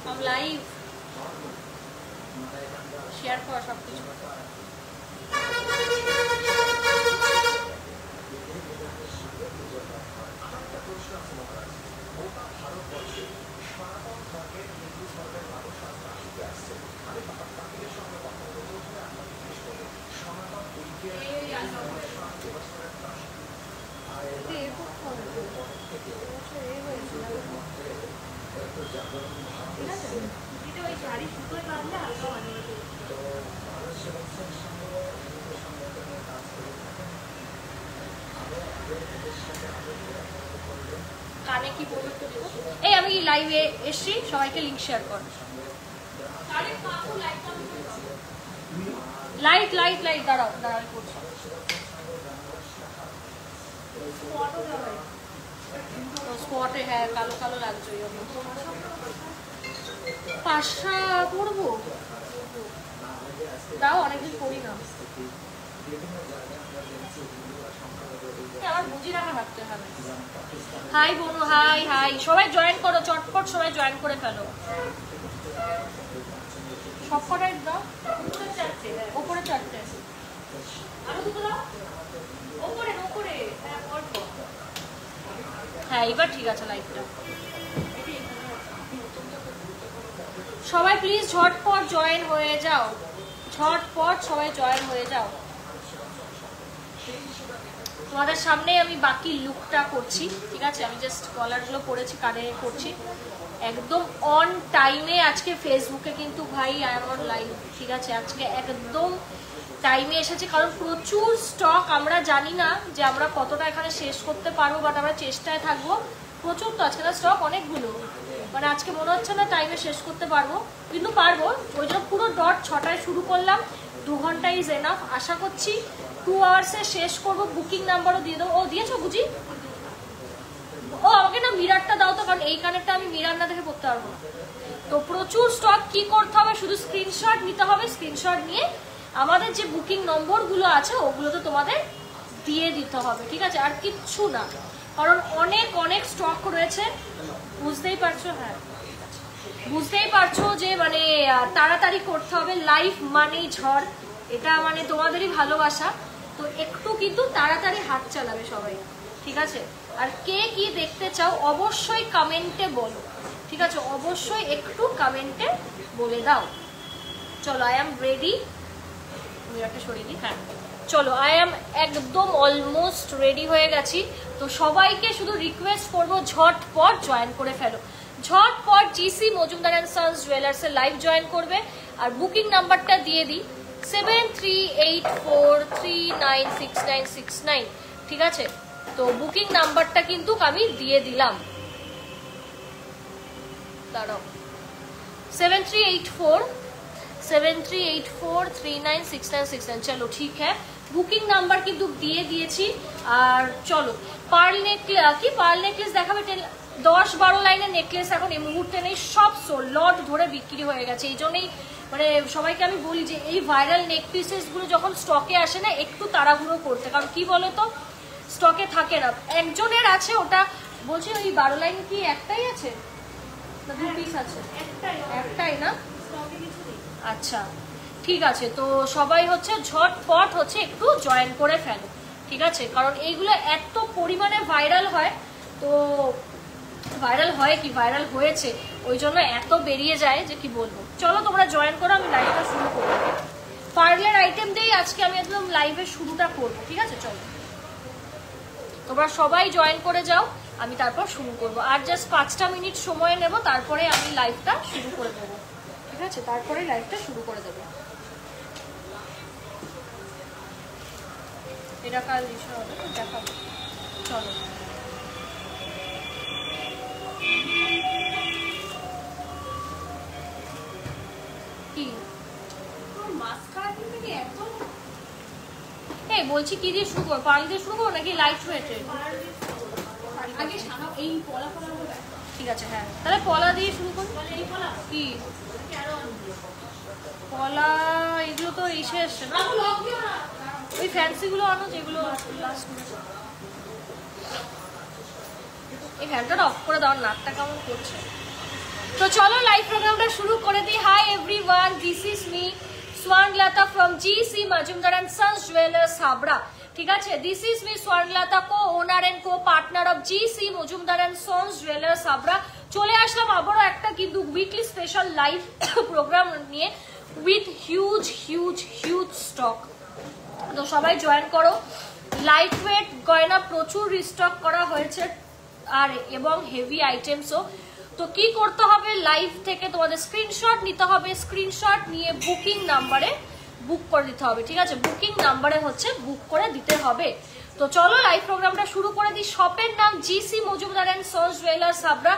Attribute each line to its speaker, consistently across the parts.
Speaker 1: हम live share करो सब कुछ। কানে কি বলবো তো দেবো। এই আমি লাইভে এসছি, সবাইকে লিংক শেয়ার কর। লাইট লাইট লাইট দাঁড়াও দাঁড়াও করছি। স্পটে হ্যাঁ কালো কালো লাগছে। পাশা করবো দাও, অনেকদিন করি না। আমার বুঝি রাখা রাখতে হবে। হাই বনু, হাই হাই, সবাই জয়েন করো চটপট, সবাই জয়েন করে ফেলো। সব কটাই দাও, উপরে চারটে, ওপরে চারটে, আরো দুটো দাও, ওপরে ওপরে। হ্যাঁ এবার ঠিক আছে লাইটটা। সবাই প্লিজ ঝটপট জয়েন হয়ে যাও, ঝটপট সবাই জয়েন হয়ে যাও। তোমাদের সামনে আমি বাকি লুকটা করছি, ঠিক আছে? আমি জাস্ট কলারগুলো পরেছি, কানে করছি একদম অন টাইমে। আজকে ফেসবুকে কিন্তু ভাই আই এম অন লাইভ, ঠিক আছে? আজকে একদম টাইমে এসেছে, কারণ প্রচুর স্টক। আমরা জানি না যে আমরা কতটা এখানে শেষ করতে পারবো, বাট আমরা চেষ্টায় থাকবো। প্রচুর তো আজকে না স্টক অনেকগুলো, মানে আজকে মনে হচ্ছে না টাইমে শেষ করতে পারবো, কিন্তু পারবো। ওই জন্য পুরো ডট 6টায় শুরু করলাম, 2 ঘন্টা ইজ এনাফ। আশা করছি 2 আওয়ার্সে শেষ করবো। বুকিং নাম্বারও দিয়ে দেবো। ও দিয়েছো বুঝি? ও আমাকে না মিরারটা দাও তো, কারণ এই কানেরটা আমি মিরার না দেখে পড়তে পারবো না। তো প্রচুর স্টক। কি করতে হবে, শুধু স্ক্রিনশট নিতে হবে। স্ক্রিনশট নিয়ে আমাদের যে বুকিং নম্বরগুলো আছে ওগুলো তো তোমাদের দিয়ে দিতে হবে, ঠিক আছে? আর কিচ্ছু না, কারণ অনেক অনেক স্টক রয়েছে, বুঝতেই পারছো। হ্যাঁ বুঝতেই পারছো যে মানে তাড়াতাড়ি করতে হবে। লাইফ মানেই ঝড়, এটা মানে তোমাদেরই ভালোবাসা। তো একটু কিন্তু তাড়াতাড়ি হাত চালাবে সবাই, ঠিক আছে? আর কে কি দেখতে চাও অবশ্যই কমেন্টে বলো, ঠিক আছে? অবশ্যই একটু কমেন্টে বলে দাও। চলো আই এম রেডি। মিরারটা সরিয়ে দিই। হ্যাঁ চলো, আই এম একদম অলমোস্ট রেডি হয়ে গেছি। তো সবাইকে শুধু রিকোয়েস্ট করবো ঝটপট জয়েন করে ফেলো, ঝটপট জিসি মজুমদার অ্যান্ড সন্স জুয়েলার্সের লাইভ জয়েন করবে। আর বুকিং নাম্বারটা দিয়ে দিই 7384396969, ঠিক আছে? তো বুকিং নাম্বারটা কিন্তু আমি দিয়ে দিলাম, দাঁড়াও, 7384396969। চলো ঠিক হ্যাঁ, বুকিং নাম্বার কিন্তু দিয়ে দিয়েছি। আর চলো পার্ল নেকলেস দেখাবে। 10-12 লাইনের নেকলেস এখন এই মুহূর্তে নেই, সব লট ধরে বিক্রি হয়ে গেছে। এই জন্যই মানে সবাইকে আমি বলি যে এই ভাইরাল নেক পিসেসগুলো যখন স্টকে আসে না, একটু তাড়াহুড়ো করতে, কারণ কি বলো তো স্টকে থাকে না। একজনের আছে, ওটা বলছি ওই 12 লাইন কি একটাই আছে না 2 পিস আছে? একটাই না? আচ্ছা ঠিক আছে। তো সবাই হচ্ছে ঝটপট হচ্ছে একটু জয়েন করে ফেলো, ঠিক আছে? কারণ এইগুলো এত পরিমাণে ভাইরাল হয়, তো ভাইরাল হয় কি ভাইরাল হয়েছে ওই জন্য এত বেরিয়ে যায় যে কি বলবো। চলো তোমরা জয়েন করো, আমি লাইভটা শুরু করবো। পার্লের আইটেম দিয়েই আজকে আমি একদম লাইভের শুরুটা করবো, ঠিক আছে? চলো তোমরা সবাই জয়েন করে যাও, আমি তারপর শুরু করবো। আর জাস্ট 5টা মিনিট সময় নেব, তারপরে আমি লাইভটা শুরু করে দেবো, ঠিক আছে? তারপরে লাইভটা শুরু করে দেবো। এটা কাল বিষয় হবে, দেখাবো। চলো কি এই বলছি, কি দিয়ে শুরু করবো? পার্ল দিয়ে শুরু করবো নাকি লাইট ওয়েটে? ঠিক আছে হ্যাঁ, তাহলে পলা দিয়ে শুরু করবো। কি পলা এগুলো তো এসে আসছে না, ওই ফ্যান্সি গুলো আনো যেগুলো লাস্ট। এই ফ্যানটা অফ করে দাও, নাকটা কেমন করছে। তো চলো লাইভ প্রোগ্রামটা শুরু করে দিই। Hi everyone, this is me Swarnalata from GC Majumdar and sons jewellers Habra. ঠিক আছে, this is me Swarnalata, co owner and co partner of GC Majumdar and sons jewellers Habra. চলে আসলাম আবারও একটা কিন্তু উইকলি স্পেশাল লাইভ প্রোগ্রাম নিয়ে with huge huge huge stock. তো সবাই জয়েন করো। লাইট ওয়েট গয়না প্রচুর রিস্টক করা হয়েছে আর এবং হেভি আইটেমসও। তো কি করতে হবে, লাইভ থেকে তোমাদের স্ক্রিনশট নিতে হবে, স্ক্রিনশট নিয়ে বুকিং নাম্বারে বুক করে দিতে হবে। ঠিক আছে, বুকিং নাম্বারে হচ্ছে বুক করে দিতে হবে। তো চলো লাইভ প্রোগ্রামটা শুরু করে দিই। শপের নাম GC Majumdar and sons jewellers Habra,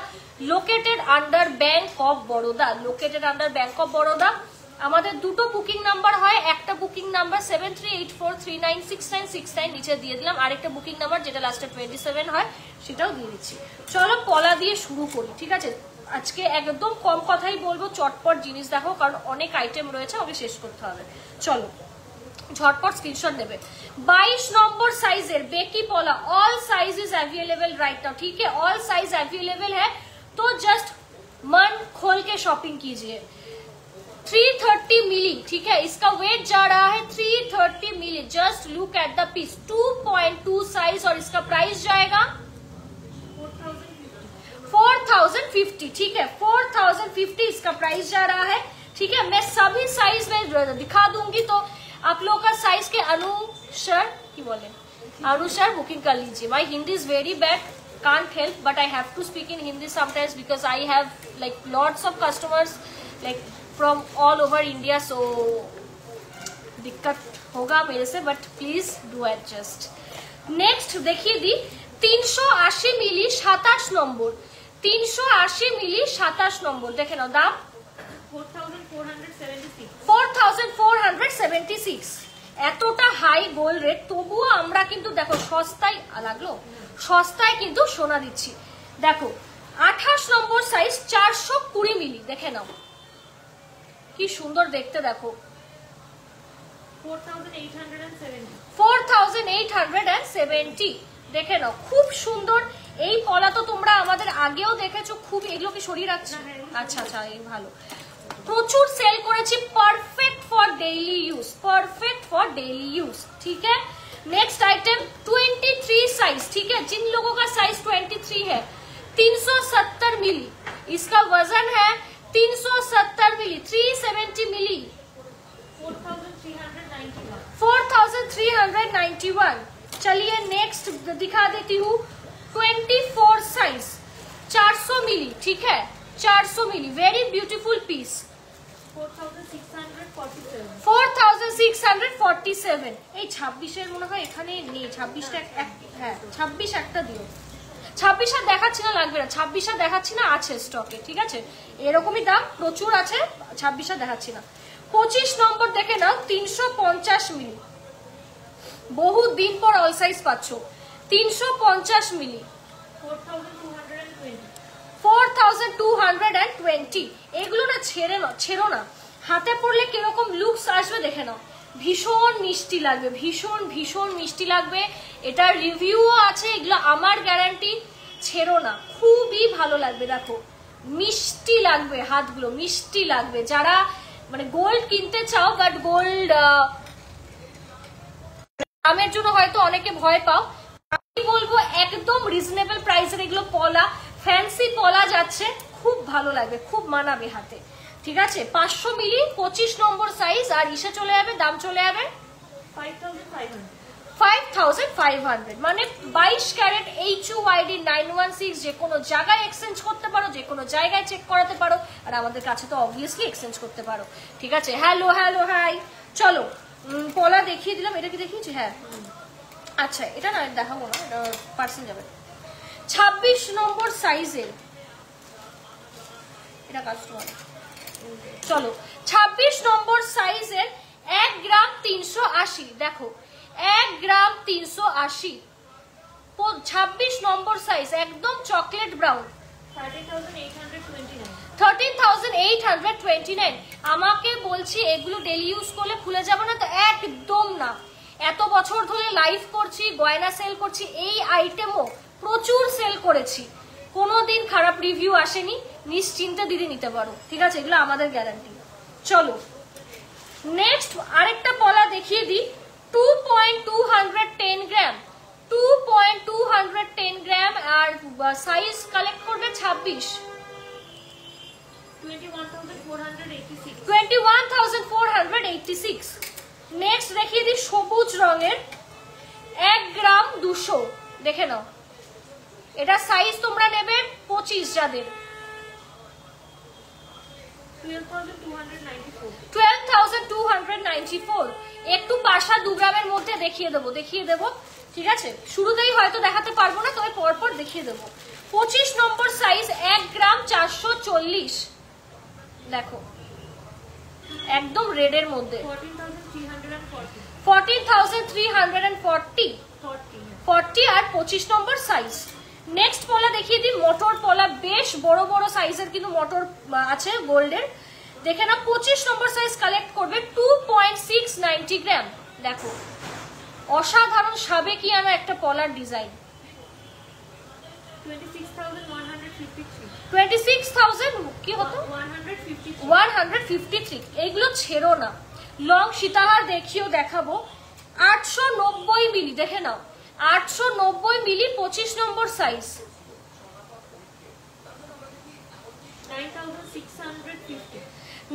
Speaker 1: located under Bank of Baroda, located under Bank of Baroda. আমাদের দুটো বুকিং নাম্বার হয়, একটা বুকিং নাম্বার 7384396969 নিচে দিয়ে দিলাম, আরেকটা বুকিং নাম্বার যেটা লাস্টে 27 হয় সেটাও দিয়ে দিচ্ছি। চলো পলা দিয়ে শুরু করি। ঠিক আছে, আজকে একদম কম কথাই বলবো, চটপট জিনিস দেখো কারণ অনেক আইটেম রয়েছে, ওকে শেষ করতে হবে। চলো ঝটপট স্ক্রিনশট নেবে। 22 নম্বর সাইজের बेकी पॉला, all size is available right now. ठीक है, ऑल साइज अवेलेबल है, तो जस्ट मन खोल के शॉपिंग कीजिए। 330 मिली, ठीक है, इसका वेट जा रहा है 330 मिली। Just look at the piece, 2.2 size और इसका प्राइस जाएगा 4050। ठीक है, 4050 इसका प्राइस जा रहा है। ठीक है, मैं सभी साइज में दिखा दूंगी, तो आप लोग का साइज के अनुसार की बोले अनुसार बुकिंग कर लीजिए। My Hindi is very bad, can't help, but I have to speak in Hindi sometimes because I have like lots of customers like from all over India, so दिक्कत होगा मेरे से, but please do adjust। Next देखिए दी 380 मिली 27 নম্বর, 380 মিলি 27 নম্বর, দেখে নাও দাম 4476। এতটা high gold rate, তবুও আমরা কিন্তু দেখো সস্তায় লাগলো, সস্তায় কিন্তু সোনা দিচ্ছি। দেখো 28 নম্বর সাইজ 420 মিলি, দেখে নাও কি সুন্দর দেখতে, দেখো 4870, দেখে নাও খুব সুন্দর। এই পলা তো তোমরা আমাদের আগেও দেখেছো, খুব এগুলো কি সরিয়ে রাখছে? আচ্ছা আচ্ছা, এই ভালো, প্রচুর সেল করেছি। Perfect for daily use, perfect for daily use. ठीक है, नेक्स्ट आइटम 23 साइज। ठीक है, जिन लोगों का साइज 23 है 370 मिली, इसका वजन है 370 मिली, 370 मिली 4391। चलिए नेक्स्ट दिखा देती हूँ 24 साइज 400 मिली। ठीक है, 400 मिली, वेरी ब्यूटीफुल पीस 4647। এই 26 মনে হয় এখানে নেই, 26টা হ্যাঁ 26 একটা দিও, 26 আর দেখাচ্ছি না, লাগবে না 26 আর দেখাচ্ছি না, আছে স্টকে। ঠিক আছে, এরকমই দাম প্রচুর আছে, 26 আর দেখাচ্ছি না। 25 নম্বর দেখে নাও 350 মিলি, বহু দিন পর অল সাইজ পাচ্ছ, 350 মিলি 4220। এগুলো না ছেড়ো না, হাতে পড়লে কিরকম লুকস আসবে দেখে নাও, ভীষণ মিষ্টি লাগবে, ভীষণ ভীষণ মিষ্টি লাগবে। এটার রিভিউও আছে, এগুলো আমার গ্যারান্টি, ছেড়ো না, খুবই ভালো লাগবে। দেখো মিষ্টি লাগবে, হাতগুলো মিষ্টি লাগবে। যারা মানে গোল্ড কিনতে চাও বাট গোল্ড দামের জন্য হয়তো অনেকে ভয় পাও, আমি বলবো একদম রিজনেবল প্রাইসের এগুলো পলা, ফ্যান্সি পলা যাচ্ছে, খুব ভালো লাগবে, খুব মানাবে হাতে। ঠিক আছে, 500 মিলি 25 নম্বর সাইজ, আর ইসে চলে যাবে, দাম চলে যাবে 5500, মানে 22 ক্যারেট HUID 916। যে কোনো জায়গায় এক্সচেঞ্জ করতে পারো, যে কোনো জায়গায় চেক করাতে পারো, আর আমাদের কাছে তো অবভিয়াসলি এক্সচেঞ্জ করতে পারো। ঠিক আছে, হ্যালো হ্যালো হাই। চলো পলা দেখিয়ে দিলাম, এটা কি দেখিয়েছি? হ্যাঁ, আচ্ছা এটা না দেখাবো না, এটা পার্সেল যাবে। 26 নম্বর সাইজের, এটা কাস্টমার। চলো 26 নম্বর সাইজের 1 গ্রাম 380, দেখো 1 গ্রাম 380, 26 নম্বর সাইজ, একদম চকলেট ব্রাউন, 13,829। আমাকে বলছি এগুলো ডেলি ইউজ করলে খুলে যাবে না, তো একদম না, এত বছর ধরে লাইভ করছি, গয়না সেল করছি, এই আইটেমও প্রচুর সেল করেছি, কোনোদিন খারাপ রিভিউ আসেনি, নিশ্চিন্তে দিদি নিতে পারো, ঠিক আছে? এগুলো আমাদের গ্যারান্টি। চলো নেক্সট আরেকটা পলা দেখিয়ে দিই, 2.210 গ্রাম, 2.210 গ্রাম, আর সাইজ কালেক্ট করবে 26, 21,486। নেক্সট দেখিয়ে দিই সবুজ রঙের 1 গ্রাম 200, দেখে নাও, এটা সাইজ তোমরা নেবে 25 যাদের, 12,294। একটু পাশা 2 গ্রামের মধ্যে দেখিয়ে দেবো, ঠিক আছে? শুরুতেই হয়তো দেখাতে পারবো না, তবে পরপর দেখিয়ে দেবো। 25 নম্বর সাইজ 1 গ্রাম 440, দেখো একদম রেডের মধ্যে, 14,340 আর 25 নম্বর সাইজ। নেক্সট পলা দেখিয়ে দিই, মটর পলা, বেশ বড় বড় সাইজের কিন্তু মটর আছে গোল্ডের, দেখে না, 25 নম্বর সাইজ কালেক্ট করবে 2.690 গ্রাম, দেখো অসাধারণ সাবেকিয়ানা একটা পলার ডিজাইন, 26,000 কি হতো 153। এইগুলো ছেড়ো না, লং সীতাহার দেখাবো 890 মিলি, দেখে নাও 890 মিলি, 25 নম্বর সাইজ,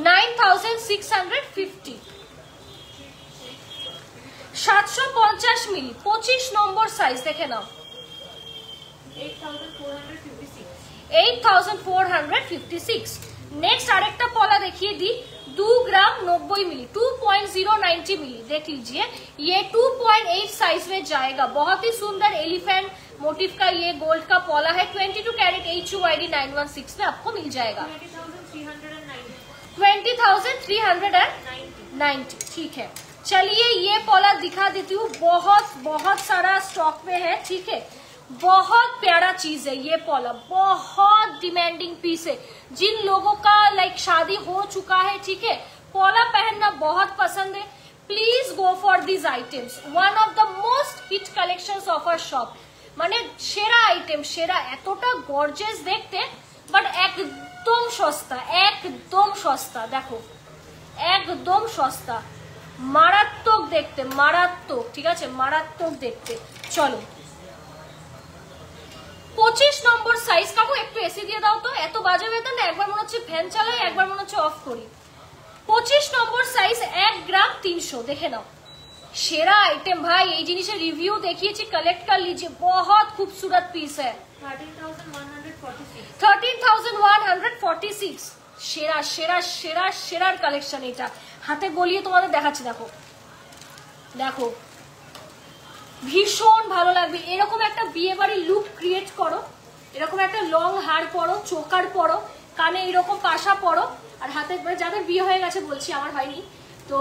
Speaker 1: 9,650। 750 মিলি, 25 নম্বর সাইজ, দেখে নাও 8,456। नेक्स्ट आरेकटा पला देखिए दी 2 ग्राम 90 मिली 2.090 मिली, देख लीजिए ये 2.8 साइज में जाएगा। बहुत ही सुंदर एलिफेंट मोटिव का ये गोल्ड का पला है। 22 कैरेट HUID 916 में आपको मिल जाएगा 20,390। ठीक है, चलिए ये पला दिखा देती हूँ। बहुत सारा स्टॉक में है, ठीक है। बहुत प्यारा चीज है ये पॉला, बहुत डिमांडिंग पीस है। जिन लोगों का लाइक शादी हो चुका है, ठीक है, पॉला पहनना बहुत पसंद है, please go for this items. One of the most hit collections of our shop, माने सेरा आइटम, सेरा एतटा गॉर्जियास देखते बट एकदम सस्ता, एकदम सस्ता। देखो एकदम सस्ता, मारात्मक देखते, मारात्मक, ठीक है, मारात्मक देखते। चलो 25 নম্বর সাইজ। কাকু একটু এসি দিয়ে দাও তো, এত বাজে বেতন না, একবার মনে হচ্ছে ফ্যান চালাই, একবার মনে হচ্ছে অফ করি। 25 নম্বর সাইজ 1 গ্রাম 300, দেখে নাও সেরা আইটেম ভাই। এই জিনিসের রিভিউ দেখিয়েছি, কালেক্ট कर लीजिए, बहुत खूबसूरत पीस है। 13,146 সেরা সেরা সেরা সেরার কালেকশন। এটা হাতে গলিয়ে তোমাদের দেখাচ্ছি, দেখো দেখো ভীষণ ভালো লাগবে। এরকম একটা বিয়ে বাড়ির লুক ক্রিয়েট করো, এরকম একটা লং হার পরো, চোকার পরো, কানে এইরকম পাশা পরো, আর হাতে যাদের বিয়ে হয়ে গেছে বলছি, আমার হয়নি, তো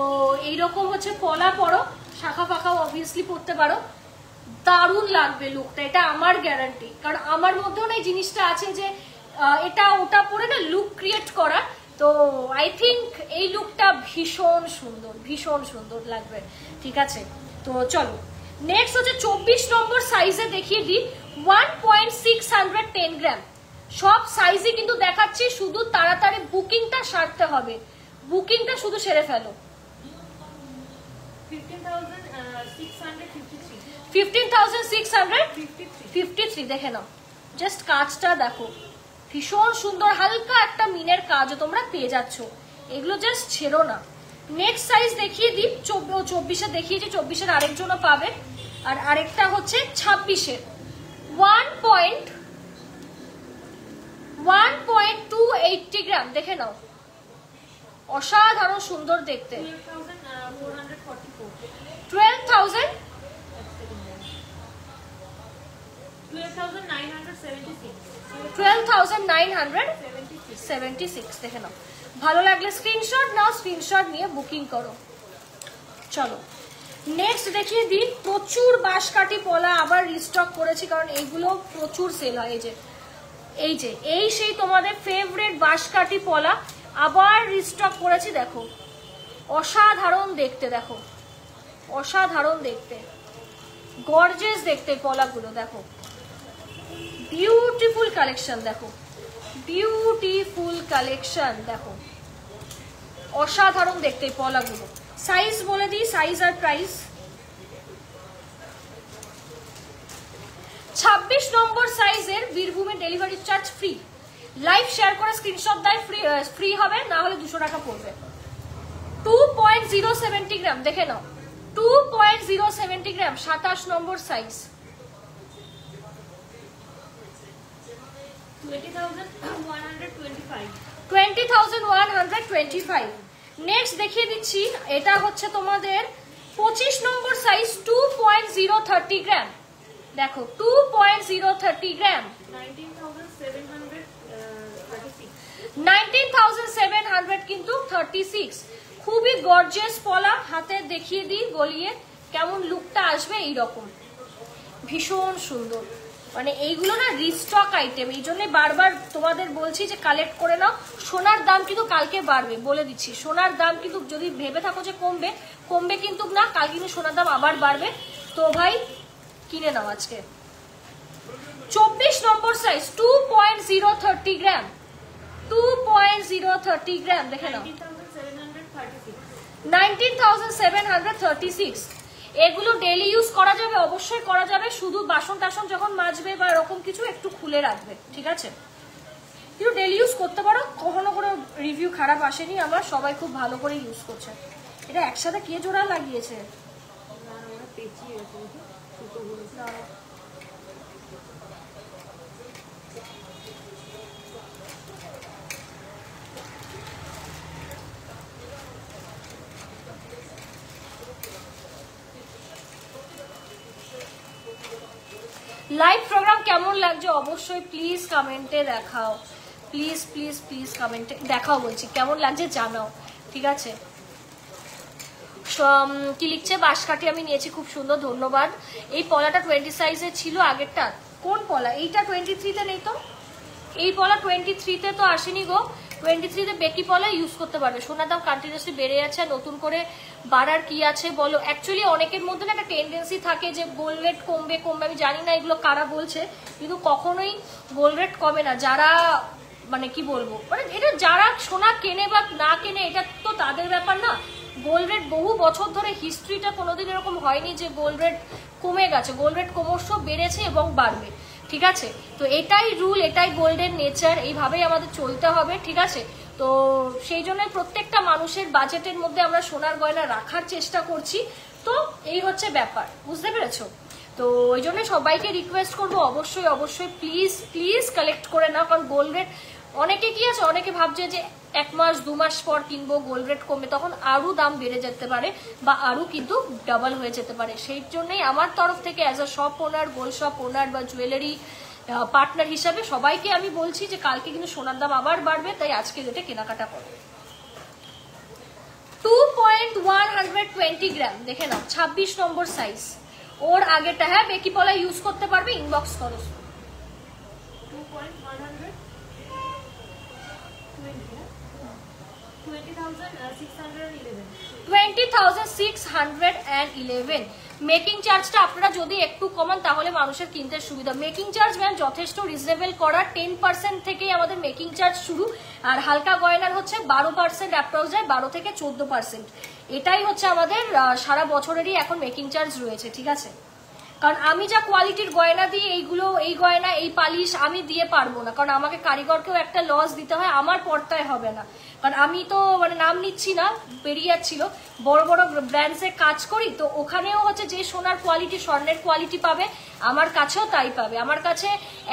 Speaker 1: এইরকম হচ্ছে পলা পরো, শাখা ফাঁকাও অবভিয়াসলি পরতে পারো, দারুণ লাগবে লুকটা। এটা আমার গ্যারান্টি, কারণ আমার মধ্যেও না এই জিনিসটা আছে যে এটা ওটা পরে না লুক ক্রিয়েট করা। তো আই থিঙ্ক এই লুকটা ভীষণ সুন্দর, ভীষণ সুন্দর লাগবে, ঠিক আছে। তো চলো নেক্সট হচ্ছে 24 নম্বর সাইজে দেখিয়ে দিই 1.610 গ্রাম। সব সাইজই কিন্তু দেখাচ্ছি, শুধু তাড়াতাড়ি বুকিংটা সারতে হবে, বুকিংটা শুধু সেরে ফেলো। 15,653 দেখে নাও, জাস্ট কাজটা দেখো, ভীষণ সুন্দর, হালকা একটা মিনের কাজও তোমরা পেয়ে যাচ্ছ। এগুলো জাস্ট ছেড়ো না। নেক্সট সাইজ দেখিয়ে দিই 24 দেখিয়েছি, 24 আরেকজনও পাবে, আর আরেকটা হচ্ছে 26 1.280 গ্রাম, দেখে নাও অসাধারণ সুন্দর দেখতে। 12,976 দেখে নাও। ভালো লাগলে স্ক্রিনশট নাও, স্ক্রিনশট নিয়ে বুকিং করো। চলো নেক্সট দেখিয়ে দিই, প্রচুর বাঁশকাঠি পলা আবার রিস্টক করেছি, কারণ এইগুলো প্রচুর সেল হয়। এই সেই তোমাদের ফেভারিট বাঁশকাঠি পলা আবার রিস্টক করেছি। দেখো অসাধারণ দেখতে, দেখো অসাধারণ দেখতে, গর্জিয়াস দেখতে পলাগুলো। দেখো বিউটিফুল কালেকশন, দেখো বিউটিফুল কালেকশন, দেখো অসাধারণ দেখতে পলাগুলো। সাইজ বলে দিই, সাইজ আর প্রাইস। 26 নম্বর সাইজের বীরভূমে delivery charge free. Live share করে স্ক্রিনশট দেয়, ফ্রি হবে, না হলে 200 টাকা পড়বে। 2.070 গ্রাম, দেখে নাও 2.070 গ্রাম, 27 নম্বর সাইজ, 20,125। নেক্সট দেখিয়ে দিচ্ছি, এটা হচ্ছে তোমাদের 25 নম্বর সাইজ, 2.030 গ্রাম। দেখো 2.030 গ্রাম, 19,700 কিন্তু 36। খুবই গর্জিয়াস পলা। হাতে দেখিয়ে দিই গলিয়ে কেমন লুকটা আসবে, এইরকম ভীষণ সুন্দর। মানে এইগুলো না রিস্টক আইটেম, এই জন্য বারবার তোমাদের বলছি যে কালেক্ট করে নাও। সোনার দাম কিন্তু কালকে বাড়বে, বলে দিচ্ছি। সোনার দাম কিন্তু যদি ভেবে থাকো যে কমবে, কমবে কিন্তু না, কাল কিন্তু সোনার দাম আবার বাড়বে। তো ভাই কিনে নাও আজকে। 24 নম্বর সাইজ, 2.030 গ্রাম, 2.030 গ্রাম, দেখে নাও 19,736। এগুলো ডেইলি ইউজ করা যাবে, অবশ্যই করা যাবে। শুধু বাসন টাসন যখন মাজবে বা এরকম কিছু একটু খুলে রাখবে, ঠিক আছে? কিন্তু ডেইলি ইউজ করতে পারো, কখনো কোনো রিভিউ খারাপ আসেনি আমার, সবাই খুব ভালো করে ইউজ করছে। এটা একসাথে কে জোড়া লাগিয়েছে? লাইভ প্রোগ্রাম কেমন লাগছে অবশ্যই প্লিজ কমেন্টে দেখাও, প্লিজ প্লিজ প্লিজ কমেন্টে দেখাও, বলছি কেমন লাগছে জানাও, ঠিক আছে? কি লিখছে? বাঁশকাঠি আমি নিয়েছি, খুব সুন্দর, ধন্যবাদ। এই পলাটা 20 সাইজের ছিল আগেরটা। কোন পলা? এইটা 23-তে নেই তো, এই পলা 23-তে তো আসেনি গো। 23-তে বেকি পলা ইউজ করতে পারবে। সোনার দাম কন্টিনিউসলি বেড়ে যাচ্ছে, নতুন করে বাড়ার কি আছে বলো? অ্যাকচুয়ালি অনেকের মধ্যে না একটা টেন্ডেন্সি থাকে যে গোল্ড রেট কমবে কমবে। আমি জানি না এগুলো কারা বলছে, কিন্তু কখনোই গোল্ড রেট কমে না। যারা মানে কি বলবো, মানে এটা যারা সোনা কেনে বা না কেনে এটা তো তাদের ব্যাপার না। গোল্ড রেট বহু বছর ধরে হিস্ট্রিটা কোনোদিন এরকম হয়নি যে গোল্ড রেট কমে গেছে। গোল্ড রেট ক্রমশ বেড়েছে এবং বাড়বে, ঠিক আছে? তো এটাই রুল, এটাই গোল্ডের নেচার, এইভাবেই আমাদের চলতে হবে, ঠিক আছে? তো সেই জন্য প্রত্যেকটা মানুষের বাজেটের মধ্যে আমরা সোনার গয়না রাখার চেষ্টা করছি। তো এই হচ্ছে ব্যাপার, বুঝতে পেরেছো? তো ওই জন্য সবাইকে রিকোয়েস্ট করবো অবশ্যই অবশ্যই প্লিজ প্লিজ কালেক্ট করে নাও। কারণ গোল্ড রেট অনেকে কি আছে, অনেকে ভাবছে যে 1 মাস 2 মাস পর কিনবো, গোল্ড রেট কমবে, তখন আরো দাম বেড়ে যেতে পারে বা আরো কিন্তু ডাবল হয়ে যেতে পারে। সেই জন্যই আমার তরফ থেকে as a shop owner, gold shop owner বা জুয়েলারি পার্টনার হিসাবে সবাইকে আমি বলছি যে কালকে কিন্তু সোনার দাম আবার বাড়বে, তাই আজকে রেটে কেনাকাটা করো। 2.120 গ্রাম, দেখে নাও 26 নম্বর সাইজ। ওর আগেটা হ্যাঁ বেকি পলা ইউজ করতে পারবে, ইনবক্স করো। 20,611 মেকিং চার্জটা আপনারা যদি একটু কমান তাহলে মানুষের কিনতে সুবিধা। মেকিং চার্জ ম্যাম যথেষ্ট রিজনেবল করা, 10% থেকেই আমাদের মেকিং চার্জ শুরু। আর হালকা গয়নার হচ্ছে 12% অ্যাপ্রক্স যায়, 12 থেকে 14%। এটাই হচ্ছে আমাদের সারা বছরেরই এখন মেকিং চার্জ রয়েছে, ঠিক আছে? কারণ আমি যা কোয়ালিটির গয়না দিই, এইগুলো এই গয়না এই পালিশ আমি দিয়ে পারবো না, কারণ আমাকে কারিগরকেও একটা লস দিতে হয়, আমার পর্তায় হবে না। কারণ আমি তো মানে নাম নিচ্ছি না, বেরিয়ে যাচ্ছিল, বড় বড় ব্র্যান্ডসে কাজ করি, তো ওখানেও হচ্ছে যে সোনার কোয়ালিটি, স্বর্ণের কোয়ালিটি পাবে, আমার কাছেও তাই পাবে। আমার কাছে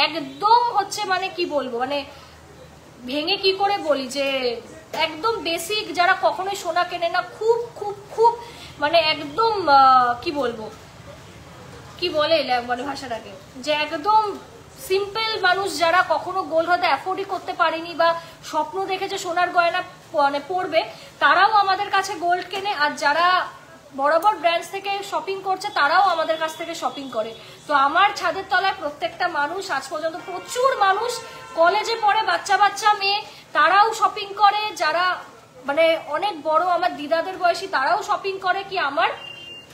Speaker 1: একদম হচ্ছে মানে কি বলবো, মানে ভেঙে কি করে বলি যে একদম বেসিক, যারা কখনোই সোনা কেনে না, খুব খুব খুব মানে একদম কি বলবো, কি বলে মানে ভাষাটাকে, যে একদম সিম্পল মানুষ যারা কখনো গোল্ড হয়তো অ্যাফোর্ডই করতে পারেনি বা স্বপ্ন দেখেছে সোনার গয়না মানে পড়বে, তারাও আমাদের কাছে গোল্ড কেনে। আর যারা বড় বড় ব্র্যান্ডস থেকে শপিং করছে তারাও আমাদের কাছ থেকে শপিং করে। তো আমার ছাদের তলায় প্রত্যেকটা মানুষ, আজ পর্যন্ত প্রচুর মানুষ কলেজে পড়ে, বাচ্চা বাচ্চা মেয়ে, তারাও শপিং করে। যারা মানে অনেক বড় আমার দিদাদের বয়সী, তারাও শপিং করে কি আমার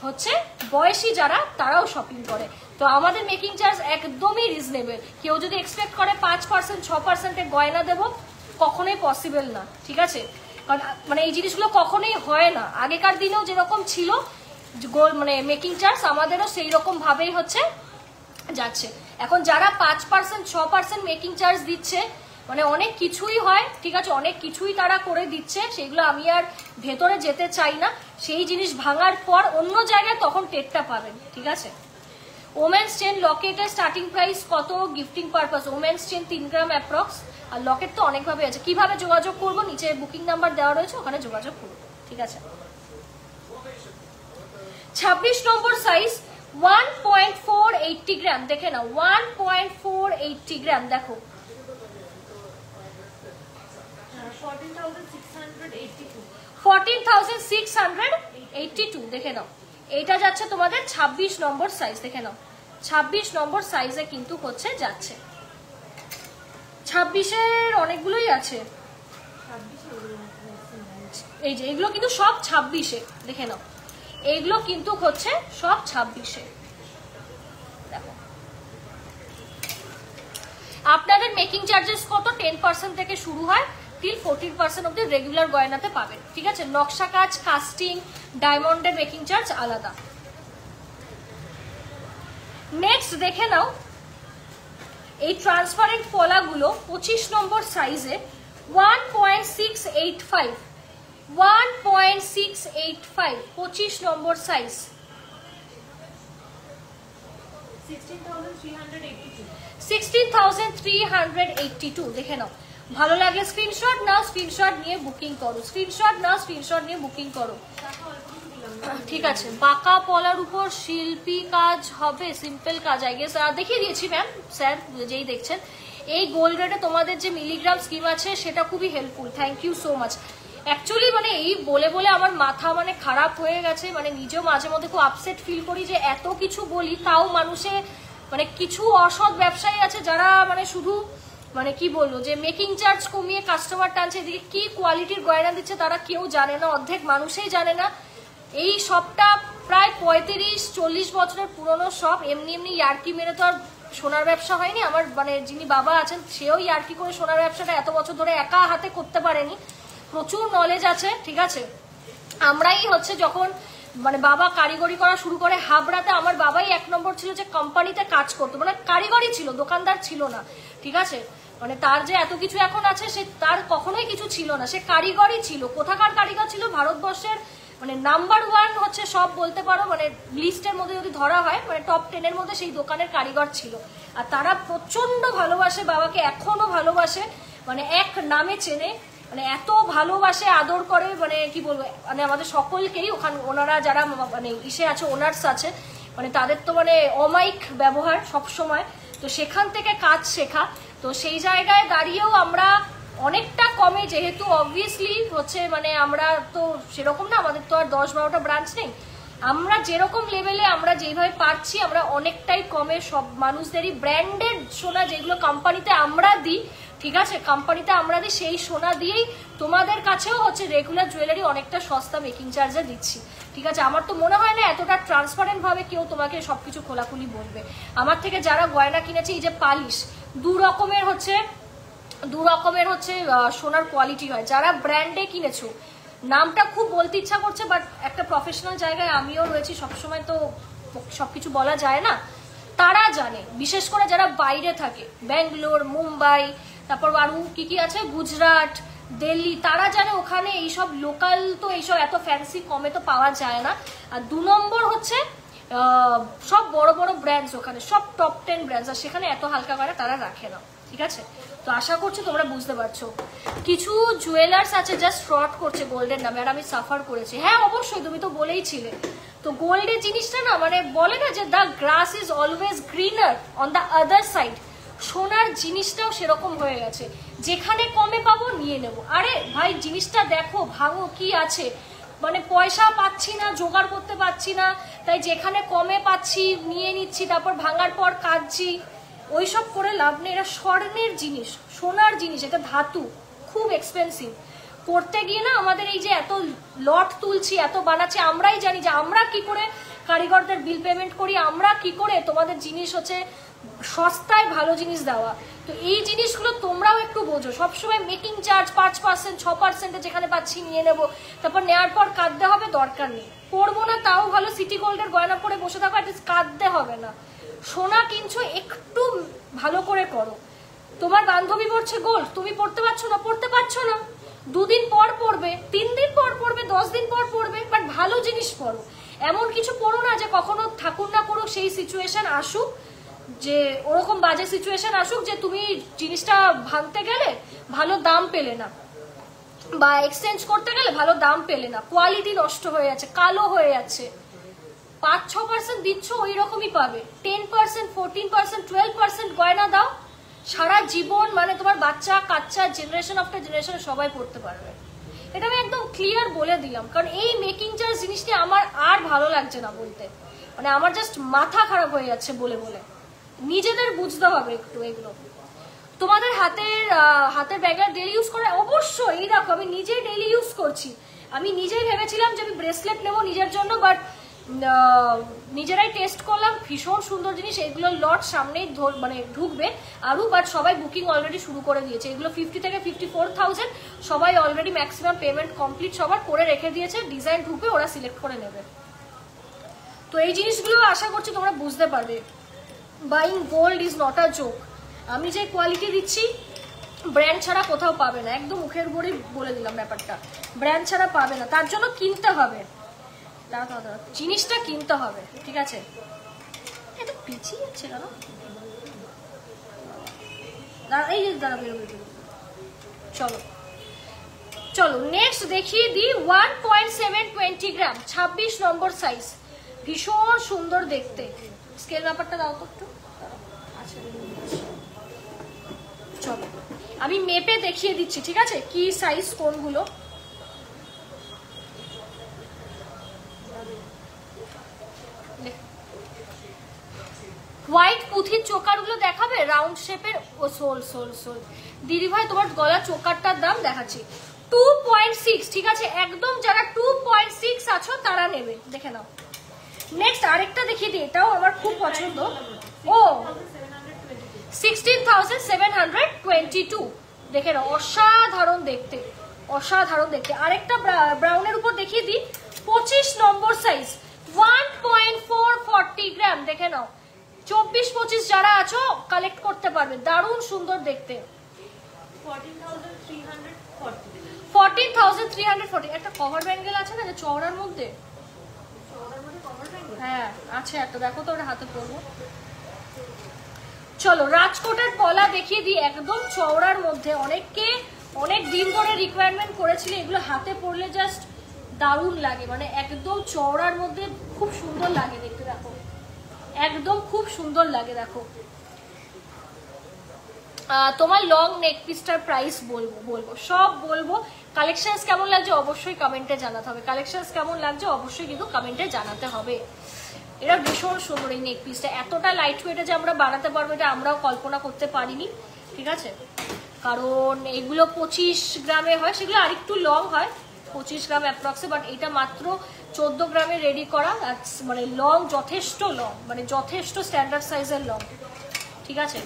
Speaker 1: হচ্ছে বয়সী যারা তারাও শপিং করে। তো আমাদের মেকিং চার্জ একদমই রিজনেবল। কেউ যদি এক্সপেক্ট করে 5% 6%-এর গয়না দেবো, কখনোই পসিবল না, ঠিক আছে? কারণ মানে এই জিনিসগুলো কখনোই হয় না। আগেকার দিনেও যেরকম ছিল মানে মেকিং চার্জ, আমাদেরও সেই রকম ভাবেই হচ্ছে যাচ্ছে। এখন যারা 5% 6% মেকিং চার্জ দিচ্ছে, মানে অনেক কিছুই হয়, ঠিক আছে, অনেক কিছুই তারা করে দিচ্ছে, সেগুলো আমি আর ভেতরে যেতে চাই না। সেই জিনিস ভাঙার পর অন্য জায়গায় তখন টেটটা পাবেন, ঠিক আছে? ওমেন্স চেন লকেটের স্টার্টিং প্রাইস কত gifting purpose? Women's chain 3 gram approx. আর লকেট তো অনেকভাবে আছে। কিভাবে যোগাযোগ করবো? নিচে বুকিং নাম্বার দেওয়া রয়েছে, ওখানে যোগাযোগ করবো, ঠিক আছে? 26 নম্বর সাইজ 1.480 গ্রাম, দেখে নাও 1.480 গ্রাম, দেখো 14,682, দেখে নাও। এটা যাচ্ছে তোমাদের 26 নম্বর সাইজ, দেখে নাও 26 নম্বর সাইজে কিন্তু হচ্ছে যাচ্ছে। 26-এর অনেকগুলোই আছে, এই যে এগুলো কিন্তু সব 26-এ, দেখে নাও এগুলো কিন্তু হচ্ছে সব 26-এ। দেখো আপনাদের মেকিং চার্জেস কত? 10% থেকে শুরু হয়, টিল 14% অব্দি রেগুলার গয়নাতে পাবেন, ঠিক আছে? নকশা কাজ, কাস্টিং, ডায়মন্ডের মেকিং চার্জ আলাদা। নেক্সট দেখে নাও এই ট্রান্সপারেন্ট পলাগুলো 25 নম্বর সাইজে 1.685, 1.685 25 নম্বর সাইজ, 16,382, দেখে নাও। ভালো লাগলে স্ক্রিনশট নাও, স্ক্রিনশট নিয়ে বুকিং করো, স্ক্রিনশট নাও, স্ক্রিনশট নিয়ে বুকিং করো, ঠিক আছে? বাঁকা পলার উপর শিল্পী কাজ হবে, সিম্পল কাজ আই গেস দেখিয়ে দিয়েছি ম্যাম, স্যার যেই দেখছেন। এই গোল্ড রেটে তোমাদের যে মিলিগ্রাম স্কিম আছে সেটা খুবই helpful, thank you so much. Actually মানে এই বলে বলে আমার মাথা মানে খারাপ হয়ে গেছে, মানে নিজেও মাঝে মধ্যে খুব আপসেট ফিল করি যে এত কিছু বলি তাও মানুষে মানে কিছু অসৎ ব্যবসায়ী আছে যারা মানে শুধু মানে কি বলবো যে মেকিং চার্জ কমিয়ে কাস্টমার টানছে, এদিকে কি কোয়ালিটির গয়না দিচ্ছে তারা কেউ জানে না, অর্ধেক মানুষই জানে না। এই সবটা প্রায় 35-40 বছরের পুরনো সব, এমনি এমনি ইয়ার্কি মেরে তো আর সোনার ব্যবসা হয়নি। আমার মানে যিনি বাবা আছেন সেও ইয়ার্কি করে সোনার ব্যবসাটা এত বছর ধরে একা হাতে করতে পারেনি, প্রচুর নলেজ আছে, ঠিক আছে? আমরাই হচ্ছে যখন মানে বাবা কারিগরি করা শুরু করে হাবড়াতে, আমার বাবাই 1 নম্বর ছিল যে কোম্পানিতে কাজ করতো, মানে কারিগরি ছিল, দোকানদার ছিল না, ঠিক আছে? মানে তার যে এত কিছু এখন আছে সে তার কখনোই কিছু ছিল না, সে কারিগরই ছিল। কোথাকার কারিগর ছিল? ভারতবর্ষের মানে নাম্বার 1 হচ্ছে সব বলতে পারো, মানে লিস্টের মধ্যে যদি ধরা হয় মানে টপ 10-এর মধ্যে সেই দোকানের কারিগর ছিল। আর তারা প্রচন্ড ভালোবাসে বাবাকে, এখনো ভালোবাসে, মানে এক নামে চেনে, মানে এত ভালোবাসে আদর করে, মানে কি বলবো, মানে আমাদের সকলকেই ওখানে ওনারা যারা মানে ইসে আছে ওনার্স আছে, মানে তাদের তো মানে অমাইক ব্যবহার সব সময়। তো সেখান থেকে কাজ শেখা, তো সেই জায়গায় দাঁড়িয়েও আমরা অনেকটা কমে, যেহেতু অবভিয়াসলি হচ্ছে মানে আমরা তো সেরকম না, আমাদের তো আর 10-12টা ব্রাঞ্চ নেই, আমরা যেরকম লেভেলে আমরা যেইভাবে পারছি আমরা অনেকটাই কমে সব মানুষদেরই ব্র্যান্ডেড সোনা যেগুলো কোম্পানিতে আমরা দিই, ঠিক আছে, কোম্পানিতে আমরা দিই সেই সোনা দিয়েই তোমাদের কাছেও হচ্ছে রেগুলার জুয়েলারি অনেকটা সস্তা মেকিং চার্জে দিচ্ছি, ঠিক আছে? আমার তো মনে হয় না এতটা ট্রান্সপারেন্ট ভাবে কেউ তোমাকে সবকিছু খোলাখুলি বলবে। আমার থেকে যারা গয়না কিনেছে, এই যে পালিশ, দু রকমের হচ্ছে সোনার কোয়ালিটি হয়। যারা ব্র্যান্ডে কিনেছো, নামটা খুব বলতে ইচ্ছা করছে, বাট একটা প্রফেশনাল জায়গায় আমিও রয়েছি, সবসময় তো সবকিছু বলা যায় না, তারা জানে। বিশেষ করে যারা বাইরে থাকে, ব্যাঙ্গালোর, মুম্বাই, তারপর আরো কি আছে, গুজরাট, দিল্লি, তারা জানে ওখানে এইসব লোকাল তো এইসব এত ফ্যান্সি কমে তো পাওয়া যায় না। আর 2 নম্বর হচ্ছে সব বড় বড় ব্র্যান্ডস, ওখানে সব টপ 10 ব্র্যান্ডস, আর সেখানে এত হালকা করে তারা রাখে না, ঠিক আছে? তো আশা করছি তোমরা বুঝতে পারছো। কিছু জুয়েলার্স আছে জাস্ট ফ্রড করছে গোল্ডের নামে, আর আমি সাফার করেছি। হ্যাঁ অবশ্যই, তুমি তো বলেইছিলে। তো গোল্ডের জিনিসটা না মানে বলে না যে the grass is always greener on the other side, সোনার জিনিসটাও সেরকম হয়ে গেছে, যেখানে কমে পাবো নিয়ে নেবো। আরে ভাই জিনিসটা দেখো, ভাঙো কি আছে, মানে পয়সা পাচ্ছি না, জোগাড় করতে পারছি না, তাই যেখানে কমে পাচ্ছি নিয়ে নিচ্ছি, তারপর ভাঙার পর কাটছি, ওইসব করে লাভ নেই। এটা স্বর্ণের জিনিস, সোনার জিনিস, এটা ধাতু, খুব এক্সপেন্সিভ। করতে গিয়ে না আমাদের এই যে এত লট তুলছি, এত বানাচ্ছি, আমরাই জানি যে আমরা কি করে কারিগরদের বিল পেমেন্ট করি আমরা, কি করে তোমাদের জিনিস হচ্ছে সস্তায় ভালো জিনিস দেওয়া। তো এই জিনিসগুলো তোমরাও একটু বোঝো। সবসময় মেকিং চার্জ 5%, 6% যেখানে পাচ্ছি নিয়ে নেবো, তারপর নেওয়ার পর কাঁদতে হবে, দরকার নেই। পরবো না তাও ভালো, সিটি গোল্ডের গয়না পরে বসে থাকো, অ্যাটলিস্ট কাঁদতে হবে না। সোনা কিনছো একটু ভালো করে করো। তোমার বান্ধবী পড়ছে গোল্ড, তুমি পড়তে পারছো না, পড়তে পারছো না, 2 দিন পর পড়বে, 3 দিন পর পড়বে, 10 দিন পর পড়বে, বাট ভালো জিনিস পড়ো। এমন কিছু পড়ো না যে কখনো ঠাকুর না করুক সেই সিচুয়েশন আসুক, যে ওরকম বাজে সিচুয়েশন আসুক যে তুমি জিনিসটা ভাঙতে গেলে ভালো দাম পেলে না, বা এক্সচেঞ্জ করতে গেলে ভালো দাম পেলে না, কোয়ালিটি নষ্ট হয়ে যাচ্ছে, কালো হয়ে যাচ্ছে। 5-6% দিচ্ছ, ওই রকমই পাবে। 10%, 14%, 12% গয়না দাও, সারা জীবন মানে তোমার বাচ্চা কাচ্চা জেনারেশন আফটার জেনারেশন সবাই পড়তে পারবে। এটা আমি একদম ক্লিয়ার বলে দিলাম, কারণ এই মেকিং চার্জ জিনিসটি আমার আর ভালো লাগছে না বলতে, মানে আমার জাস্ট মাথা খারাপ হয়ে যাচ্ছে বলে বলে। নিজেদের বুঝতে হবে একটু এগুলো। তোমাদের হাতের ব্যাগের ডেলি ইউজ করে অবশ্যই। এই দেখো আমি নিজেই ডেলি ইউজ করছি। আমি নিজেই ভেবেছিলাম যে আমি ব্রেসলেট নেবো নিজের জন্য, বাট নিজেরাই টেস্ট করলাম, ভীষণ সুন্দর জিনিস। এগুলো লট সামনেই মানে ঢুকবে আরও, বাট সবাই বুকিং অলরেডি শুরু করে দিয়েছে। এগুলো 50 থেকে 54,000, সবাই অলরেডি ম্যাক্সিমাম পেমেন্ট কমপ্লিট সবার করে রেখে দিয়েছে। ডিজাইন ঢুকবে, ওরা সিলেক্ট করে নেবে। তো এই জিনিসগুলো আশা করছি তোমরা বুঝতে পারবে। Buying gold is not a joke. আমি যে কোয়ালিটি দিচ্ছি ব্র্যান্ড ছাড়া কোথাও পাবে না, একদম মুখের উপরেই বলে দিলাম ব্যাপারটা, ব্র্যান্ড ছাড়া পাবে না। তার জন্য কিনতে হবে, জিনিসটা কিনতে হবে, ঠিক আছে? এটা পিছিয়ে যাচ্ছে কেন? এই যে দাঁড়া, বেরোবে। চলো চলো নেক্সট দেখিয়ে দিই। 1.720 গ্রাম, 26 নম্বর সাইজ, ভীষণ সুন্দর দেখতে। স্কেল ব্যাপারটা দাও তো একটু। চলো আমি মেপে দেখিয়ে দিচ্ছি, ঠিক আছে, কি সাইজ কোনগুলো। হোয়াইট পুঁথির চোকারগুলো দেখাবে, রাউন্ড শেপের। ও সোল সোল সোল দিদি ভাই, তোমার গলা চোকারটার দাম দেখাচ্ছি 2.6, ঠিক আছে? একদম যারা 2.6 আছো তারা নেবে, দেখে নাও। নেক্সট আরেকটা দেখিয়ে দিই, এটাও আমার খুব পছন্দ। ও 16,722, দেখে নাও, অসাধারণ দেখতে, অসাধারণ দেখতে। আরেকটা ব্রাউনের উপর দেখিয়ে দিই, 25 নম্বর সাইজ, 1.440 গ্রাম, দেখে নাও। 24-25 যারা আছো কালেক্ট করতে পারবে, দারুণ সুন্দর দেখতে। 14,340। একটা কভার ব্যাঙ্গেল আছে না যে চওড়ার মধ্যে, হ্যাঁ আছে একটা, দেখো তো ওটা হাতে পরবো। চলো রাজকোটের পলা দেখিয়ে দিই, একদম চওড়ার মধ্যে। অনেককে অনেক দিন ধরে রিকোয়ারমেন্ট করেছিল, এগুলো হাতে পরলে জাস্ট দারুণ লাগে, মানে একদম চওড়ার মধ্যে খুব সুন্দর লাগে দেখতে, দেখো একদম খুব সুন্দর লাগে। দেখো তোমার লং নেক পিসটার প্রাইস বলবো সব বলবো। কালেকশনস কেমন লাগছে অবশ্যই কমেন্টে জানাতে হবে, কালেকশনস কেমন লাগছে অবশ্যই কিন্তু কমেন্টে জানাতে হবে। এটা ভীষণ সুন্দর এই নেক পিসটা, এতটা লাইট ওয়েটে যে আমরা বানাতে পারবো এটা আমরাও কল্পনা করতে পারিনি, ঠিক আছে? কারণ এগুলো 25 গ্রামে হয়, সেগুলো আরেকটু লং হয়, 25 গ্রাম অ্যাপ্রক্সে, বাট এটা মাত্র 14 গ্রামে রেডি করা, মানে লং যথেষ্ট লং, মানে যথেষ্ট স্ট্যান্ডার্ড সাইজের লং, ঠিক আছে?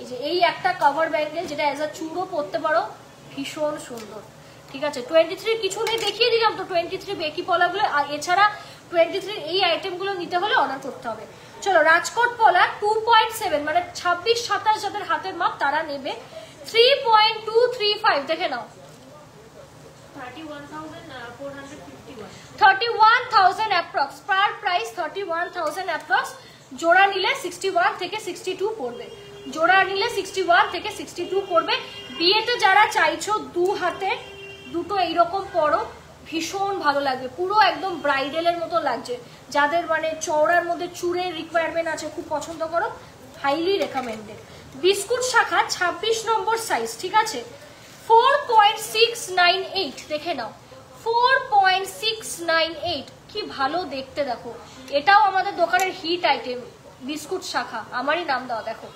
Speaker 1: এই যে এই একটা কভার ব্যাঙ্গেল যেটা অ্যাজ আ চুড়ো পরতে পারো, ভীষণ সুন্দর, ঠিক আছে? 23 কিছু নেই, দেখিয়ে দিলাম তো 23 বেকি পলাগুলো। আর এছাড়া 23 এই আইটেমগুলো নিতে হলে অর্ডার করতে হবে। চলো রাজকোট পলা 2.7, মানে 26-27 যাদের হাতের মাপ তারা নেবে। 3.235, দেখে নাও, 31,000 অ্যাপ্রক্স, পার প্রাইস 31,000 অ্যাপ্রক্স। জোড়া নিলে 61 থেকে 62 পড়বে, জোড়া নিলে 61 থেকে 62 পড়বে। বিয়েতে যারা চাইছো দু হাতে দুটো এইরকম পরো, ভীষণ ভালো লাগবে, পুরো একদম ব্রাইডালের মতো লাগছে। যাদের মানে চওড়ার মধ্যে চূড়ের রিকোয়ারমেন্ট আছে, খুব পছন্দ করো, হাইলি রেকমেন্ডেড। বিস্কুট শাখা 26 নম্বর সাইজ, ঠিক আছে? 4.698, দেখে নাও, 4.698, কি ভালো দেখতে দেখো। এটাও আমাদের দোকানের হিট আইটেম, বিস্কুট শাখা, আমারই নাম দাও, দেখো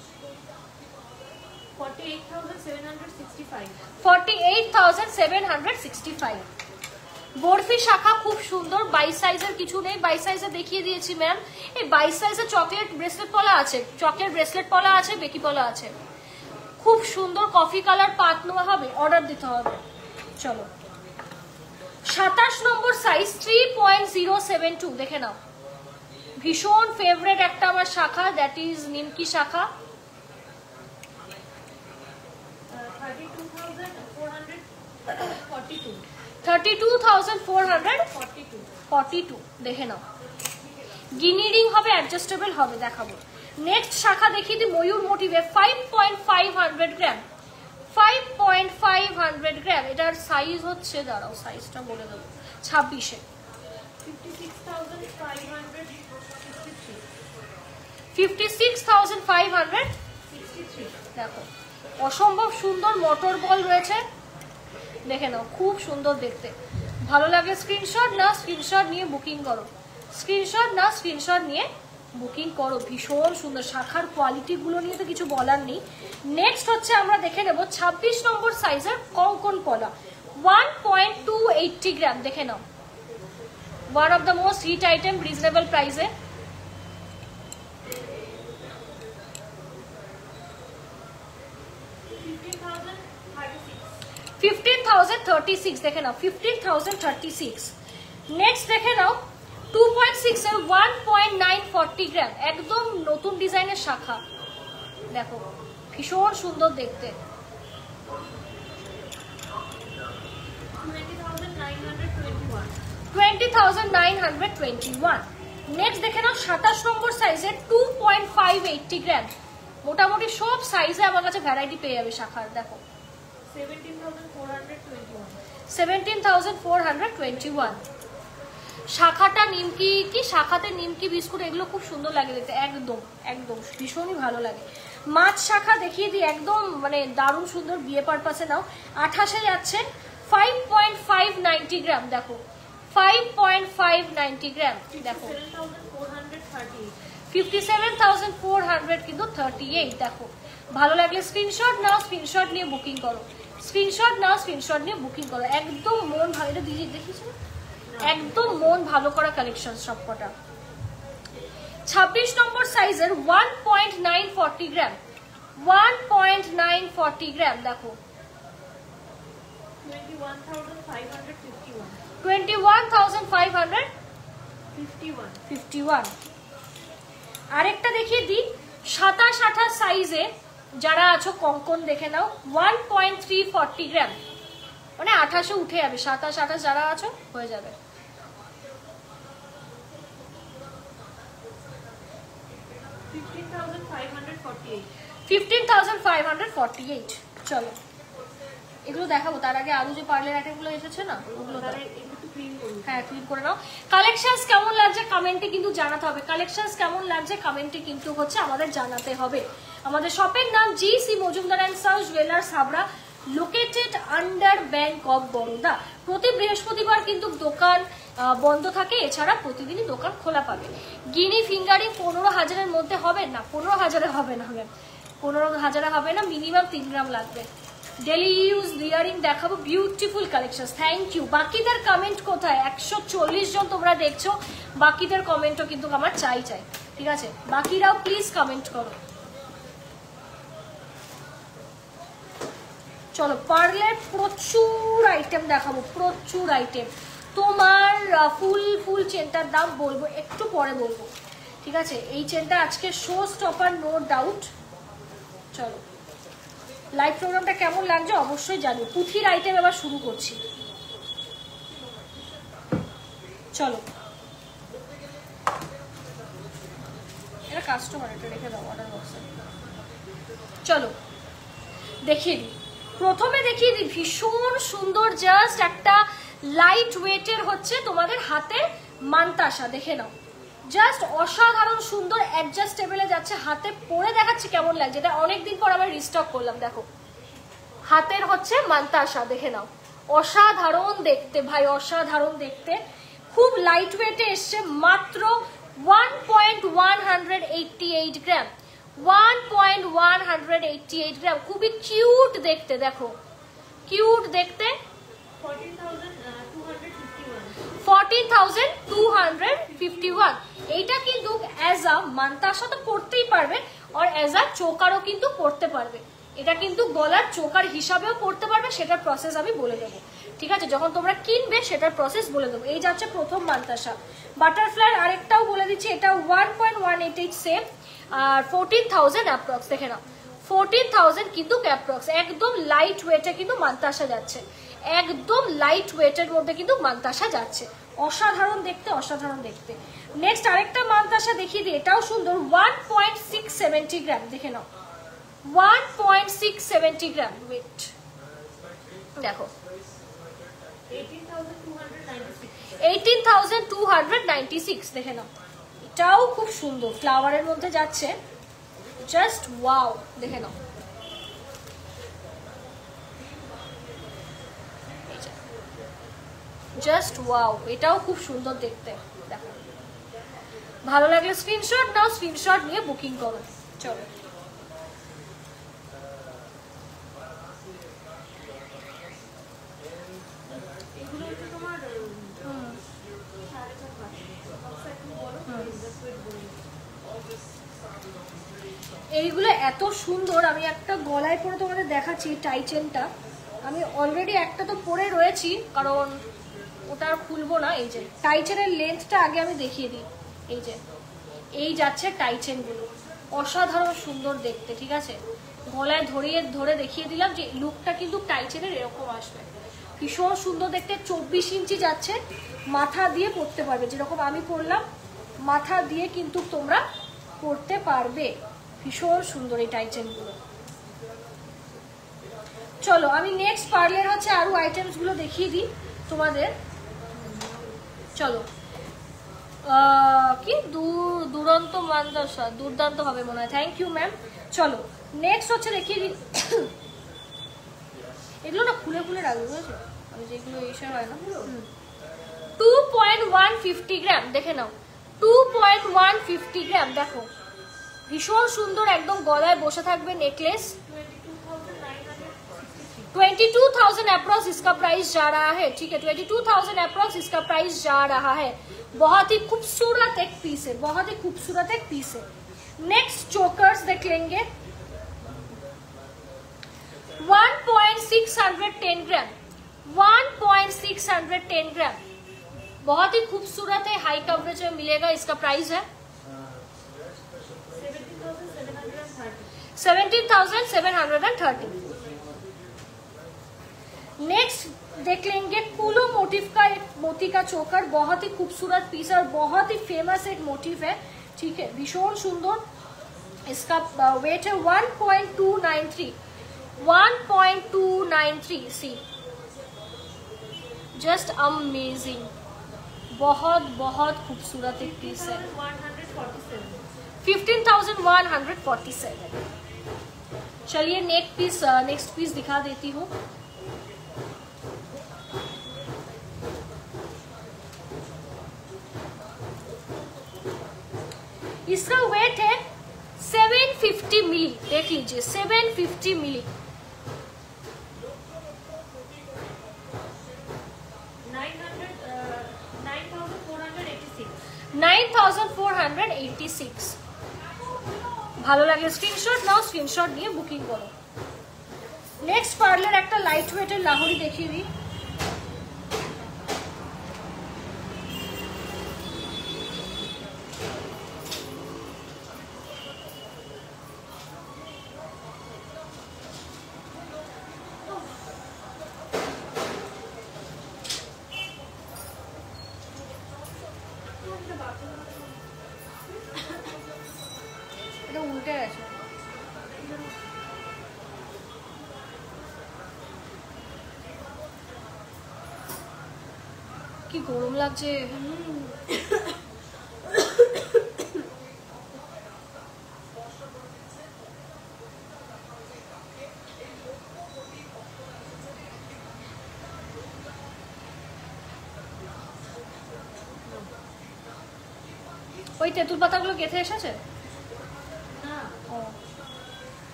Speaker 1: 48,765। বরফি শাখা খুব সুন্দর, 22 সাইজের কিছু নেই, 22 সাইজে দেখিয়ে দিয়েছি ম্যাম। এই 22 সাইজের চকলেট ব্রেসলেট পলা আছে, চকলেট ব্রেসলেট পলা আছে, বেকি পলা আছে, খুব সুন্দর কফি কালার পাত নেওয়া হবে, অর্ডার দিতে হবে। চলো 27 নম্বর সাইজ 3.072 দেখে নাও, ভীষণ ফেভারিট একটা আমার শাখা, দ্যাট ইজ নিমকি শাখা। 32,442 দেখে নাও, গিনি রিং হবে, অ্যাডজাস্টেবল হবে, দেখাবো। নেক্সট শাখা দেখিয়ে দিই ময়ূর মোটিভে, 5.5 গ্রাম, 5.5 গ্রাম। এটার সাইজ হচ্ছে, দাঁড়াও সাইজটা বলে দেবো, 26-এ 56,563 দেখো, অসম্ভব সুন্দর মোটর বল রয়েছে, দেখে নাও খুব সুন্দর দেখতে। ভালো লাগলে স্ক্রিনশট না স্ক্রিনশট নিয়ে বুকিং করো, স্ক্রিনশট না স্ক্রিনশট নিয়ে বুকিং করো। ভীষণ সুন্দর শাখার কোয়ালিটি গুলো নিয়ে তো কিছু বলার নেই। নেক্সট হচ্ছে আমরা দেখে নেব 26 নম্বর সাইজের কঙ্কন পলা, 1.280 গ্রাম দেখে নাও, one of the most hit item, reasonable প্রাইসে। 15,036 দেখে নাও, 15,036। নেক্সট দেখে নাও 2.6 এর 1.940 গ্রাম, একদম নতুন ডিজাইনের শাখা, দেখো ভীষণ সুন্দর দেখতে। 20,921। নেক্সট দেখে নাও 27 নম্বর সাইজের 2.580 গ্রাম, মোটামুটি সব সাইজে আমার কাছে ভ্যারাইটি পেয়ে যাবে শাখার, দেখো 17,421। শাখাটা নিমকি কি, শাখাতে নিমকি বিস্কুট এগুলো খুব সুন্দর লাগে দেখতে, একদম একদম ভীষণই ভালো লাগে। মাছ শাখা দেখিয়ে দিই, একদম মানে দারুণ সুন্দর, বিয়ে পারপাসে নাও। 28-এ যাচ্ছে 5.590 গ্রাম, দেখো 5.590 গ্রাম, দেখো 57,400 কিন্তু 38, দেখো। ভালো লাগলে স্ক্রিনশট নাও, স্ক্রিনশট নিয়ে বুকিং করো, স্ক্রিনশট নাও, স্ক্রিনশট নিয়ে বুকিং করো। একদম মন ভালো, এটা দিদি দেখিয়েছো, একদম মন ভালো করা কালেকশন সবকটা। 26 নম্বর সাইজের 1.940 গ্রাম, 1.940 গ্রাম, দেখো 21,551। আরেকটা দেখিয়ে দিই 27-28 সাইজে যারা আছো কঙ্কন দেখে নাও, 1.340 গ্রাম, মানে 28-এ উঠে যাবে, 27-28 যারা আছো হয়ে যাবে। 15,548। চলো এগুলো দেখাবো, তার আগে আরো যে পার্লার আইটেমগুলো এসেছে না ওগুলো হ্যাঁ ক্লিন করে নাও। কালেকশনস কেমন লাগছে কমেন্টে কিন্তু জানাতে হবে, কালেকশনস কেমন লাগছে কমেন্টে কিন্তু হচ্ছে আমাদের জানাতে হবে। আমাদের শপের নাম GC Majumdar and sound jewellers Habra, located under Bank of Baroda. প্রতি বৃহস্পতিবার কিন্তু দোকান বন্ধ থাকে, এছাড়া প্রতিদিনই দোকান খোলা পাবে। গিনি ফিঙ্গারিং 15,000-এর মধ্যে হবে না, 15,000-এ হবে না, 15,000-এ হবে না, মিনিমাম 3 গ্রাম লাগবে। ডেলি ইউজ ইয়ারিং দেখাবো, বিউটিফুল কালেকশন। Thank you. বাকিদের কমেন্ট কোথায়? 140 জন তোমরা দেখছো, বাকিদের কমেন্টও কিন্তু আমার চাই, ঠিক আছে? বাকিরাও প্লিজ কমেন্ট করো। চলো পার্লের প্রচুর আইটেম দেখাবো, প্রচুর আইটেম। তোমার ফুল চেনটার দাম বলবো একটু পরে বলবো, ঠিক আছে? এই চেনটা আজকে শো স্টপার, নো ডাউট। চলো লাইভ প্রোগ্রামটা কেমন লাগছে অবশ্যই জানিও। পুঁথির আইটেম এবার শুরু করছি, চলো। এটা কাস্টমার, এটা রেখে দাও অর্ডার বক্সে। চলো দেখিয়ে দিই, প্রথমে দেখিয়ে দিই ভীষণ সুন্দর জাস্ট একটা লাইট ওয়েটের হচ্ছে তোমাদের হাতে মান্তাসা, দেখে নাও জাস্ট অসাধারণ সুন্দর, অ্যাডজাস্টেবলে যাচ্ছে। হাতে পরে দেখাচ্ছি কেমন লাগছে, এটা অনেকদিন পর আবার রিস্টক করলাম। দেখো হাতের হচ্ছে মান্তাসা, দেখে নাও অসাধারণ দেখতে ভাই, অসাধারণ দেখতে। খুব লাইট ওয়েটে এসছে, মাত্র 1.188 গ্রাম, 1.188 গ্রাম। খুবই কিউট দেখতে, দেখো কিউট দেখতে। 14,251। এইটা কিন্তু অ্যাজ আ মান্তাসা তো পড়তেই পারবে, আর অ্যাজ আ চোকারও কিন্তু পড়তে পারবে। এটা কিন্তু গলার চোকার হিসাবেও পড়তে পারবে, সেটার প্রসেস আমি বলে দেবো, ঠিক আছে? যখন তোমরা কিনবে সেটার প্রসেস বলে দেবো। এই যাচ্ছে প্রথম মান্তাসা। বাটারফ্লাই আরেকটাও বলে দিচ্ছি, এটা 1.188 সেম, আর 14,000 অ্যাপ্রক্স। দেখে নাও 14,000 কিন্তু অ্যাপ্রক্স। একদম লাইট ওয়েটে কিন্তু মান্তাসা যাচ্ছে, একদম লাইট ওয়েটের মধ্যে কিন্তু মান্তাসা যাচ্ছে। অসাধারণ দেখতে, অসাধারণ দেখতে। নেক্সট আরেকটা মান্তাসা দেখিয়ে দিই, এটাও সুন্দর। 1.670 গ্রাম। দেখে নাও 1.670 গ্রাম ওয়েট। দেখো 18,296। দেখে নাও, এটাও খুব সুন্দর, ফ্লাওয়ারের মধ্যে যাচ্ছে, জাস্ট ওয়াও। দেখে নাও, জাস্ট ওয়াও, এটাও খুব সুন্দর দেখতে। দেখো, ভালো লাগলে স্ক্রিনশট নাও, স্ক্রিনশট নিয়ে বুকিং করো। চলো এইগুলো এত সুন্দর। আমি একটা গলায় পরে তোমাদের দেখাচ্ছি, টাই চেনটা আমি অলরেডি একটা তো পরে রয়েছি, কারণ ওটা আর খুলবো না। এই যে টাই চেনের লেন্থটা আগে আমি দেখিয়ে দিই। এই যে এই যাচ্ছে টাই চেনগুলো, অসাধারণ সুন্দর দেখতে, ঠিক আছে? গলায় ধরে দেখিয়ে দিলাম যে লুকটা কিন্তু টাই চেনের এরকম আসবে, ভীষণ সুন্দর দেখতে। 24 ইঞ্চি যাচ্ছে, মাথা দিয়ে পরতে পারবে, যেরকম আমি পরলাম মাথা দিয়ে কিন্তু তোমরা পরতে পারবে। ভীষণ সুন্দর এই টাই চেনগুলো। চলো আমি নেক্সট পার্লের হচ্ছে আরো আইটেমস গুলো দেখিয়ে দিই তোমাদের। চলো কি দুরন্ত মান্তাসা, দুর্দান্ত হবে মনে হয়। Thank you ma'am. চলো নেক্সট হচ্ছে দেখিয়ে দিই। এগুলো না খুলে খুলে রাখবো, বুঝেছো? আমি যেগুলো এইসব হয় না। 2.150 গ্রাম। দেখে নাও 2.150 গ্রাম। দেখো ভীষণ সুন্দর, একদম গলায় বসে থাকবে নেকলেস। 22,000 अप्रॉक्स इसका प्राइस जा रहा है, ठीक है? 22,000 अप्रॉक्स इसका प्राइस जा रहा है। बहुत ही खूबसूरत एक पीस है, बहुत ही खूबसूरत एक पीस है। नेक्स्ट चोकर्स देख लेंगे। 1.610 ग्राम, 1.610 ग्राम, बहुत ही खूबसूरत है, हाई कवरेज में मिलेगा। इसका प्राइस है 17,730। नेक्स्ट देख लेंगे कूलो मोटिव का एक मोती का चोकर, बहुत ही खूबसूरत पीस और बहुत ही फेमस एक मोटिव है, ठीक है? भीषण सुंदर। इसका वेट है 1.293, 1.293। सी जस्ट अमेजिंग, बहुत बहुत खूबसूरत एक पीस है। 15,147। चलिए नेक्स्ट पीस दिखा देती हूँ। इसका वेट है 750 मिली। देख लीजिए 750 मिली। 9,486। ভালো লাগে স্ক্রিনশট নাও, স্ক্রিনশট নিয়ে বুকিং করো। নেক্সট পার্লের একটা লাইট ওয়েটের লাহোরি দেখিয়ে দিই। এটা উল্টে গেছে। কি গরম লাগছে। ওই তেঁতুল পাতাগুলো গেঁথে এসেছে।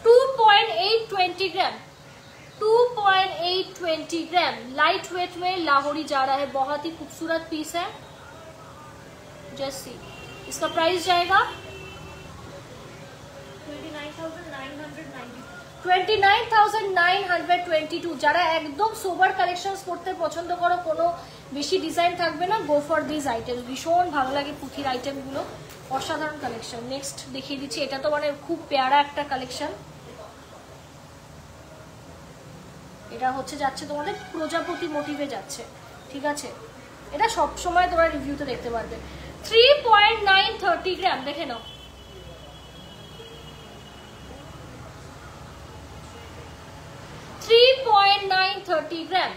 Speaker 1: 2.820 গ্রাম, 2.820 ग्राम, लाइट वेट में लाहौरी जा रहा है, बहुत ही खूबसूरत पीस है। जस्ट सी, इसका प्राइस जाएगा 29,922। যারা একদম সোবার কালেকশনস করতে পছন্দ করো, কোনো বেশি ডিজাইন থাকবে না, গো ফর দিস আইটেম। ভীষণ ভালো লাগে পুঁথির আইটেমগুলো, অসাধারণ কালেকশন। নেক্সট দেখিয়ে দিচ্ছি, এটা তো মানে খুব প্যারা একটা কালেকশন। এটা হচ্ছে যাচ্ছে তোমাদের প্রজাপতি মোটিভে যাচ্ছে, ঠিক আছে? এটা সব সময় তোমরা রিভিউতে দেখতে পারবে। 3.930 গ্রাম, দেখে নাও। গ্রাম,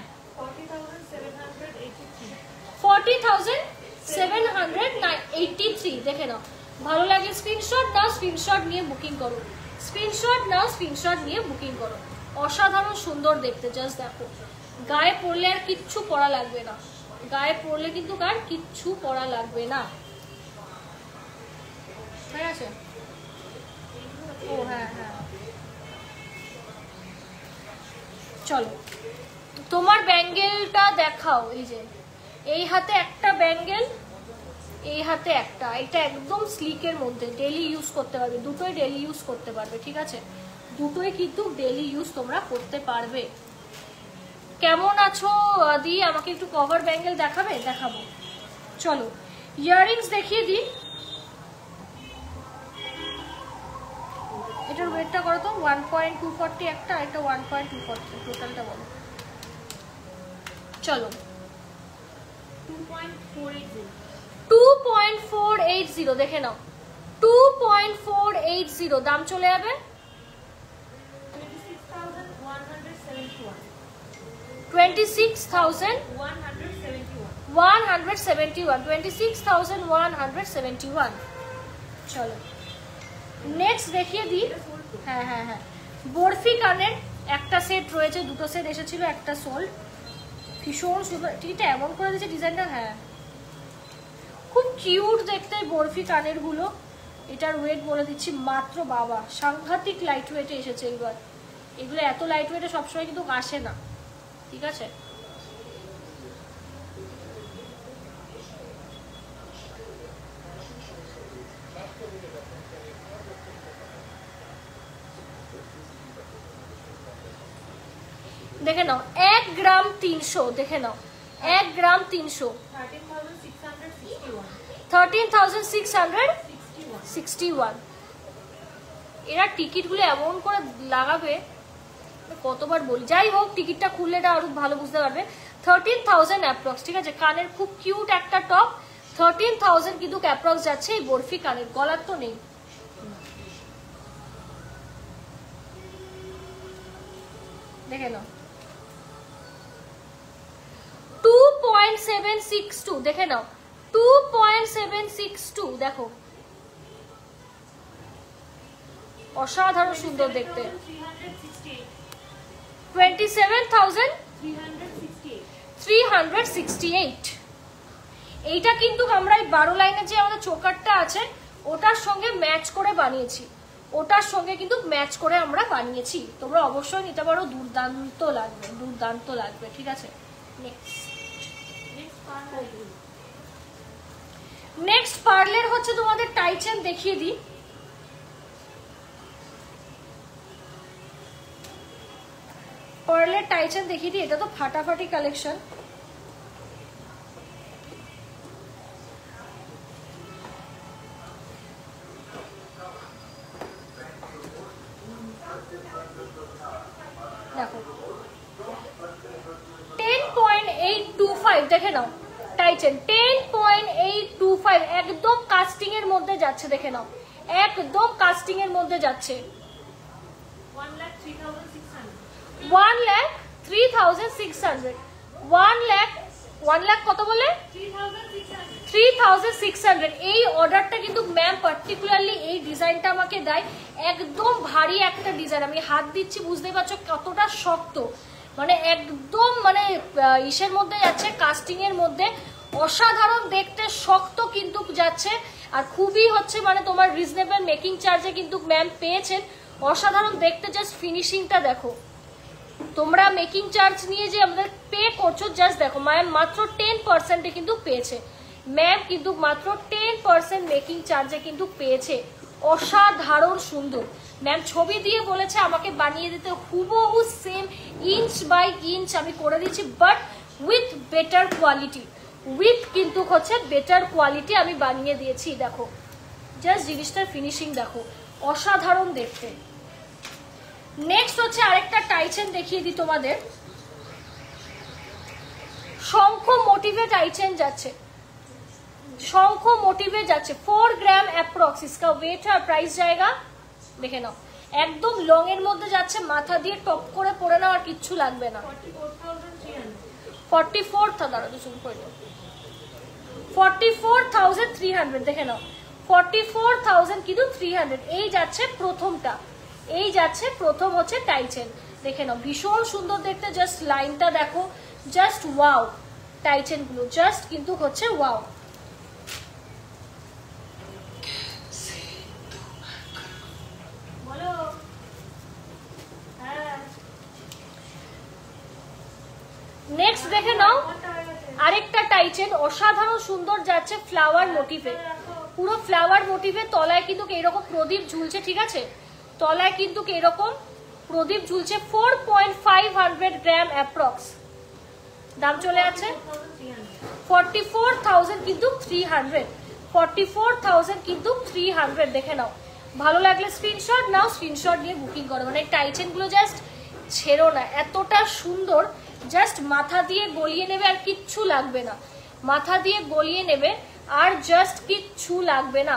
Speaker 1: 40,783। দেখে নাও, ভালো লাগে স্ক্রিনশট নাও, স্ক্রিনশট নিয়ে বুকিং করো, স্ক্রিনশট নাও, স্ক্রিনশট নিয়ে বুকিং করো। অসাধারণ সুন্দর দেখতে, জাস্ট দেখো। গায়ে পরলে আর কিচ্ছু পরা লাগবে না, গায়ে পরলে কিন্তু আর কিচ্ছু পরা লাগবে না, ঠিক আছে? ও হ্যাঁ হ্যাঁ, চলো তোমার ব্যাঙ্গেলটা দেখাও। এই যে এই হাতে একটা ব্যাঙ্গেল, এই হাতে একটা, এটা একদম স্লিকের মধ্যে, ডেলি ইউজ করতে পারবে, দুটোই ডেলি ইউজ করতে পারবে, ঠিক আছে? দুটোই কিন্তু ডেলি ইউজ তোমরা করতে পারবে। কেমন আছো দি? আমাকে একটু কভার ব্যাঙ্গেল দেখাবে? দেখাবো, চলো। ইয়াররিংস দেখিয়ে দিই। এটার ওয়েটটা করো তো, 1.240 একটা, এটা 1.240, টোটালটা বলো। চলো 2.480 দেখে নাও, 2.480 দাম চলে যাবে 26,171। চলো নেক্সট দেখিয়ে দিই। হ্যাঁ হ্যাঁ হ্যাঁ, বরফি কানের একটা সেট রয়েছে, দুটো সেট এসেছিল, একটা সোল্ড। ভীষণ সুন্দর, ঠিকটা এমন করে দিয়েছে ডিজাইনটা, হ্যাঁ খুব কিউট দেখতে বরফি কানের গুলো। এটার ওয়েট বলে দিচ্ছি মাত্র, বাবা সাংঘাতিক লাইট ওয়েটে এসেছে এবার। এগুলো এত লাইট ওয়েটে সবসময় কিন্তু আসে না, ঠিক আছে? দেখে নাও 1 গ্রাম 300, দেখে নাও 1 গ্রাম 300, 13,661। এরা টিকিটগুলো এমন করে লাগাবে, কতবার বলি, যাই হোক টিকিটটা খুললে এটা আরো ভালো বুঝতে পারবে। 13,000 অ্যাপ্রক্স, ঠিক আছে? কানের খুব কিউট একটা টপ, 13,000 কিন্তু অ্যাপ্রক্স যাচ্ছে এই বরফি কানের। গলার তো নেই, দেখে নাও 2.762, দেখে নাও 2.762, দেখো অসাধারণ সুন্দর দেখতে। 27,368। এইটা কিন্তু আমরা এই 12 লাইনের যে আমাদের চোকারটা আছে ওটার সঙ্গে ম্যাচ করে বানিয়েছি, ওটার সঙ্গে কিন্তু ম্যাচ করে আমরা বানিয়েছি। তোমরা অবশ্যই নিতে পারো, দুর্দান্ত লাগবে, দুর্দান্ত লাগবে, ঠিক আছে? নেক্সট পার্লের হচ্ছে তোমাদের টাইচেন দেখিয়ে দিই। পার্লের টাইচেন দেখিয়ে দিই, এটা তো ফাটাফাটি কালেকশন। দেখো 10.825, দেখে নাও টাইচেন 10.825, একদম কাস্টিং এর মধ্যে যাচ্ছে, দেখে নাও একদম কাস্টিং এর মধ্যে যাচ্ছে। 1,03,600, 1 লাখ কত বলে? 3,600। এই অর্ডারটা কিন্তু ম্যাম পার্টিকুলারলি এই ডিজাইনটা আমাকে দেয়, একদম ভারী একটা ডিজাইন। আমি হাত দিচ্ছি, বুঝতেই পারছো কতটা শক্ত, মানে একদম মানে ইসের মধ্যে যাচ্ছে, কাস্টিং এর মধ্যে। অসাধারণ দেখতে, শক্ত কিন্তু যাচ্ছে, আর খুবই হচ্ছে মানে তোমার রিজনেবল মেকিং চার্জে কিন্তু ম্যাম পেয়েছেন। অসাধারণ দেখতে, জাস্ট ফিনিশিংটা দেখো, তোমরা মেকিং চার্জ নিয়ে যে আমাদের পে করছো, জাস্ট দেখো ম্যাম মাত্র 10% কিন্তু পেয়েছে, ম্যাম কিন্তু মাত্র 10% মেকিং চার্জে কিন্তু পেয়েছে। অসাধারণ সুন্দর। ম্যাম ছবি দিয়ে বলেছে আমাকে বানিয়ে দিতে, হুবহু সেম ইঞ্চ বাই ইঞ্চ আমি করে দিচ্ছি, but with better quality, with কিন্তু হচ্ছে বেটার কোয়ালিটি আমি বানিয়ে দিয়েছি। দেখো জাস্ট জিনিসটার ফিনিশিং দেখো, অসাধারণ দেখতে। নেক্সট হচ্ছে আরেকটা টাইচেন দেখিয়ে দিই তোমাদের, শঙ্খ মোটিভে টাইচেন যাচ্ছে, শঙ্খ মোটিভে যাচ্ছে 4 ग्राम अप्रॉक्स इसका वेट है। प्राइस जाएगा দেখে নাও, একদম লং এর মধ্যে যাচ্ছে, মাথা দিয়ে টপ করে পরে নাও, আর কিচ্ছু লাগবে না। 44,300 দেখে নাও, 44,000 কিন্তু 300। এই যাচ্ছে প্রথমটা, এই যাচ্ছে প্রথম হচ্ছে টাইচেন, দেখে নাও ভীষণ সুন্দর দেখতে। জাস্ট লাইনটা দেখো, জাস্ট ওয়াও, টাইচেন গুলো জাস্ট কিন্তু হচ্ছে ওয়াও। নেক্সট দেখে নাও আরেকটা টাইচেন, অসাধারণ সুন্দর যাচ্ছে ফ্লাওয়ার মোটিভে, পুরো ফ্লাওয়ার মোটিভে। তলায় কিন্তু এরকম প্রদীপ ঝুলছে, ঠিক আছে, তলায় কিন্তু এরকম প্রদীপ ঝুলছে। 4.5 গ্রাম অ্যাপ্রক্স, দাম চলে আছে 44,000 কিন্তু 300, 44,000 কিন্তু 300। দেখে নাও, ভালো লাগলে স্ক্রিনশট নাও, স্ক্রিনশট নিয়ে বুকিং করো। মানে টাইচেন গুলো জাস্ট ছেড়ো না, এতটা সুন্দর। জাস্ট মাথা দিয়ে গলিয়ে নেবে আর কিচ্ছু লাগবে না, মাথা দিয়ে গলিয়ে নেবে আর জাস্ট কিচ্ছু লাগবে না।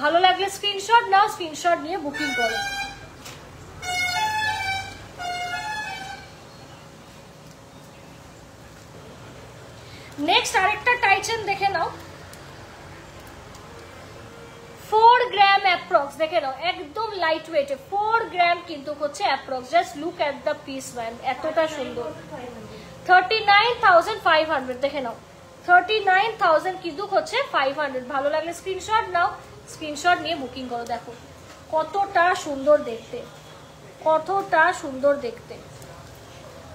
Speaker 1: ভালো লাগলে স্ক্রিনশট নাও, স্ক্রিনশট নিয়ে বুকিং করো। নেক্সট আরেকটা টাইচেন দেখে নাও, 4 গ্রাম অ্যাপ্রক্স, দেখে নাও একদম লাইট ওয়েট, 4 গ্রাম কিন্তু হচ্ছে approx. Just look at the piece man, এতটা সুন্দর। 39,500 দেখে নাও, 39,000 কিন্তু হচ্ছে 500। ভালো লাগলে স্ক্রিনশট নাও, স্ক্রিনশট নিয়ে বুকিং করো। দেখো কতটা সুন্দর দেখতে, কতটা সুন্দর দেখতে,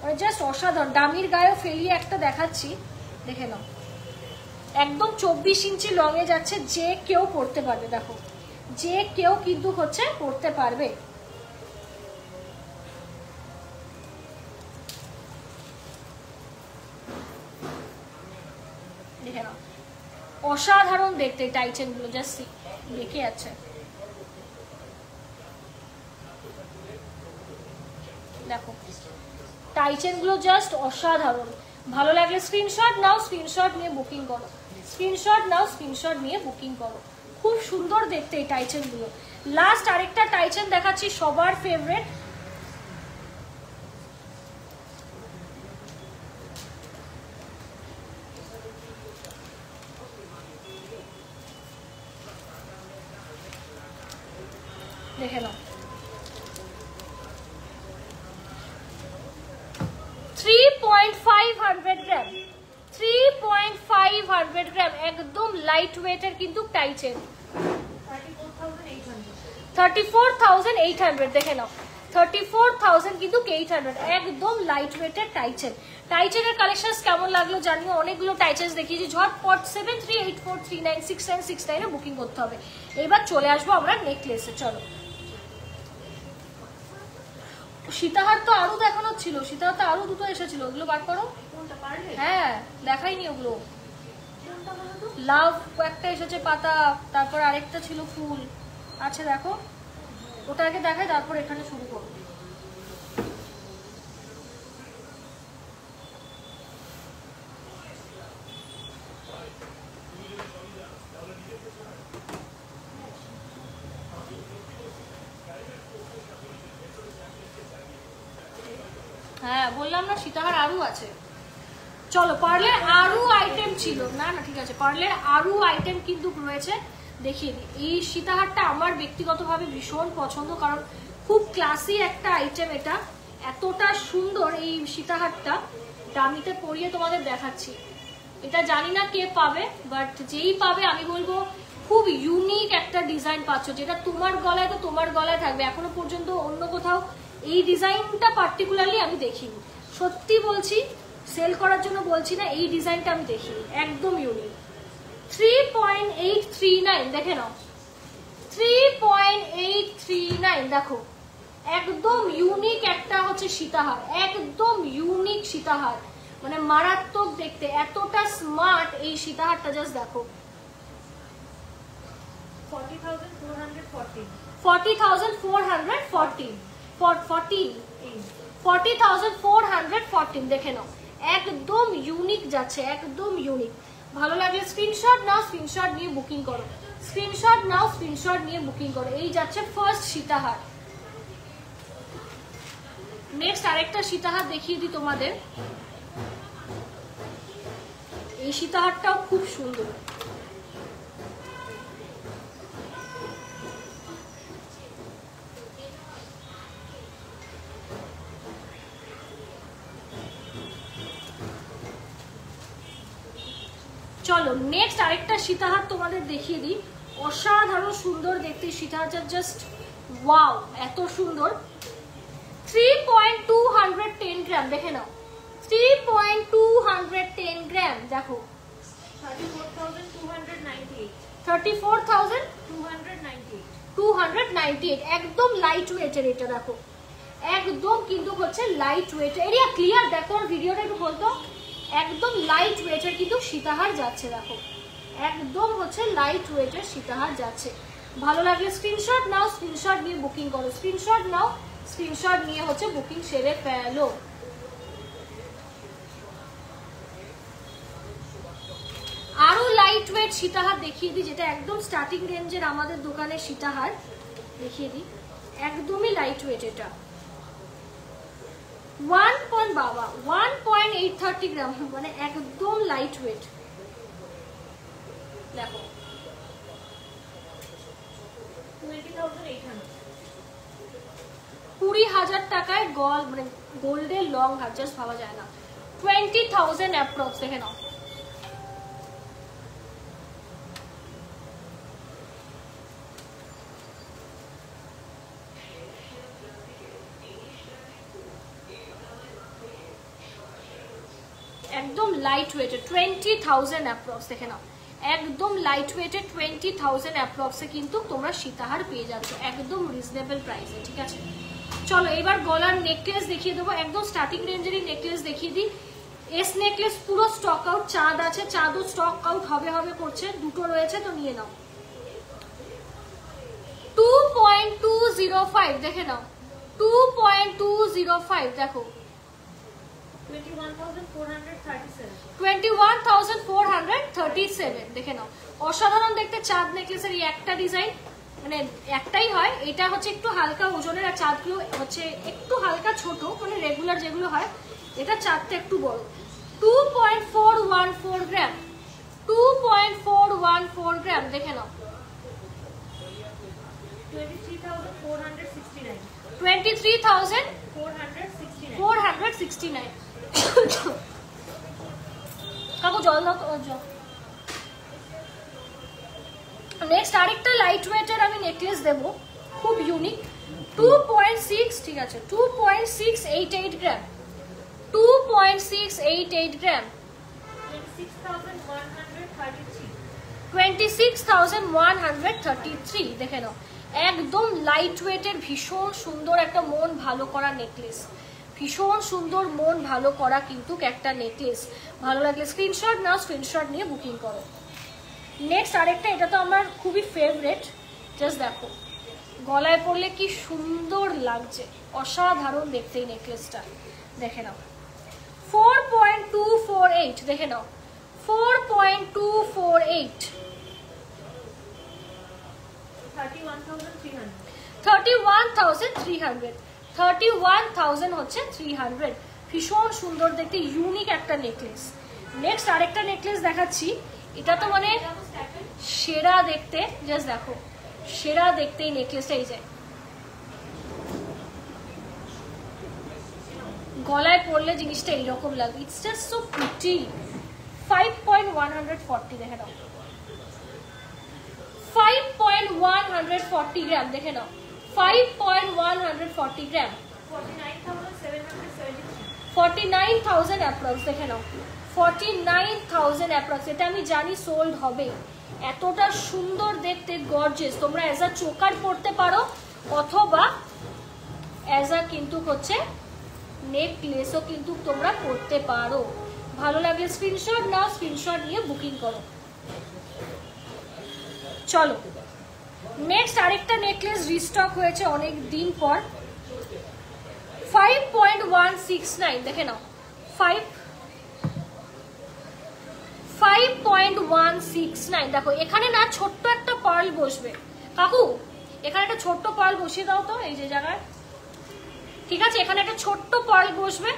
Speaker 1: মানে জাস্ট অসাধারণ। দামির গায়েও ফেলিয়ে একটা দেখাচ্ছি, দেখে নাও একদম 24 ইঞ্চি লং এ যাচ্ছে, যে কেউ পড়তে পারবে। দেখো যে কেউ কিন্তু হচ্ছে পড়তে পারবে। দেখে নাও অসাধারণ দেখতে টাইচেন গুলো, জাস্ট দেখে আছে। দেখো টাইচেন গুলো জাস্ট অসাধারণ। ভালো লাগলে স্ক্রিনশট নাও, স্ক্রিনশট নিয়ে বুকিং করো, স্ক্রিনশট নাও, স্ক্রিনশট নিয়ে বুকিং করো। খুব সুন্দর দেখতে এই টাইচেন গুলো। লাস্ট আরেকটা টাইচেন দেখাচ্ছি, সবার ফেভারিট। দেখে নাও 3.5 গ্রাম, 3.5 গ্রাম, একদম লাইট ওয়েটের কিন্তু টাইচেন। 34,800 দেখে নাও, 34,000 কিন্তু 800, একদম লাইট ওয়েটের টাইচেন। টাইচেনের কালেকশন কেমন লাগলো জানিও। অনেকগুলো টাইচেন দেখিয়েছি, ঝটপট 7384396969 বুকিং করতে হবে। এবার চলে আসবো আমরা নেকলেসে। চলো, সীতাহার তো আরো দেখানো ছিল, সীতাহার তো আরো দুটো এসেছিল, ওগুলো বার করো। হ্যাঁ দেখাইনি ওগুলো। লাভ একটা এসেছে পাতা, তারপর আরেকটা ছিল ফুল। আচ্ছা দেখো, ওটা আগে দেখাই, তারপর এখানে শুরু করো। হ্যাঁ বললাম না সীতাহার আরো আছে। চলো, পার্লের আরো আইটেম ছিল, না না ঠিক আছে, পার্লের আরো আইটেম কিন্তু রয়েছে, দেখিয়ে দিই। এই সীতাহারটা আমার ব্যক্তিগতভাবে ভীষণ পছন্দ, কারণ খুব ক্লাসি একটা আইটেম এটা। এতটা সুন্দর এই সীতাহারটা, দামিতে পরিয়ে তোমাদের দেখাচ্ছি। এটা জানি না কে পাবে, বাট যেই পাবে আমি বলবো খুব ইউনিক একটা ডিজাইন পাচ্ছ, যেটা তোমার গলায় তো তোমার গলায় থাকবে। এখনো পর্যন্ত অন্য কোথাও এই ডিজাইনটা পার্টিকুলারলি আমি দেখিনি, সত্যি বলছি, সেল করার জন্য বলছি না, এই ডিজাইনটা আমি দেখিনি, একদম ইউনিক। 3.839 দেখে নাও, 3.839 দেখো, একদম ইউনিক একটা হচ্ছে সীতাহার, একদম ইউনিক সীতাহার, মানে মারাত্মক দেখতে, এতটা স্মার্ট এই সীতাহারটা, জাস্ট দেখো। 40,414 দেখে নাও, একদম ইউনিক যাচ্ছে, একদম ইউনিক। ভালো লাগলে স্ক্রিনশট নাও, স্ক্রিনশট নিয়ে বুকিং করো, স্ক্রিনশট নাও, স্ক্রিনশট নিয়ে বুকিং করো। এই যাচ্ছে ফার্স্ট সীতাহার। নেক্সট আরেকটা সীতাহার দেখিয়ে দিই তোমাদের। এই সীতাহারটাও খুব সুন্দর, চলো নেক্সট আরেকটা সীতাহার তোমাদের দেখিয়ে দিই। অসাধারণ সুন্দর দেখতে সীতাহারটা, জাস্ট ওয়াও, এত সুন্দর। 3.210 গ্রাম দেখে নাও, 3.210 গ্রাম দেখো, 34,298 একদম লাইট ওয়েটের। এটা দেখো একদম কিন্তু হচ্ছে লাইট ওয়েট, এরিয়া ক্লিয়ার দেখো, ভিডিওটা একটু বলতো, একদম লাইট ওয়েটের কিন্তু সীতাহার যাচ্ছে, দেখো একদম হচ্ছে লাইট ওয়েটের সীতাহার যাচ্ছে। ভালো লাগলে স্ক্রিনশট নাও, স্ক্রিনশট নিয়ে বুকিং করো, স্ক্রিনশট নাও, স্ক্রিনশট নিয়ে হচ্ছে বুকিং সেরে ফেলো। আরো লাইট ওয়েট সীতাহার দেখিয়ে দিই, যেটা একদম স্টার্টিং রেঞ্জের আমাদের দোকানের সীতাহার দেখিয়ে দিই, একদমই লাইট ওয়েট। এটা 1.830 গ্রাম, মানে একদম লাইট ওয়েট। দেখো 20,000 টাকায় মানে গোল্ডের লং হার, জাস্ট ভাবা যায় না। 20,000 অ্যাপ্রক্স, দেখে নাও। একদম লাইট ওয়েটের 20,000 অ্যাপ্রক্স, দেখে নাও একদম লাইট ওয়েটের 20,000 অ্যাপ্রক্সে কিন্তু তোমরা সীতাহার পেয়ে যাচ্ছ একদম রিজনেবল প্রাইসে, ঠিক আছে। চলো এবার গলার নেকলেস দেখিয়ে দেবো, একদম স্টার্টিং রেঞ্জেরই নেকলেস দেখিয়ে দিই। এস নেকলেস পুরো স্টক আউট, চাঁদ আছে, চাঁদও স্টক আউট হবে করছে, দুটো রয়েছে তো নিয়ে নাও। 2.205 দেখে নাও, 2.205 দেখো, 21,437 দেখে নাও। অসাধারণ দেখতে চাঁদ নেকলেসের এই একটা ডিজাইন, মানে একটাই হয়, এটা হচ্ছে একটু হালকা ওজনের, আর চাঁদগুলো হচ্ছে একটু হালকা ছোট, মানে রেগুলার যেগুলো হয়, এটা চাঁদটা একটু বড়। 2.414 গ্রাম, 2.414 গ্রাম দেখে নাও। 23,469 কাকু জল দাও তো, জল। নেক্সট আরেকটা লাইট ওয়েটের আমি নেকলেস দেবো, খুব ইউনিক, 2.6, ঠিক আছে, 2.688 গ্রাম, 2.688 গ্রাম, 26,133 দেখে নাও। একদম লাইট ওয়েটের ভীষণ সুন্দর একটা মন ভালো করা নেকলেস, ভীষণ সুন্দর মন ভালো করা কিন্তু একটা নেকলেস। ভালো লাগলে স্ক্রিনশট নাও, স্ক্রিনশট নিয়ে বুকিং করো। নেক্সট আরেকটা, এটা তো আমার খুবই ফেভারিট, জাস্ট দেখো গলায় পরলে কি সুন্দর লাগছে, অসাধারণ দেখতে এই নেকলেসটা, দেখে নাও। 4.248 দেখে নাও, 4.248, 31,300, 31,000 হচ্ছে 300। ভীষণ সুন্দর দেখতে ইউনিক একটা নেকলেস। নেক্সট আরেকটা নেকলেস দেখাচ্ছি, এটা তো মানে সেরা দেখতে, জাস্ট দেখো সেরা দেখতে এই নেকলেসটা। এই যায় গলায় পরলে জিনিসটা এইরকম লাগবে, ইটস জাস্ট সো প্রিটি। 5.140 দেখে নাও, 5.140 গ্রাম দেখে নাও, 5.140 গ্রাম, 49,000 অ্যাপ্রক্স, দেখে নাও 49,000 অ্যাপ্রক্স। এটা আমি জানি সোল্ড হবে, এতটা সুন্দর দেখতে, গর্জিয়াস। তোমরা অ্যাজ আ চোকার পরতে পারো অথবা অ্যাজ আ কিন্তু হচ্ছে নেকলেসও কিন্তু তোমরা পরতে পারো। ভালো লাগে স্ক্রিনশট নাও, স্ক্রিনশট নিয়ে বুকিং করো। চলো নেক্সট আরেকটা নেকলেস রিস্টক হয়েছে অনেক দিন পর, 5.169 দেখে নাও, 5.169। দেখো এখানে না ছোট্ট একটা পার্ল বসবে, কাকু এখানে একটা ছোট্ট পার্ল বসিয়ে দাও তো এই যে জায়গায়, ঠিক আছে? এখানে একটা ছোট্ট পার্ল বসবে,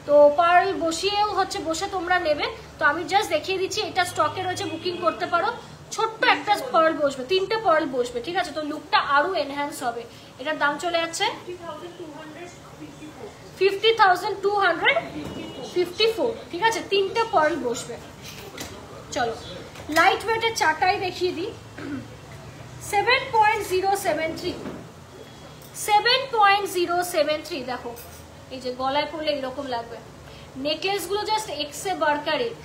Speaker 1: তো পার্ল বসিয়েও হচ্ছে বসে তোমরা নেবে। তো আমি জাস্ট দেখিয়ে দিচ্ছি, এটা স্টকে রয়েছে, বুকিং করতে পারো। ছোট্ট একটা পার্ল বসবে, 3টে পার্ল বসবে, ঠিক আছে? তো লুকটা আরো এনহ্যান্স হবে। এটার দাম চলে যাচ্ছে 50,254, ঠিক আছে? 3টে পার্ল বসবে। চলো লাইট ওয়েটের চারটাই দেখিয়ে দিই। 7.073, 7.073। দেখো এই যে গলায় পড়লে এরকম লাগবে। নেকলেস গুলো জাস্ট এক্সে বারকার এক,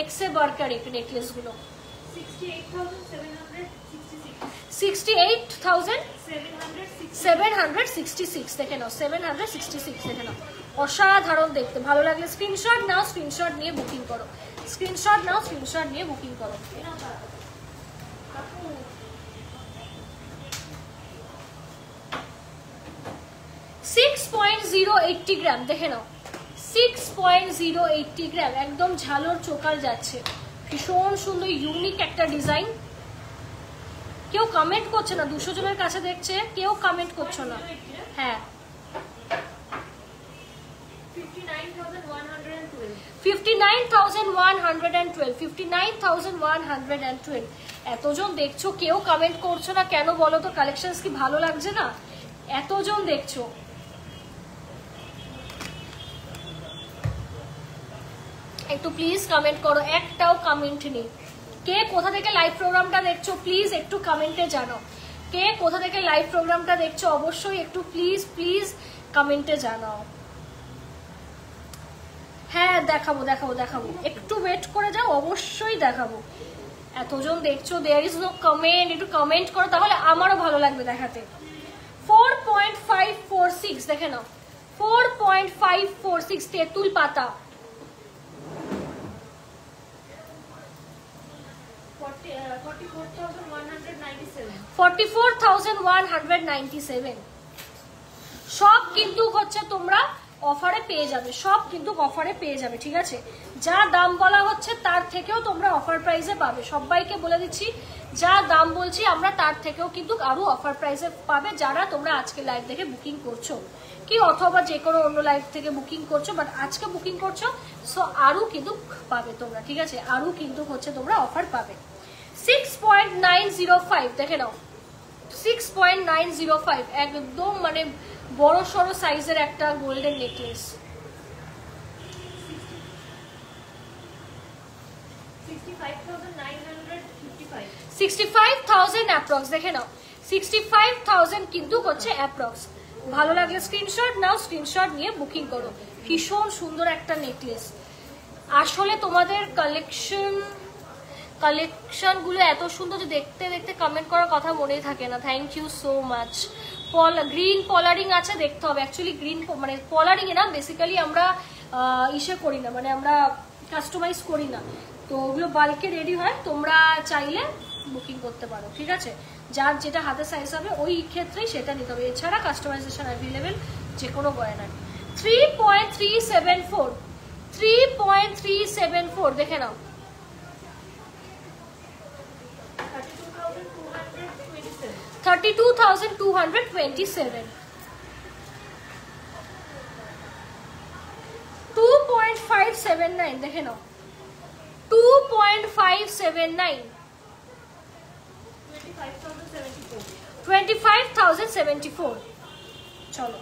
Speaker 1: এক্সে বারকার এক নেকলেস গুলো। 68,766 দেখে নাও, 766 দেখে নাও, অসাধারণ দেখতে। ভালো লাগলে স্ক্রিনশট নাও, স্ক্রিনশট নিয়ে বুকিং করো, স্ক্রিনশট নাও, স্ক্রিনশট নিয়ে বুকিং করো। 6.080 গ্রাম দেখে নাও, 6.080 গ্রাম, একদম ঝালর চোকার যাচ্ছে, ভীষণ সুন্দর ইউনিক একটা ডিজাইন। কেউ কমেন্ট করছে না, 200 জনের কাছে দেখছে, কেউ কমেন্ট করছো না। হ্যাঁ 59,112, 59,112। এতজন দেখছো, কেউ কমেন্ট করছো না কেন বলো তো? কালেকশনস কি ভালো লাগছে না? এতজন দেখছো, একটু প্লিজ কমেন্ট করো। একটাও কমেন্ট নেই। কে কোথা থেকে লাইভ প্রোগ্রামটা দেখছো প্লিজ একটু কমেন্টে জানাও। কে কোথা থেকে লাইভ প্রোগ্রামটা দেখছো অবশ্যই একটু প্লিজ প্লিজ কমেন্টে জানাও। হ্যাঁ দেখাবো দেখাবো দেখাবো, একটু ওয়েট করে যাও, অবশ্যই দেখাবো। এতজন দেখছো, দেয়ার ইজ নো কমেন্ট, একটু কমেন্ট করো তাহলে আমারও ভালো লাগবে দেখাতে। 4.546 দেখে নাও, 4.546 তেঁতুল পাতা, 44,197। সব কিন্তু হচ্ছে তোমরা অফারে পেয়ে যাবে, সব কিন্তু অফারে পেয়ে যাবে, ঠিক আছে? যা দাম বলা হচ্ছে তার থেকেও তোমরা অফার প্রাইসে পাবে। সবাইকে বলে দিচ্ছি, যা দাম বলছি আমরা তার থেকেও কিন্তু আরো অফার প্রাইসে পাবে, যারা তোমরা আজকে লাইভ থেকে বুকিং করছো কি অথবা যে কোনো অন্য লাইভ থেকে বুকিং করছো, বাট আজকে বুকিং করছো, সো আরো কিন্তু পাবে তোমরা, ঠিক আছে? আরো কিন্তু হচ্ছে তোমরা অফার পাবে। 6.905 দেখে নাও, 6.905 একদম মানে বড় সড়ো সাইজের একটা গোল্ডেন নেকলেস। 65,000 অ্যাপ্রক্স দেখে নাও, 65,000 কিন্তু হচ্ছে অ্যাপ্রক্স। ভালো লাগলে স্ক্রিনশট নাও, স্ক্রিনশট নিয়ে বুকিং করো। ভীষণ সুন্দর একটা নেকলেস। আসলে তোমাদের কালেকশনগুলো এত সুন্দর যে দেখতে দেখতে কমেন্ট করার কথা মনেই থাকে না। Thank you so much. Green পলারিং আছে, দেখতে হবে। অ্যাকচুয়ালি গ্রিন মানে পলারিং এ না বেসিক্যালি আমরা ইসে করি না, মানে আমরা কাস্টমাইজ করি না, তো ওগুলো বাল্কে রেডি হয়, তোমরা চাইলে বুকিং করতে পারো, ঠিক আছে? যার যেটা হাতে সাইজ হবে ওই ক্ষেত্রেই সেটা নিতে হবে, এছাড়া কাস্টমাইজেশন অ্যাভেলেবেল যে কোনো গয়নার। 3.374, 3.374 দেখে নাও, 32,227। 2.579 দেখে নাও, 2.579, 25,074। চলো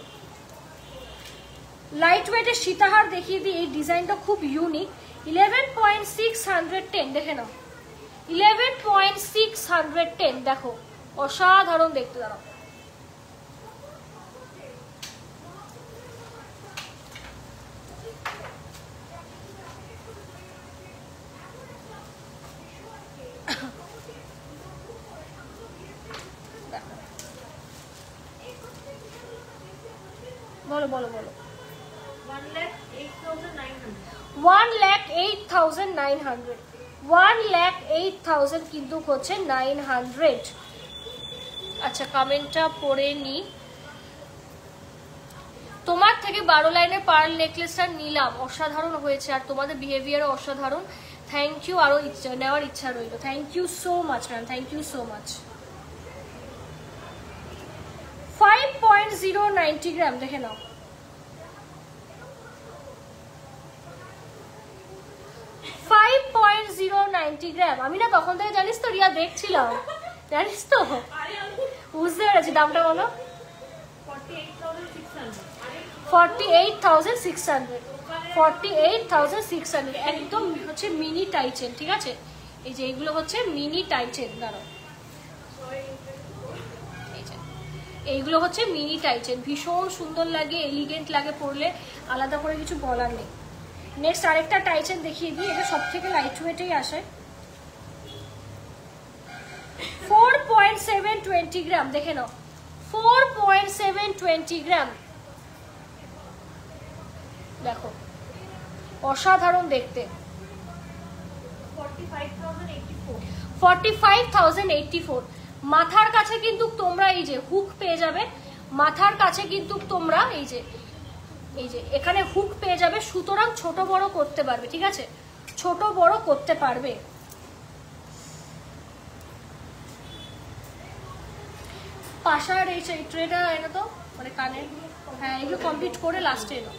Speaker 1: লাইট ওয়েটের সীতাহার দেখিয়ে দিই, এই ডিজাইনটা খুব ইউনিক। 11.610 দেখে নাও, 11.610 দেখো, অসাধারণ দেখতে। দাঁড়াও বলো বলো বলো। 1,08,900 1,08,000 কিন্তু হচ্ছে 900। আচ্ছা কমেন্টটা পড়ে নি। তোমার থেকে 12 লাইনের পার্ল নেকলেসটা নিলাম, অসাধারণ হয়েছে আর তোমাদের বিহেভিয়ারও অসাধারণ। থ্যাংক ইউ, আরো নেওয়ার ইচ্ছা রইল। Thank you so much ma'am, thank you so much. 5.090 gram দেখে নাও। 5.090 গ্রাম। আমি না তখন থেকে জানিস তো রিয়া দেখছিলাম, জানিস তো, বুঝতে পেরেছি। দামটা বলো। 48,600 48,600 একদম হচ্ছে মিনি টাইচেন, ঠিক আছে। এই যে এইগুলো হচ্ছে মিনি টাইচেন, দাঁড়াও, এইগুলো হচ্ছে মিনি টাইচেন, ভীষণ সুন্দর লাগে, এলিগেন্ট লাগে পরলে, আলাদা করে কিছু বলার নেই। নেক্সট আরেকটা টাইচেন দেখিয়ে দিই, এটা সব থেকে লাইট ওয়েটেই আসে। 4.720 গ্রাম দেখে নাও। 4.720 গ্রাম দেখো, অসাধারণ দেখতে। 45,084। মাথার কাছে কিন্তু তোমরা এই যে হুক পেয়ে যাবে, মাথার কাছে কিন্তু তোমরা এই যে এখানে হুক পেয়ে যাবে, সুতরাং ছোট বড় করতে পারবে, ঠিক আছে, ছোট বড় করতে পারবে। পাশার এই ট্রেটা এনে তো, মানে কানের, হ্যাঁ এগুলো কমপ্লিট করে লাস্টে এলো।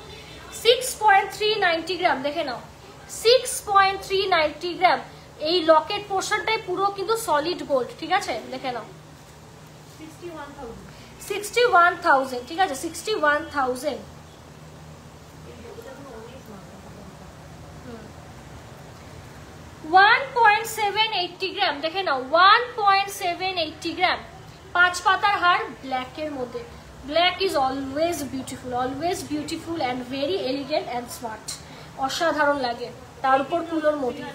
Speaker 1: 6.390 গ্রাম দেখে নাও। 6.390 গ্রাম। এই লকেট পোর্শনটাই পুরো কিন্তু সলিড গোল্ড, ঠিক আছে, দেখে নাও। 61,000, ঠিক আছে, 61,000। 1.780 গ্রাম দেখে নাও। 1.780 গ্রাম। 5 পাতার হার ব্ল্যাকের মধ্যে। Black is always beautiful and very elegant and smart, অসাধারণ লাগে। তার উপর কুলোর মোটিভ।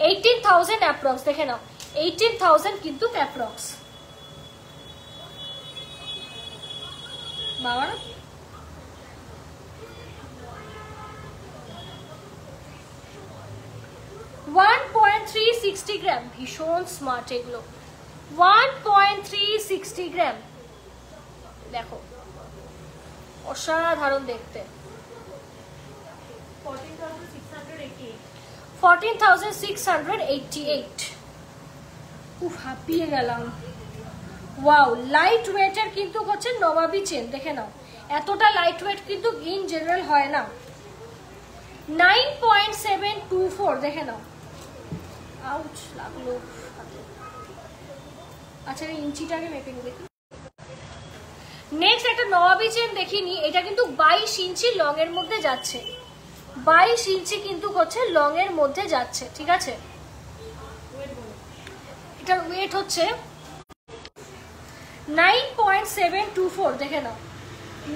Speaker 1: 18,000 অ্যাপ্রক্স দেখে নাও। 18,000 কিন্তু অ্যাপ্রক্স। বাবা না 1.360 গ্রাম, ভীষণ স্মার্ট এগুলো। 1.360 গ্রাম দেখো, অসাধারণ দেখতে। 14,688। উফ, হাঁপিয়ে গেলাম। ওয়াও, লাইট ওয়েটের কিন্তু হচ্ছে নবাবী চেন, দেখে নাও। এতটা লাইট ওয়েট কিন্তু ইন জেনারেল হয় না। 9.724 দেখে নাও। আউচ লাগলো। আচ্ছা ইঞ্চিটাকে মেপে নিই দেখি। নেক্সট একটা নবাবী চেন দেখিনি, এটা কিন্তু 22 ইঞ্চি লং এর মধ্যে যাচ্ছে। 22 ইঞ্চি কিন্তু হচ্ছে লং এর মধ্যে যাচ্ছে, ঠিক আছে। এটার ওয়েট হচ্ছে 9.724 দেখে নাও।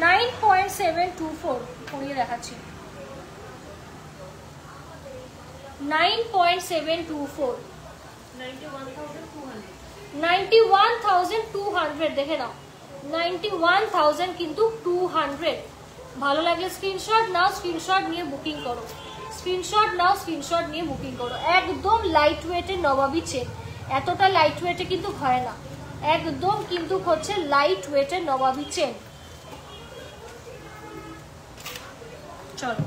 Speaker 1: 9.724 পরিয়ে দেখাচ্ছি। 9.724 91,200 দেখে নাও। 91,000 কিন্তু 200। ভালো লাগলে স্ক্রিনশট নাও, স্ক্রিনশট নিয়ে বুকিং করো, স্ক্রিনশট নাও, স্ক্রিনশট নিয়ে বুকিং করো। একদম লাইট ওয়েটের নবাবী চেন, এতটা লাইট ওয়েটে কিন্তু হয় না, একদম কিন্তু হচ্ছে লাইট ওয়েটের নবাবী চেন। চলো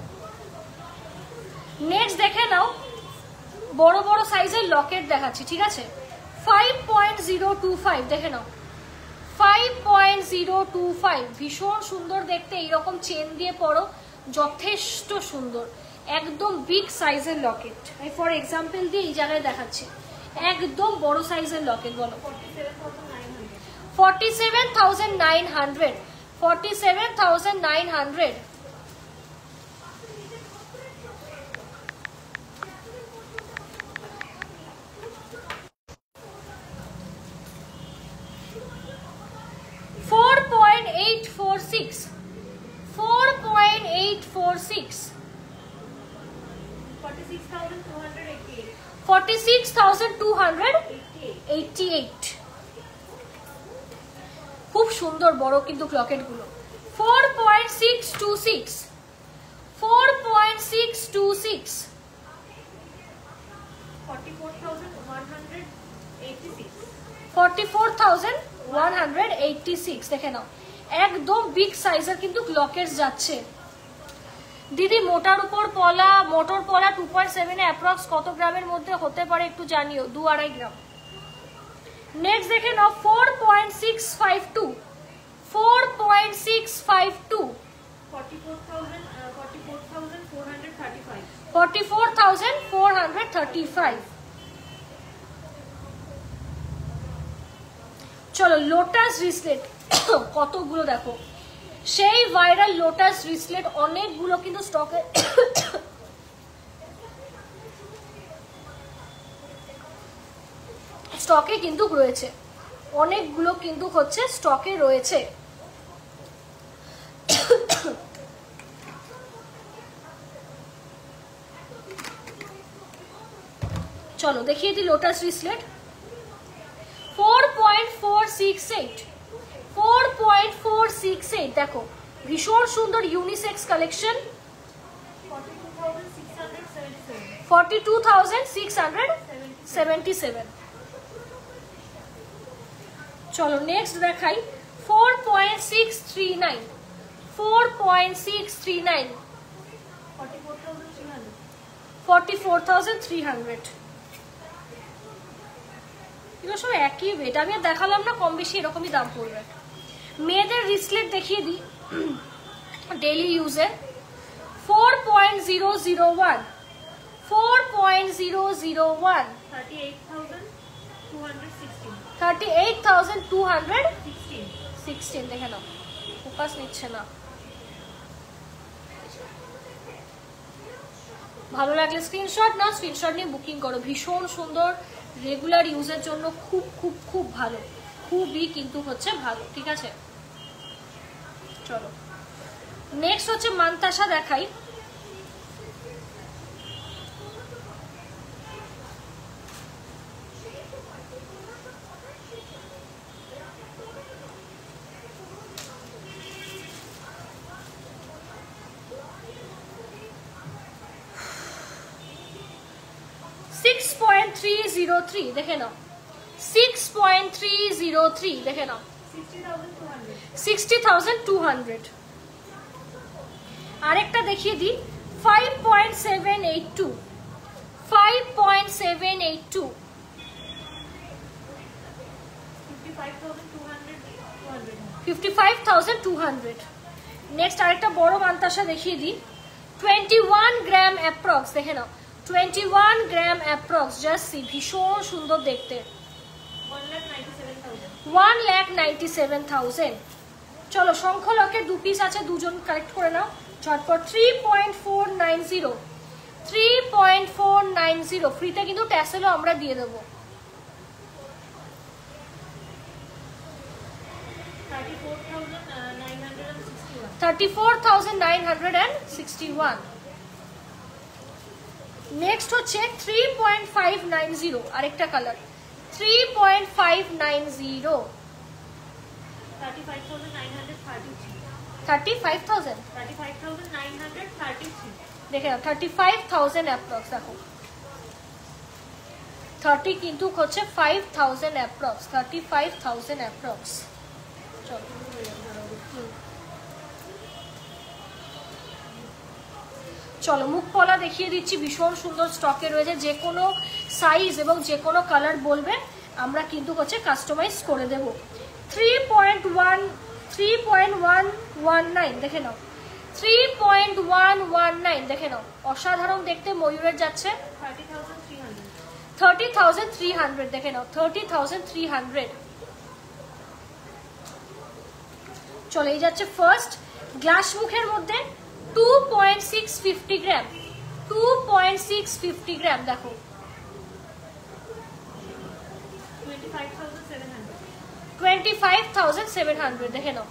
Speaker 1: নেক্সট দেখে নাও, বড় বড় সাইজের লকেট দেখাচ্ছি, ঠিক আছে। 5.025 দেখে নাও। 5.025 ভীষণ সুন্দর দেখতে, এইরকম চেন দিয়ে পরো, যথেষ্ট সুন্দর, একদম বিগ সাইজের লকেট। আমি ফর এক্সাম্পল দিয়ে এই জায়গায় দেখাচ্ছি, একদম বড় সাইজের লকেট। বলো 47,900। 47,900। $4.846 46,288 খুব সুন্দর বড় কিন্তু ক্লকেট গুলো 4.626 44,186 44,186 দেখে নাও একদম বিগ সাইজের কিন্তু ক্লকেটস যাচ্ছে দিদি মোটার উপর পলা মোটর পলা 2.7 এ অ্যাপ্রক্স কত গ্রামের মধ্যে হতে পারে একটু জানিও 2-2.5 গ্রাম নেক্সট দেখে নাও 4.652 44,435 চলো লোটাস রিসলেট কতগুলো দেখো সেই ভাইরাল লোটাস রিসলেট অনেকগুলো কিন্তু স্টকে কিন্তু রয়েছে অনেকগুলো কিন্তু হচ্ছে স্টকে রয়েছে চলো দেখিয়ে দিই লোটাস রিসলেট 4.468 দেখো ভীষণ সুন্দর ইউনিসেক্স কালেকশন 42,677 চলো নেক্সট দেখাই 4.639 44,300 এগুলো সব একই ওয়েট আমি আর দেখালাম না কম বেশি এরকমই দাম পড়বে মেয়েদের রিসলেট দেখিয়ে দিই ডেইলি ইউজে 4.001 38,216 দেখে নাও ফোকাস নিচ্ছে না ভালো লাগলে স্ক্রিনশট নাও স্ক্রিনশট নিয়ে বুকিং করো ভীষণ সুন্দর রেগুলার ইউজের জন্য খুব খুব খুব ভালো খুবই কিন্তু হচ্ছে ভালো ঠিক আছে চলো নেক্সট হচ্ছে মানতাসা দেখাই 6.303 দেখে নাও 6.303 দেখে নাও 60,200 আরেকটা দেখিয়ে দিই 5.782 55,200 নেক্সট আরেকটা বড় মানতাসা দেখিয়ে দিই 21 গ্রাম অ্যাপ্রক্স দেখে নাও 21 গ্রাম অ্যাপ্রক্স জাস্ট সি ভীষণ সুন্দর দেখতে 1,97,000 চলো শঙ্খলকের দু পিস আছে দুজন কালেক্ট করে নাও ঝটপট 3.490 ফ্রিতে কিন্তু ট্যাসেলও আমরা দিয়ে দেবো 34,961 নেক্সট হচ্ছে 3.590 আরেকটা কালার 3.590 35,933 দেখে নাও 35,000 অ্যাপ্রক্স দেখো 30 কিন্তু হচ্ছে 5,000 অ্যাপ্রক্স 35,000 অ্যাপ্রক্স চলো চলো মুখ পলা দেখিয়ে দিচ্ছি ভীষণ সুন্দর স্টকে রয়েছে যে কোনো সাইজ এবং যে কোনো কালার বলবে আমরা কিন্তু হচ্ছে কাস্টমাইজ করে দেব 3.119 দেখে নাও 3.119 দেখে নাও অসাধারণ দেখতে ময়ূরের যাচ্ছে 30,300 দেখে নাও 30,300 চলে এই যাচ্ছে ফার্স্ট গ্লাস মুখের মধ্যে 2.650 গ্রাম 2.650 গ্রাম দেখো 25,700 দেখে নাও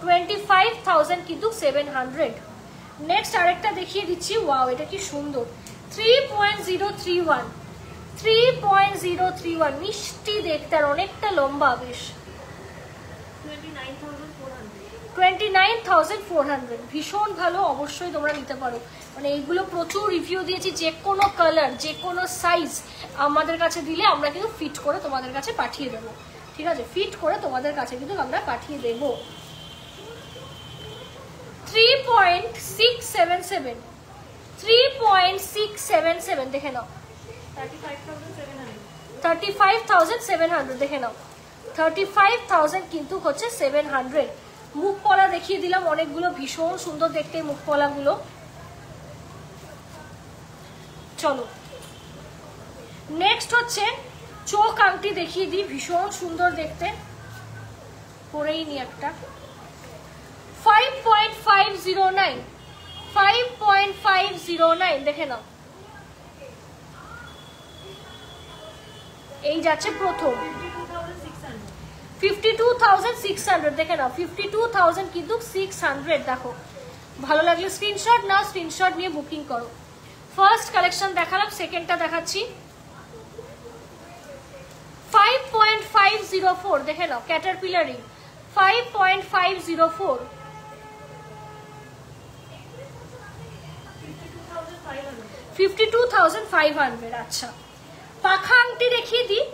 Speaker 1: 25,000 কিন্তু 700 নেক্সট আরেকটা দেখিয়ে দিচ্ছি ওয়াও এটা কি সুন্দর 3.031 3.031 মিষ্টি দেখতে আর অনেকটা লম্বা বেশ 29,400 ভীষণ ভালো, অবশ্যই তোমরা নিতে পারো। মানে এইগুলো প্রচুর রিভিউ দিয়েছি, যে কোনো কালার যে কোনো সাইজ আমাদের কাছে দিলে আমরা কিন্তু ফিট করে তোমাদের কাছে পাঠিয়ে দেবো, ঠিক আছে? ফিট করে তোমাদের কাছে কিন্তু আমরা পাঠিয়ে দেব। 3.677 3.677 দেখে নাও, 35,700 দেখে নাও, 35,000 কিন্তু হচ্ছে 700। মুখ পলা দেখিয়ে দিলাম অনেকগুলো, ভীষণ সুন্দর দেখতে মুখ পলাগুলো। চলো নেক্সট হচ্ছে চোখ আংটি দেখিয়ে দিই, ভীষণ সুন্দর দেখতে, পরেই নি একটা। 5.509 5.509 দেখে নাও, এই যাচ্ছে প্রথম। 52,600 দেখে নাও, 52,000 কিন্তু 600। দেখো ভালো লাগলে স্ক্রিনশট নাও, স্ক্রিনশট নিয়ে বুকিং করো। ফার্স্ট কালেকশন দেখালাম, সেকেন্ডটা দেখাচ্ছি। 5.504 দেখে নাও, ক্যাটারপিলার রিং 5.504 52,500। আচ্ছা পাখা আংটি দেখিয়ে দিই,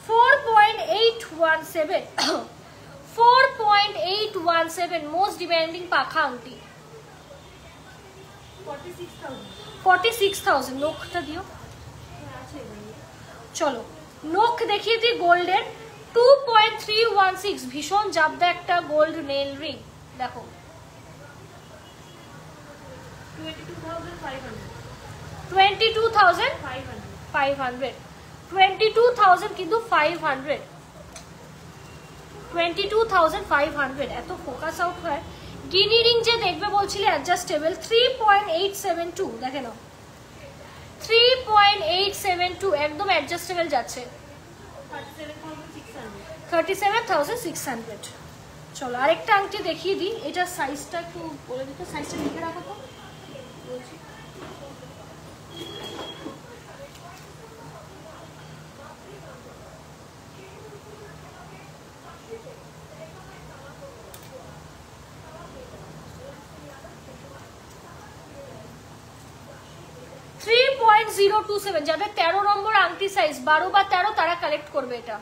Speaker 1: 4.817 4.817 মোস্ট ডিমান্ডিং পাখা আংটি 46,000। নখটা দিও, চলো নখ দেখিয়ে দিই গোল্ডের 2.316 ভীষণ জাবদা একটা গোল্ড নেল রিং দেখো 22,500 22,000 কিন্তু 500 22,500 এত ফোকাস আউট হয়। গিনি রিং যে দেখবে বলছিলে অ্যাডজাস্টেবল 3.872 দেখে নাও 3.872 একদম অ্যাডজাস্টেবল যাচ্ছে 37,600। চলো আরেকটা আংটি দেখিয়ে দিই, এটা সাইজটা একটু বলে দিতে, সাইজটা লিখে রাখো তো বলছি। যাদের 13 নম্বর আংটি সাইজ 12 বা 13 তারা কালেক্ট করবে এটা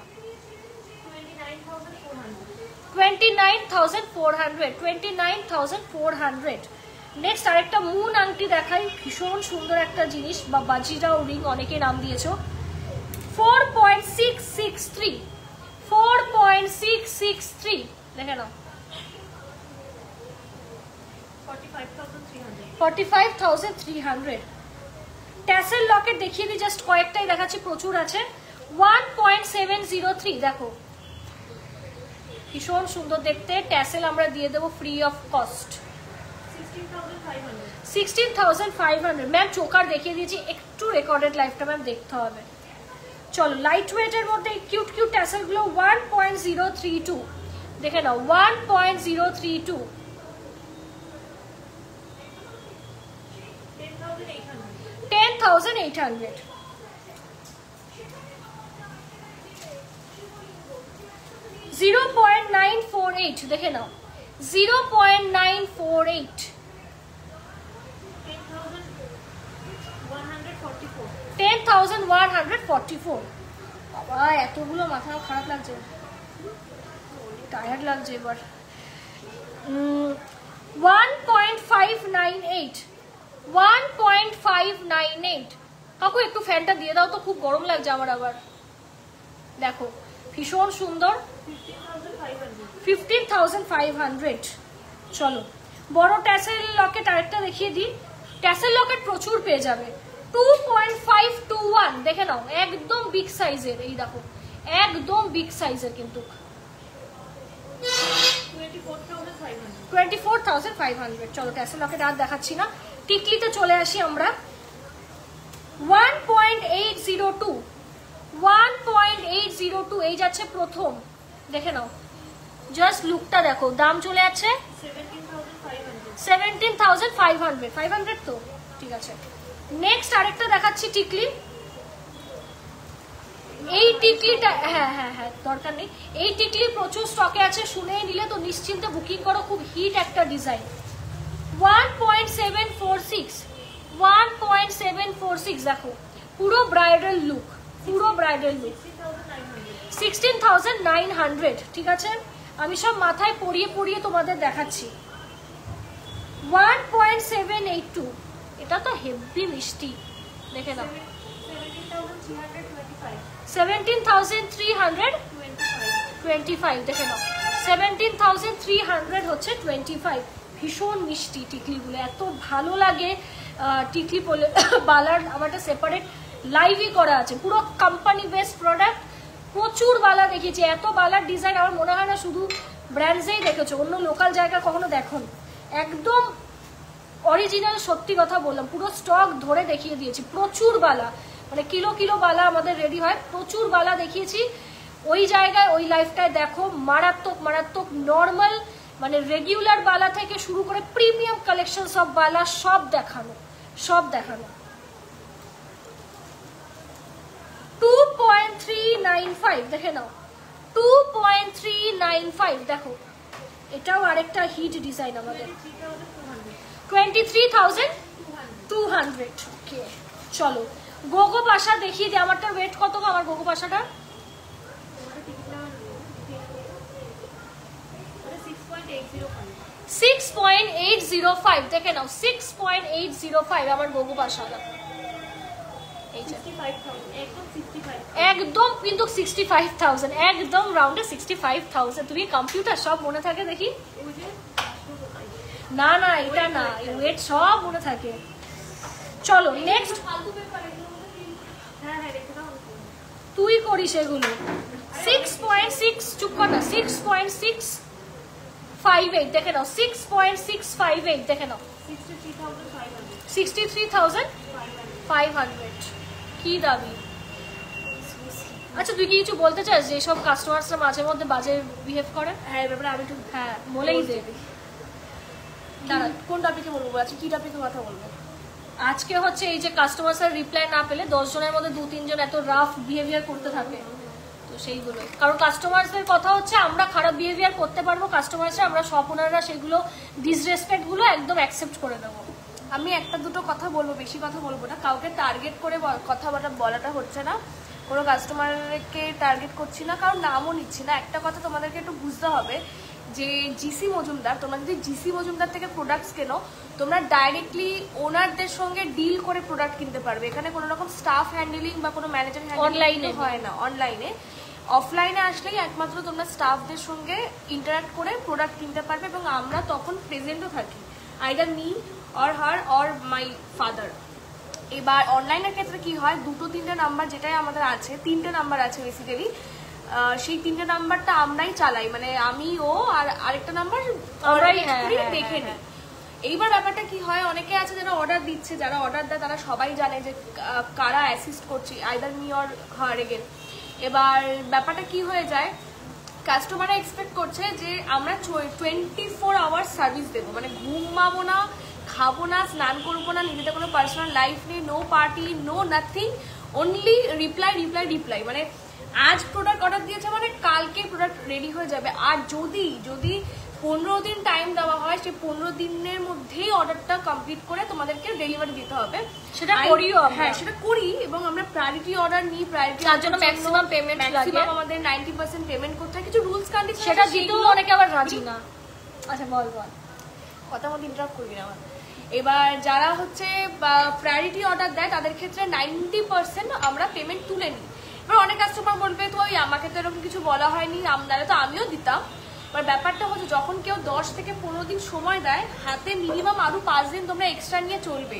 Speaker 1: 29,400 নেক্সট আরেকটা মুন আংটি দেখাই, ভীষণ সুন্দর একটা জিনিস, বা বাজিরাও রিং অনেকে নাম দিয়েছো। 4.663 দেখে নাও 45,300। ট্যাসেল লকেট দেখিয়ে দিই, জাস্ট কয়েকটাই দেখাচ্ছি, প্রচুর আছে। 1.703 দেখো ভীষণ সুন্দর দেখতে, ট্যাসেল আমরা দিয়ে দেবো free of cost 16,500। Ma'am choker দেখিয়ে দিয়েছি, একটু রেকর্ডেড লাইফটা ম্যাম দেখতে হবে। চলো লাইট ওয়েটের মধ্যে কিউট কিউট ট্যাসেল গুলো 1.032 দেখে নাও 1.032 10,800। 0.948 দেখে নাও 0.948 10,144। বাবা এতগুলো মাথা খারাপ লাগছে, টায়ার্ড লাগছে এবার। 1.598 1.598 কাকু একটু ফ্যানটা দিয়ে দাও তো, খুব গরম লাগছে আমার আবার। দেখো ভীষণ সুন্দর 15,500। চলো বড় ট্যাসেল লকেট আরেকটা দেখিয়ে দিই, ট্যাসেল লকেট প্রচুর পেয়ে যাবে 2.521 দেখে নাও, একদম বিগ সাইজের, এই দেখো একদম বিগ সাইজের কিন্তু 24,500। চলো ট্যাসেল লকেট আর দেখাচ্ছি না, টিকলিতে চলে আসি আমরা। 1.802 এই যাচ্ছে প্রথম, দেখে নাও জাস্ট লুকটা দেখো, দাম চলে যাচ্ছে 17,500 তো ঠিক আছে নেক্সট আরেকটা দেখাচ্ছি টিকলি। এই টিকলিটা হ্যাঁ হ্যাঁ হ্যাঁ দরকার নেই, এই টিকলি প্রচুর স্টকে আছে, শুনেই নিলে তো নিশ্চিন্তে বুকিং করো, খুব হিট একটা ডিজাইন। 1.746 1.746 দেখো, পুরো ব্রাইডাল লুক, পুরো ব্রাইডাল লুক। 16,900, ঠিক আছে, আমি সব মাথায় পরিয়ে পরিয়ে তোমাদের দেখাচ্ছি। 1.782, এটা তো হেভি মিষ্টি, দেখে নাও। 17,325 দেখে নাও, 17,300 হচ্ছে 25। ভীষণ মিষ্টি টিকলিগুলো, এত ভালো লাগে টিকলি বলে। বালার আমার একটা সেপারেট লাইভই করা আছে, পুরো কোম্পানি বেস্ট প্রোডাক্ট। প্রচুর বালা দেখিয়েছি, এত বালার ডিজাইন আমার মনে হয় না শুধু ব্র্যান্ডসেই দেখেছো, অন্য লোকাল জায়গা কখনো দেখো। একদম অরিজিনাল, সত্যি কথা বললাম, পুরো স্টক ধরে দেখিয়ে দিয়েছি। প্রচুর বালা, মানে কিলো কিলো বালা আমাদের রেডি হয়, প্রচুর বালা দেখিয়েছি। ওই জায়গায় ওই লাইফটায় দেখো মারাত্মক মারাত্মক নর্মাল, মানে রেগুলার বালা থেকে শুরু করে প্রিমিয়াম কালেকশন সব বালা সব দেখানো, সব দেখানো। 2.395 দেখে নাও, 2.395 দেখো, এটাও আরেকটা হিট ডিজাইন আমাদের। 23,200। ওকে চলো গোগো পাশা দেখিয়ে দিই। আমারটা ওয়েট কত গো, আমার গোগো পাশাটা? 6.805 দেখে নাও, 6.805 আমার গোগো পাশাটা। একদম কিন্তু 65,000, একদম রাউন্ডে 65,000। তুমি কম্পিউটার সব মনে থাকে দেখি? না না এটা না, ওয়েট সব মনে থাকে। চলো নেক্সট, তুই করিস এগুলো। 6.6 চুপ কর না, 6.658 দেখে নাও, 6.658 দেখে নাও, 63,500। কি দাবি? আচ্ছা তুই কি কিছু বলতে চাস যে সব কাস্টমারসরা মাঝে মধ্যে বাজে বিহেভ করে?
Speaker 2: হ্যাঁ ব্যাপারে আমি একটু
Speaker 1: হ্যাঁ বলেই দে।
Speaker 2: দাঁড়া, কোন টপিকে বলবো? আজকে কি টপিকে কথা বলবো?
Speaker 1: আজকে হচ্ছে এই যে কাস্টমারসরা রিপ্লাই না পেলে 10 জনের মধ্যে 2-3 জন এত রাফ বিহেভিয়ার করতে থাকে, তো সেইগুলো। কারণ কাস্টমারসদের কথা হচ্ছে আমরা খারাপ বিহেভিয়ার করতে পারবো, কাস্টমারসরা আমরা শপ ওনাররা সেগুলো ডিসরেসপেক্টগুলো একদম অ্যাকসেপ্ট করে দেবো।
Speaker 2: আমি একটা দুটো কথা বলবো, বেশি কথা বলবো না। কাউকে টার্গেট করে কথা বলাটা হচ্ছে না, কোনো কাস্টমারকে টার্গেট করছি না, কারণ নামও নিচ্ছি না। একটা কথা তোমাদেরকে একটু বুঝতে হবে যে জিসি মজুমদার, তোমরা যদি জিসি মজুমদার থেকে প্রোডাক্টস কেনো, তোমরা ডাইরেক্টলি ওনারদের সঙ্গে ডিল করে প্রোডাক্ট কিনতে পারবে। এখানে কোনো রকম স্টাফ হ্যান্ডেলিং বা কোনো ম্যানেজার হ্যান্ডেলিং হয় না অনলাইনে। অফলাইনে আসলেই একমাত্র তোমরা স্টাফদের সঙ্গে ইন্টারাক্ট করে প্রোডাক্ট কিনতে পারবে, এবং আমরা তখন প্রেজেন্টও থাকি, either me or her or my father. এবার অনলাইনের ক্ষেত্রে কি হয়, 2-3টে নাম্বার যেটাই আমাদের আছে, 3টে নাম্বার আছে বেসিক্যালি, সেই 3টে নাম্বারটা আমরাই চালাই, মানে আমি ও আর আরেকটা নাম্বার আমরাই দেখে নিই। এইবার ব্যাপারটা কি হয়, অনেকে আছে যারা অর্ডার দিচ্ছে, যারা অর্ডার দেয় তারা সবাই জানে যে কারা অ্যাসিস্ট করছে, either me or her again. এবার ব্যাপারটা কি হয়ে যায়, কাস্টমাররা এক্সপেক্ট করছে যে আমরা 24 আওয়ার্স সার্ভিস দেবো, মানে ঘুমাবো না, খাবো না, স্নান করবো না, নিজেদের কোনো পার্সোনাল লাইফ নেই, no party, no nothing, only reply reply reply. মানে আজ প্রোডাক্ট অর্ডার দিয়েছে মানে কালকে প্রোডাক্ট রেডি হয়ে যাবে। আর যদি 15 দিন টাইম দেওয়া হয়, সেই 15 দিনের মধ্যেই অর্ডারটা কমপ্লিট করে তোমাদেরকে ডেলিভারি দিতে হবে।
Speaker 1: সেটা করিও,
Speaker 2: হ্যাঁ সেটা করি, এবং আমরা প্রায়োরিটি অর্ডার নিই, প্রায়োরিটি
Speaker 1: তার জন্য ম্যাক্সিমাম পেমেন্ট লাগে,
Speaker 2: আমাদের 90% পেমেন্ট করতে হয়। কিছু রুলস কন্ডিশন
Speaker 1: সেটা দিতেও অনেকে আবার রাজি না। আচ্ছা বল বল,
Speaker 2: কথা মতো ইন্টারাপ্ট করবি না আমার। এবার যারা হচ্ছে প্রায়োরিটি অর্ডার দেয় তাদের ক্ষেত্রে 90% আমরা পেমেন্ট তুলে নিই। এবার অনেক কাস্টমার বলবে তো ওই আমাকে তো এরকম কিছু বলা হয়নি, নাহলে তো আমিও দিতাম। এবার ব্যাপারটা হচ্ছে যখন কেউ 10 থেকে 15 দিন সময় দেয়, হাতে মিনিমাম আরো 5 দিন তোমরা এক্সট্রা নিয়ে চলবে,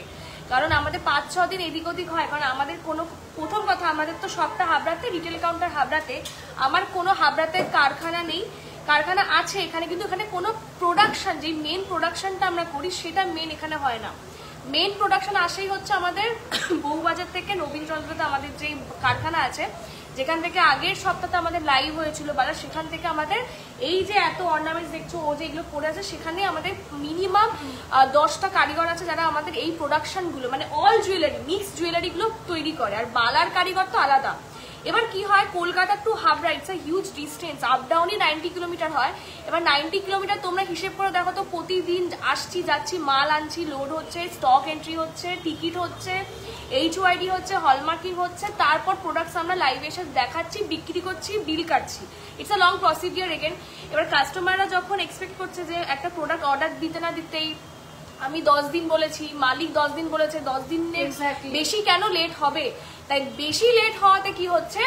Speaker 2: কারণ আমাদের 5-6 দিন এদিক ওদিক হয়। কারণ আমাদের কোনো, প্রথম কথা আমাদের তো সবটা হাবড়াতে, রিটেল কাউন্টার হাবড়াতে, আমার কোনো হাবড়াতে কারখানা নেই। কারখানা আছে এখানে, কিন্তু এখানে কোনো প্রোডাকশন, যে মেন প্রোডাকশনটা আমরা করি সেটা মেন এখানে হয় না। মেন প্রোডাকশন আসেই হচ্ছে আমাদের বউবাজার থেকে নবীনচন্দ্রতে আমাদের যে কারখানা আছে যেখান থেকে আগের সপ্তাহে আমাদের লাইভ হয়েছিল বাজার, সেখান থেকে আমাদের এই যে এত অর্নামেন্টস দেখছো ও যে এগুলো পড়ে আছে, সেখানে আমাদের মিনিমাম 10টা কারিগর আছে যারা আমাদের এই প্রোডাকশনগুলো মানে অল জুয়েলারি মিক্স জুয়েলারিগুলো তৈরি করে। আর বালার কারিগর তো আলাদা। এবার কি হয়, Kolkata to Habra it's a huge distance, up ডাউনই 90 কিলোমিটার হয়। এবার 90 কিলোমিটার তোমরা হিসেব করে দেখো তো, প্রতিদিন আসছি যাচ্ছি, মাল আনছি, লোড হচ্ছে, স্টক এন্ট্রি হচ্ছে, টিকিট হচ্ছে, HYD হচ্ছে, হলমার্কিং হচ্ছে, তারপর প্রোডাক্টস আমরা লাইভে এসে দেখাচ্ছি, বিক্রি করছি, বিল কাটছি। It's a long procedure again. এবার কাস্টমাররা যখন এক্সপেক্ট করছে যে একটা প্রোডাক্ট অর্ডার দিতে না দিতেই আমি 10 দিন বলেছি, মালিক 10 দিন বলেছে, 10 দিনের বেশি কেন লেট হবে, তাই বেশি লেট হওয়াতে কি হচ্ছে,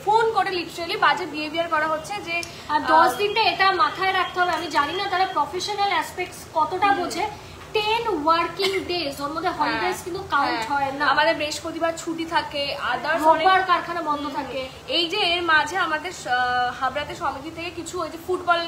Speaker 2: ফোন করে লিটারালি বাজে বিহেভিয়ার করা হচ্ছে। যে
Speaker 1: আর 10 দিনটা এটা মাথায় রাখতে হবে, আমি জানি না তারা প্রফেশনাল অ্যাসপেক্টস কতটা বোঝে। 10 ওয়ার্কিং ডেজ, ওর মধ্যে হলিডেজ কিন্তু কাউন্ট হয় না।
Speaker 2: আমাদের বৃহস্পতিবার ছুটি থাকে, আদার্স
Speaker 1: রোববার কারখানা বন্ধ থাকে।
Speaker 2: এই যে এর মাঝে আমাদের হাবড়াতে সমিতি থেকে কিছু ওই যে ফুটবল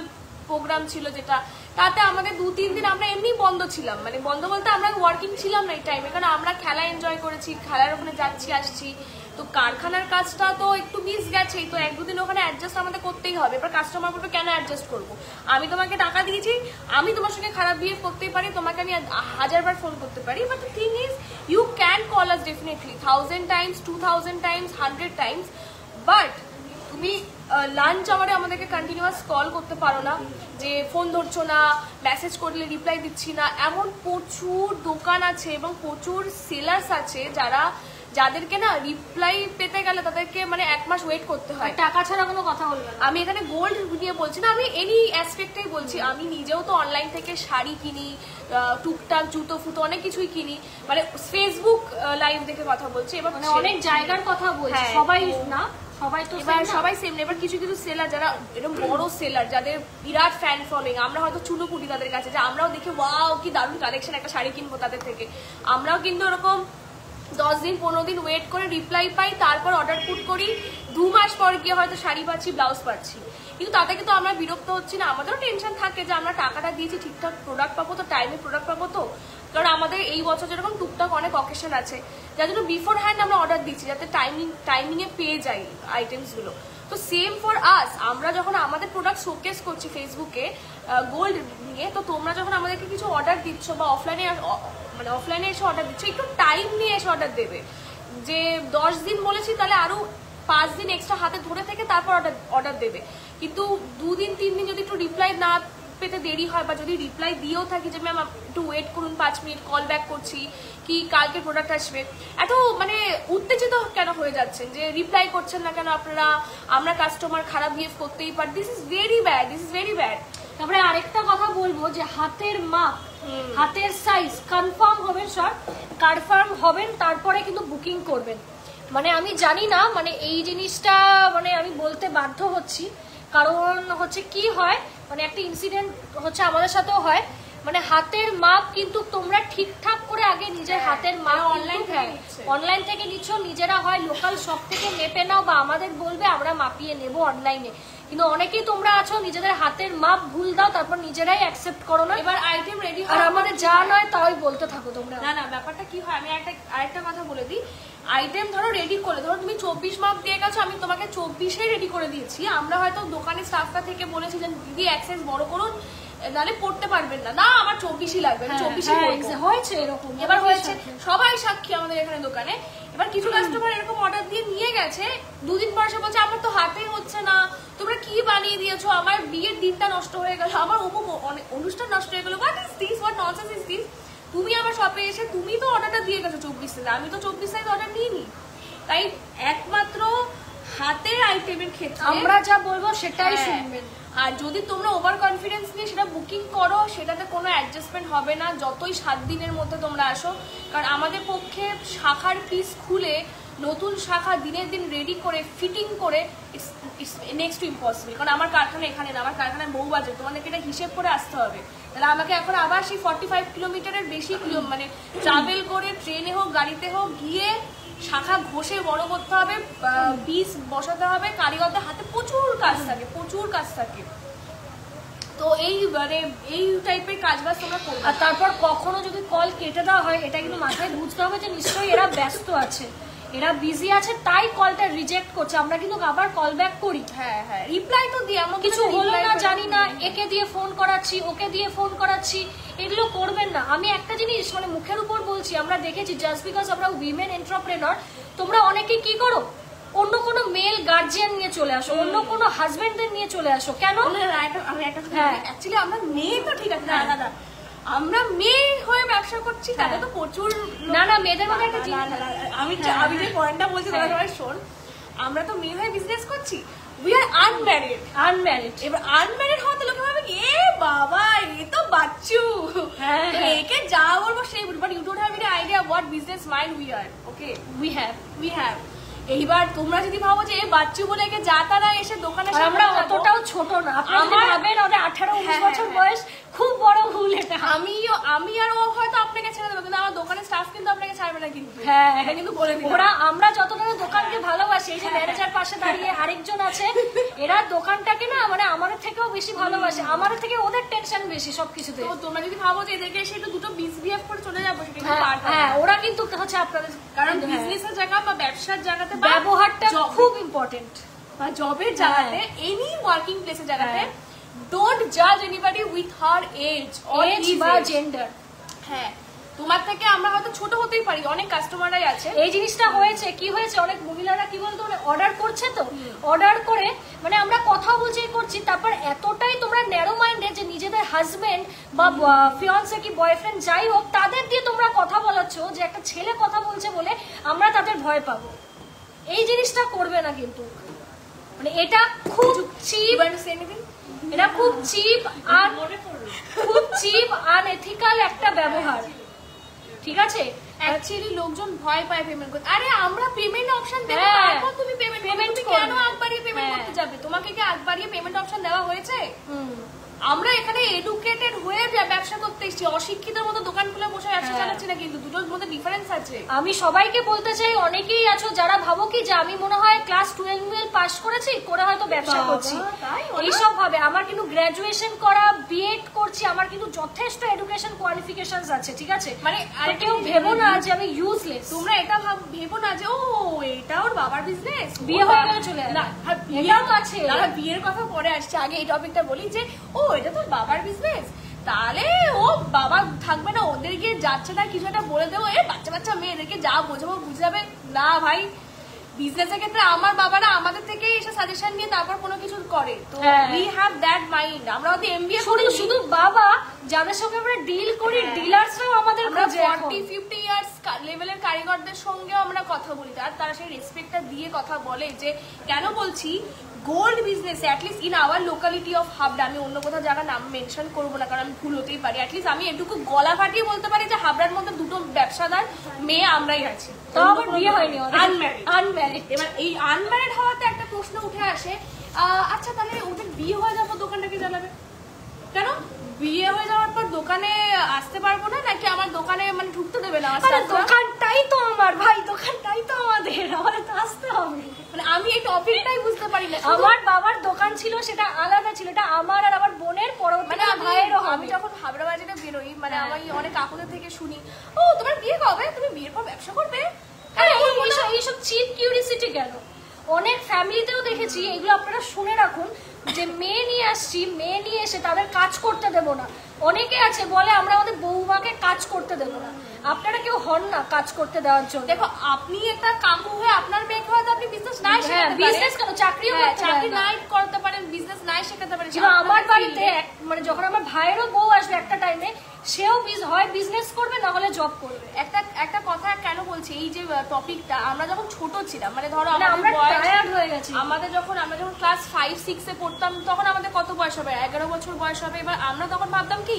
Speaker 2: প্রোগ্রাম ছিল, যেটা তাতে আমাদের 2-3 দিন আমরা এমনি বন্ধ ছিলাম, মানে বন্ধ বলতে আমরা ওয়ার্কিং ছিলাম না এই টাইমে, কারণ আমরা খেলা এনজয় করেছি, খেলার ওখানে যাচ্ছি আসছি। তো কারখানার কাজটা তো একটু মিস গেছেই, তো 1-2 দিন ওখানে অ্যাডজাস্ট আমাদের করতেই হবে। এবার কাস্টমার বলবে কেন অ্যাডজাস্ট করবো, আমি তোমাকে টাকা দিয়েছি, আমি তোমার সঙ্গে খারাপ বিহেভ করতেই পারি, তোমাকে আমি 1000 বার ফোন করতে পারি, but the thing is you can call us definitely 1000 times, 2000 times, 100 times, but তুমি লাঞ্চ আওয়ারে আমাদেরকে কন্টিনিউয়াস কল করতে পারো না, যে ফোন ধরছো না, মেসেজ করলে রিপ্লাই দিচ্ছি না। এমন প্রচুর দোকান আছে এবং প্রচুর সেলার্স আছে যাদেরকে না রিপ্লাই পেতে গেলে তাদেরকে মানে 1 মাস ওয়েট করতে হয়,
Speaker 1: টাকা ছাড়া কোনো কথা বলবে না।
Speaker 2: আমি এখানে গোল্ড নিয়ে বলছি না, আমি এনি অ্যাসপেক্টেই বলছি। আমি নিজেও তো অনলাইন থেকে শাড়ি কিনি, টুকটাক জুতো ফুতো অনেক কিছুই কিনি, মানে ফেসবুক লাইভ দেখে কথা বলছি। এবার
Speaker 1: মানে অনেক জায়গার কথা বলছি, সবাই না, সবাই তো
Speaker 2: সবাই সেম না। এবার কিছু কিছু সেলার যারা এরকম বড় সেলার, যাদের বিরাট ফ্যান ফলোইং, আমরা হয়তো চুনোপুটি তাদের কাছে, যে আমরাও দেখে ওয়াও কি দারুণ কালেকশন, একটা শাড়ি কিনবো তাদের থেকে। আমরাও কিন্তু এরকম 10 দিন 15 দিন ওয়েট করে রিপ্লাই পাই, তারপর অর্ডার পুট করি, 2 মাস পর গিয়ে হয়তো শাড়ি পাচ্ছি, ব্লাউজ পাচ্ছি। কিন্তু তাতে কিন্তু আমরা বিরক্ত হচ্ছি না, আমাদেরও টেনশন থাকে যে আমরা টাকাটা দিয়েছি, ঠিকঠাক প্রোডাক্ট পাবো তো, টাইমে প্রোডাক্ট পাবো তো। কারণ আমাদের এই বছর যেরকম টুকটাক অনেক অকেশন আছে, যার জন্য বিফোর হ্যান্ড আমরা অর্ডার দিচ্ছি, যাতে টাইমিংয়ে পেয়ে যাই আইটেমসগুলো। তো সেম ফর আস, আমরা যখন আমাদের প্রোডাক্ট শোকেস করছি ফেসবুকে গোল্ড নিয়ে, তো তোমরা যখন আমাদেরকে কিছু অর্ডার দিচ্ছ বা অফলাইনে এসে অর্ডার দিচ্ছ, একটু টাইম নিয়ে এসে অর্ডার দেবে। যে 10 দিন বলেছি, তাহলে আরো 5 দিন এক্সট্রা হাতে ধরে থেকে তারপর অর্ডার দেবে। কিন্তু 2 দিন 3 দিন যদি একটু রিপ্লাই না পেতে দেরি হয়, বা যদি রিপ্লাই দিয়েও থাকি যে ম্যাম একটু ওয়েট করুন 5 মিনিট, কল ব্যাক করছি, কি কালকে প্রোডাক্ট আসবে, এত মানে উত্তেজিত কেন হয়ে যাচ্ছেন যে রিপ্লাই করছেন না কেন আপনারা, আমরা কাস্টমার খারাপ বিহেভ করতেই পারি। This is very bad, this is very bad.
Speaker 1: তারপরে আরেকটা কথা বলবো, যে হাতের মাপ, হাতের সাইজ কনফার্ম হবেন, স্যার কনফার্ম হবেন, তারপরে কিন্তু বুকিং করবেন। মানে আমি জানি না, মানে এই জিনিসটা মানে আমি বলতে বাধ্য হচ্ছি, কারণ হচ্ছে কি হয়, মানে একটা ইনসিডেন্ট হচ্ছে আমাদের সাথেও হয়, মানে হাতের মাপ কিন্তু তোমরা ঠিকঠাক করে আগে নিজের হাতের মাপ অনলাইন থেকে নিচ্ছ, নিজেরা হয় লোকাল শপ থেকে মেপে নাও, বা আমাদের বলবে আমরা মাপিয়ে নেব অনলাইনে। কিন্তু অনেকেই তোমরা আছো নিজেদের হাতের মাপ ভুল দাও, তারপর নিজেরাই অ্যাকসেপ্ট করো না।
Speaker 2: এবার আইটেম রেডি
Speaker 1: আর আমাদের যা নয় তাই বলতে থাকো তোমরা।
Speaker 2: না ব্যাপারটা কি হয়, আমি আরেকটা কথা বলে দিই। আইটেম ধরো রেডি করে, ধরো তুমি 24 মাপ দিয়ে গেছো, আমি তোমাকে 24 রেডি করে দিয়েছি। আমরা হয়তো দোকানের স্টাফটা থেকে বলেছি যে দিদি অ্যাক্সেস বড় করুন, নাহলে পড়তে পারবেন না, আমার 24 লাগবে, 24
Speaker 1: হয়েছে এরকম।
Speaker 2: এবার হয়েছে, সবাই সাক্ষী আমাদের এখানে দোকানে। এবার কিছু কাস্টমার এরকম অর্ডার দিয়ে নিয়ে গেছে, 2 দিন পর সে বলছে আমার তো হাতে হচ্ছে না, তোমরা কি বানিয়ে দিয়েছো, আমার বিয়ের দিনটা নষ্ট হয়ে গেল, আমার অনুষ্ঠান নষ্ট হয়ে গেল, what is this, what nonsense is this. তুমি আমার শপে এসে তুমি তো অর্ডারটা দিয়ে গেছো 24 সাইজ, আমি তো 24 সাইজ অর্ডার নিইনি। তাই একমাত্র হাতের আইটেমের ক্ষেত্রে
Speaker 1: আমরা যা বলবো সেটাই শুনবেন।
Speaker 2: আর যদি তোমরা ওভার কনফিডেন্স নিয়ে সেটা বুকিং করো, সেটাতে কোনো অ্যাডজাস্টমেন্ট হবে না, যতই 7 দিনের মধ্যে তোমরা আসো। কারণ আমাদের পক্ষে শাখার পিস খুলে নতুন শাখা দিনের দিন রেডি করে ফিটিং করে ইটস নেক্সট টু ইম্পসিবল। কারণ আমার কারখানা এখানে না, আমার কারখানায় বহু বাজে, তোমাদেরকে এটা হিসেব করে আসতে হবে। তাহলে আমাকে এখন আবার সেই 45 কিলোমিটারের বেশি মানে ট্রাভেল করে ট্রেনে হোক গাড়িতে হোক গিয়ে শাখা ঘষে বড় করতে হবে, পিস বসাতে হবে, কারিগরদের হাতে প্রচুর কাজ থাকে। তো এই মানে এই টাইপের কাজবাজ তোমরা করবে।
Speaker 1: আর তারপর কখনো যদি কল কেটে দেওয়া হয়, এটা কিন্তু মাথায় বুঝতে হবে যে নিশ্চয়ই এরা ব্যস্ত আছে, এরা বিজি আছে তাই কলটা রিজেক্ট করছে, আমরা কিন্তু আবার কল ব্যাক করি।
Speaker 2: হ্যাঁ হ্যাঁ, রিপ্লাই তো দিই, আমরা
Speaker 1: কিছু হলো না জানি না, একে দিয়ে ফোন করাচ্ছি, ওকে দিয়ে ফোন করাচ্ছি, এগুলো করবেন না। আমি একটা জিনিস মানে মুখের উপর বলছি, আমরা দেখেছি জাস্ট বিকজ আমরা উইমেন এন্টারপ্রেনার, তোমরা অনেকে কি করো অন্য কোনো মেল গার্জিয়ান নিয়ে চলে আসো, অন্য কোনো হাজবেন্ডদের নিয়ে চলে আসো। কেন?
Speaker 2: আমি একটা অ্যাকচুয়ালি আমরা মেয়ে তো ঠিক আছে, না না আমরা মেয়ে হয়ে ব্যবসা করছি, তাতে তো প্রচুর
Speaker 1: না না মেয়েদের মধ্যে একটা
Speaker 2: আমি যে পয়েন্টটা বলছি তোমার শোন, আমরা তো মেয়ে হয়ে বিজনেস করছি, উই আর আনম্যারিড। এবার আনম্যারিড হওয়াতে লোকে ভাবে এ বাবা এ তো বাচ্চু, একে যা বলবো সেই বলবো, but you don't have any idea what business mind we are. Okay, we have. এইবার তোমরা যদি ভাবো যে বাচ্চু বলে একে যা তারা এসে দোকানে,
Speaker 1: আমরা অতটাও ছোট না, আপনারা ভাবেন ওদের 18-19 বছর বয়স, খুব বড় ভুল এটা।
Speaker 2: আমি আর ও হয়তো আপনাকে ছেড়ে দেবো, কিন্তু আমার দোকানের স্টাফ কিন্তু আপনাকে ছাড়বে না কিন্তু।
Speaker 1: হ্যাঁ
Speaker 2: এটা কিন্তু বলে দিই,
Speaker 1: ওরা আমরা যতটা দোকানকে ভালোবাসি, এই যে ম্যানেজার পাশে দাঁড়িয়ে আরেকজন আছে, এরা দোকানটাকে না মানে আমাদের থেকেও বেশি ভালোবাসে, আমাদের থেকে ওদের টেনশন বেশি সবকিছুতে।
Speaker 2: তো তোমরা যদি ভাবো যে এদেরকে এসে একটু দুটো মিসবিহেভ করে চলে যাবো, সেটা
Speaker 1: হ্যাঁ ওরা কিন্তু হচ্ছে আপনাদের,
Speaker 2: কারণ বিজনেসের জায়গা বা ব্যবসার জায়গাতে
Speaker 1: ব্যবহারটা খুব ইম্পর্টেন্ট,
Speaker 2: বা জবের জায়গাতে, এনি ওয়ার্কিং প্লেসের জায়গাতে ডোন্ট জাজ এনিবডি উইথ হার এজ
Speaker 1: বা জেন্ডার।
Speaker 2: হ্যাঁ, তোমার থেকে আমরা হয়তো ছোট হতেই পারি, অনেক কাস্টমাররাই আছে।
Speaker 1: এই জিনিসটা হয়েছে কি হয়েছে, অনেক মহিলারা কি বলতো অর্ডার করছে, তো অর্ডার করে মানে আমরা কথা বলছি করছি, তারপর এতটাই তোমরা ন্যারো মাইন্ডেড যে নিজেদের হাজবেন্ড বা ফিয়ান্সে কি বয়ফ্রেন্ড যাই হোক তাদের দিয়ে তোমরা কথা বলাচ্ছ, যে একটা ছেলে কথা বলছে বলে আমরা তাদের ভয় পাবো। এই জিনিসটা করবে না কিন্তু, মানে এটা খুব চিপ, এটা খুব চিপ আর আনএথিক্যাল একটা ব্যবহার, ঠিক আছে?
Speaker 2: অ্যাকচুয়ালি লোকজন ভয় পায় পেমেন্ট করতে। আরে আমরা পেমেন্ট অপশন দেব, তারপর তুমি পেমেন্ট কেন আগ বাড়িয়ে পেমেন্ট করতে যাবে? তোমাকে কি আগ বাড়িয়ে পেমেন্ট অপশন দেওয়া হয়েছে? আমরা এখানে এডুকেটেড হয়ে ব্যবসা করতে এসেছি, অশিক্ষিতের মতো দোকান খুলে বসে ব্যবসা চালাচ্ছি না, কিন্তু দুটোর মধ্যে ডিফারেন্স আছে।
Speaker 1: আমি সবাইকে বলতে চাই, অনেকেই আছো যারা ভাবো কি যে আমি মনে হয় ক্লাস 12 পাস করেছি, করে হয়তো ব্যবসা করছি, এইসব ভাবে। আমার কিন্তু গ্রাজুয়েশন করা, বিএড করছি, আমার কিন্তু যথেষ্ট এডুকেশন কোয়ালিফিকেশনস আছে, ঠিক আছে?
Speaker 2: মানে
Speaker 1: আর কেউ ভেবো না যে আমি ইউজলেস।
Speaker 2: তোমরা এটা ভেবো না যে ও এটা ওর বাবার বিজনেস,
Speaker 1: বিয়ে হয়ে গেলে চলে না, এটাও আছে।
Speaker 2: বিয়ের কথা পরে আসছে, আগে এই টপিকটা বলি যে ও এটা তো বাবার বিজনেস, তাহলে ও বাবা থাকবে না, ওদের গিয়ে যাচ্ছে না কিছু একটা বলে দেবো, বাচ্চা বাচ্চা মেয়েদেরকে যা বোঝাবো বুঝাবে না। ভাই বিজনেসের ক্ষেত্রে আমার বাবারা আমাদের থেকে এসে সাজেশন নিয়ে তারপর কোনো কিছু করে, তো উই হ্যাভ দ্যাট মাইন্ড। আমরা যদি এমবিএ করি,
Speaker 1: শুধু বাবা যাদের সঙ্গে আমরা ডিল করি, ডিলার্সরাও আমাদের
Speaker 2: 40-50 ইয়ার্স লেভেলের কারিগরদের সঙ্গেও আমরা কথা বলি, আর তারা সেই রেসপেক্টটা দিয়ে কথা বলে। যে কেন বলছি, gold business at least in our locality of Habra, আমি অন্য কোথাও জায়গা নাম মেনশন করবো না কারণ আমি ভুল হতেই পারি, অ্যাটলিস্ট আমি এটুকু গলা ফাটিয়ে বলতে পারি যে হাবড়ার মধ্যে দুটো ব্যবসাদার মেয়ে আমরাই আছি,
Speaker 1: তাও আবার বিয়ে হয়নি,
Speaker 2: আনম্যারিড। এবার এই আনম্যারিড হওয়াতে একটা প্রশ্ন উঠে আসে, আচ্ছা তাহলে ওদের বিয়ে হয়ে যাবো দোকানটাকে জ্বালাবে কেন? বিয়ে হয়ে যাওয়ার পর দোকানে আসতে পারবো না নাকি আমার দোকানে মানে ঢুকতে দেবে না?
Speaker 1: দোকানটাই তো আমার ভাই, দোকানটাই তো আমাদের, আমাদের তো আসতে হবে।
Speaker 2: মানে আমি এই টপিকটাই বুঝতে পারি না।
Speaker 1: আমার বাবার দোকান ছিল, সেটা আলাদা ছিল, এটা আমার আর আমার বোনের পরবর্তী ভাইয়েরও।
Speaker 2: আমি যখন হাবড়া বাজারে বেরোই, মানে আমি অনেক কাকুদের থেকে শুনি, ও তোমার বিয়ে কবে, তুমি বিয়ের পর ব্যবসা করবে?
Speaker 1: এইসব চিপ কিউরিসিটি কেন? অনেক ফ্যামিলিতেও দেখেছি, এগুলো আপনারা শুনে রাখুন, যে মেয়ে নিয়ে আসছি, মেয়ে নিয়ে এসে তাদের কাজ করতে দেবো না। অনেকে আছে বলে আমরা আমাদের বৌমাকে কাজ করতে দেবো না। আপনারা কেউ হন না কাজ করতে দেওয়ার জন্য।
Speaker 2: দেখো আপনি একটা কাকু হয়ে আপনার মেয়েকে হয়তো আপনি বিজনেস নাই শেখাতে পারেন,
Speaker 1: বিজনেস কেন চাকরিও
Speaker 2: চাকরি নাই করতে পারেন, বিজনেস নাই শেখাতে পারেন।
Speaker 1: আমার বাড়িতে মানে যখন আমার ভাইয়েরও বউ আসবে একটা টাইমে, সেও হয় বিজনেস করবে না হলে জব করবে।
Speaker 2: একটা কথা কেন বলছি, এই যে টপিকটা আমরা যখন ছোট ছিলাম, মানে ধরো
Speaker 1: আমরা টায়ার্ড হয়ে গেছি,
Speaker 2: আমরা যখন ক্লাস 5-6 এ পড়তাম তখন আমাদের কত বয়স হবে, 11 বছর বয়স হবে। এবার আমরা তখন ভাবতাম কি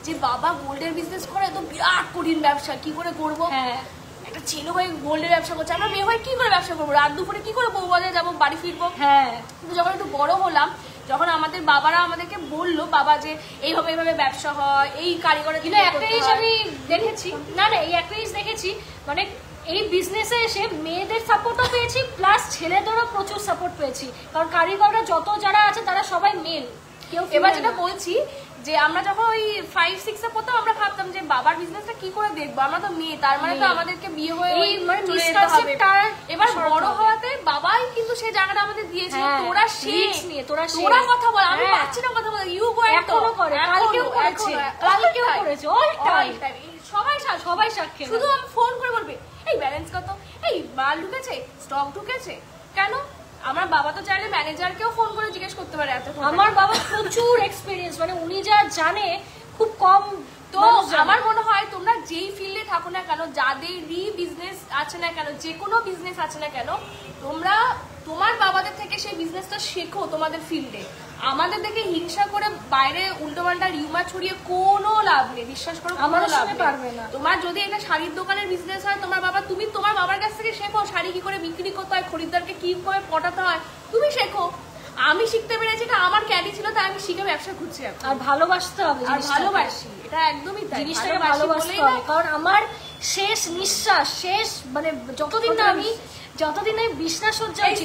Speaker 2: যে বাবা গোল্ডের বিজনেস করে, তো বিরাট কঠিন ব্যবসা, কি করে করবো? একটা ছেলে হয়ে গোল্ডের ব্যবসা করছে, আমরা মেয়ে হয়ে কি করে ব্যবসা করবো, রাত দুপুরে কি করে বউ বাজারে যাবো, বাড়ি ফিরবো? কিন্তু যখন একটু বড় হলাম, যখন আমাদের বাবারা আমাদেরকে বললো বাবা যে এইভাবে এইভাবে ব্যবসা হয়, এই কারিগরের
Speaker 1: কিন্তু একটা জিনিস আমি দেখেছি, না এই একটা জিনিস দেখেছি, মানে এই বিজনেসে এসে মেয়েদের সাপোর্টও পেয়েছি, প্লাস ছেলেদেরও প্রচুর সাপোর্ট পেয়েছি, কারণ কারিগররা যত যারা আছে তারা সবাই মেল।
Speaker 2: এবার যেটা বলছি যে আমরা যখন ওই 5-6 এ পড়তাম আমরা ভাবতাম যে বাবার বিজনেসটা কি করে দেখবো, আমরা তো মেয়ে, তার মানে তো আমাদেরকে বিয়ে হয়ে
Speaker 1: এই মানে
Speaker 2: চলে যেতে হবে।
Speaker 1: মিসকনসেপ্টটা
Speaker 2: এবার বড় হওয়াতে বাবাই কিন্তু সেই জায়গাটা আমাদের দিয়েছিল, তোরা শেখ
Speaker 1: নিয়ে তোরা
Speaker 2: কথা বল, আমি পাচ্ছি না কথা বল, ইউ গো
Speaker 1: এখনো করে, কালকেও করেছে, কালকেও করেছে, অল টাইম
Speaker 2: সবাই সাক্ষী। শুধু আমি ফোন করে বলবে এই ব্যালেন্স কত, এই মাল ঢুকেছে, স্টক ঢুকেছে, কেন? আমার বাবা তো চাইলে ম্যানেজারকেও ফোন করে জিজ্ঞেস করতে পারে এত।
Speaker 1: আমার বাবা প্রচুর এক্সপেরিয়েন্স, মানে উনি যা জানে খুব কম।
Speaker 2: তো আমার মনে হয় তোমরা যেই ফিল্ডে থাকো না কেন, যাদেরই বিজনেস আছে না কেন, যে কোনো বিজনেস আছে না কেন, তোমরা তোমার বাবাদের থেকে সেই বিজনেসটা শেখো তোমাদের ফিল্ডে। আমাদের দেখে হিংসা করে বাইরে উল্টোপাল্টা রিউমার ছড়িয়ে কোনো লাভ নেই, বিশ্বাস করো
Speaker 1: আমার সাথে পারবে না।
Speaker 2: তোমার যদি এটা শাড়ির দোকানের বিজনেস হয়, তুমি তোমার বাবার কাছ থেকে শেখো শাড়ি কি করে বিক্রি করতে হয়, খরিদ্দারকে কি করে পটাতে হয়, তুমি শেখো। আমি শিখতে পেরেছি, এটা আমার ক্যাডি ছিল, তাই আমি শিখে ব্যবসা করছি।
Speaker 1: আর ভালোবাসতে হবে,
Speaker 2: আর ভালোবাসি, এটা একদমই তাই,
Speaker 1: জিনিসটাকে ভালোবাসতে হবে। কারণ আমার শেষ নিঃশ্বাস, শেষ মানে যতদিন না আমি বিছনা সজ্জা হচ্ছি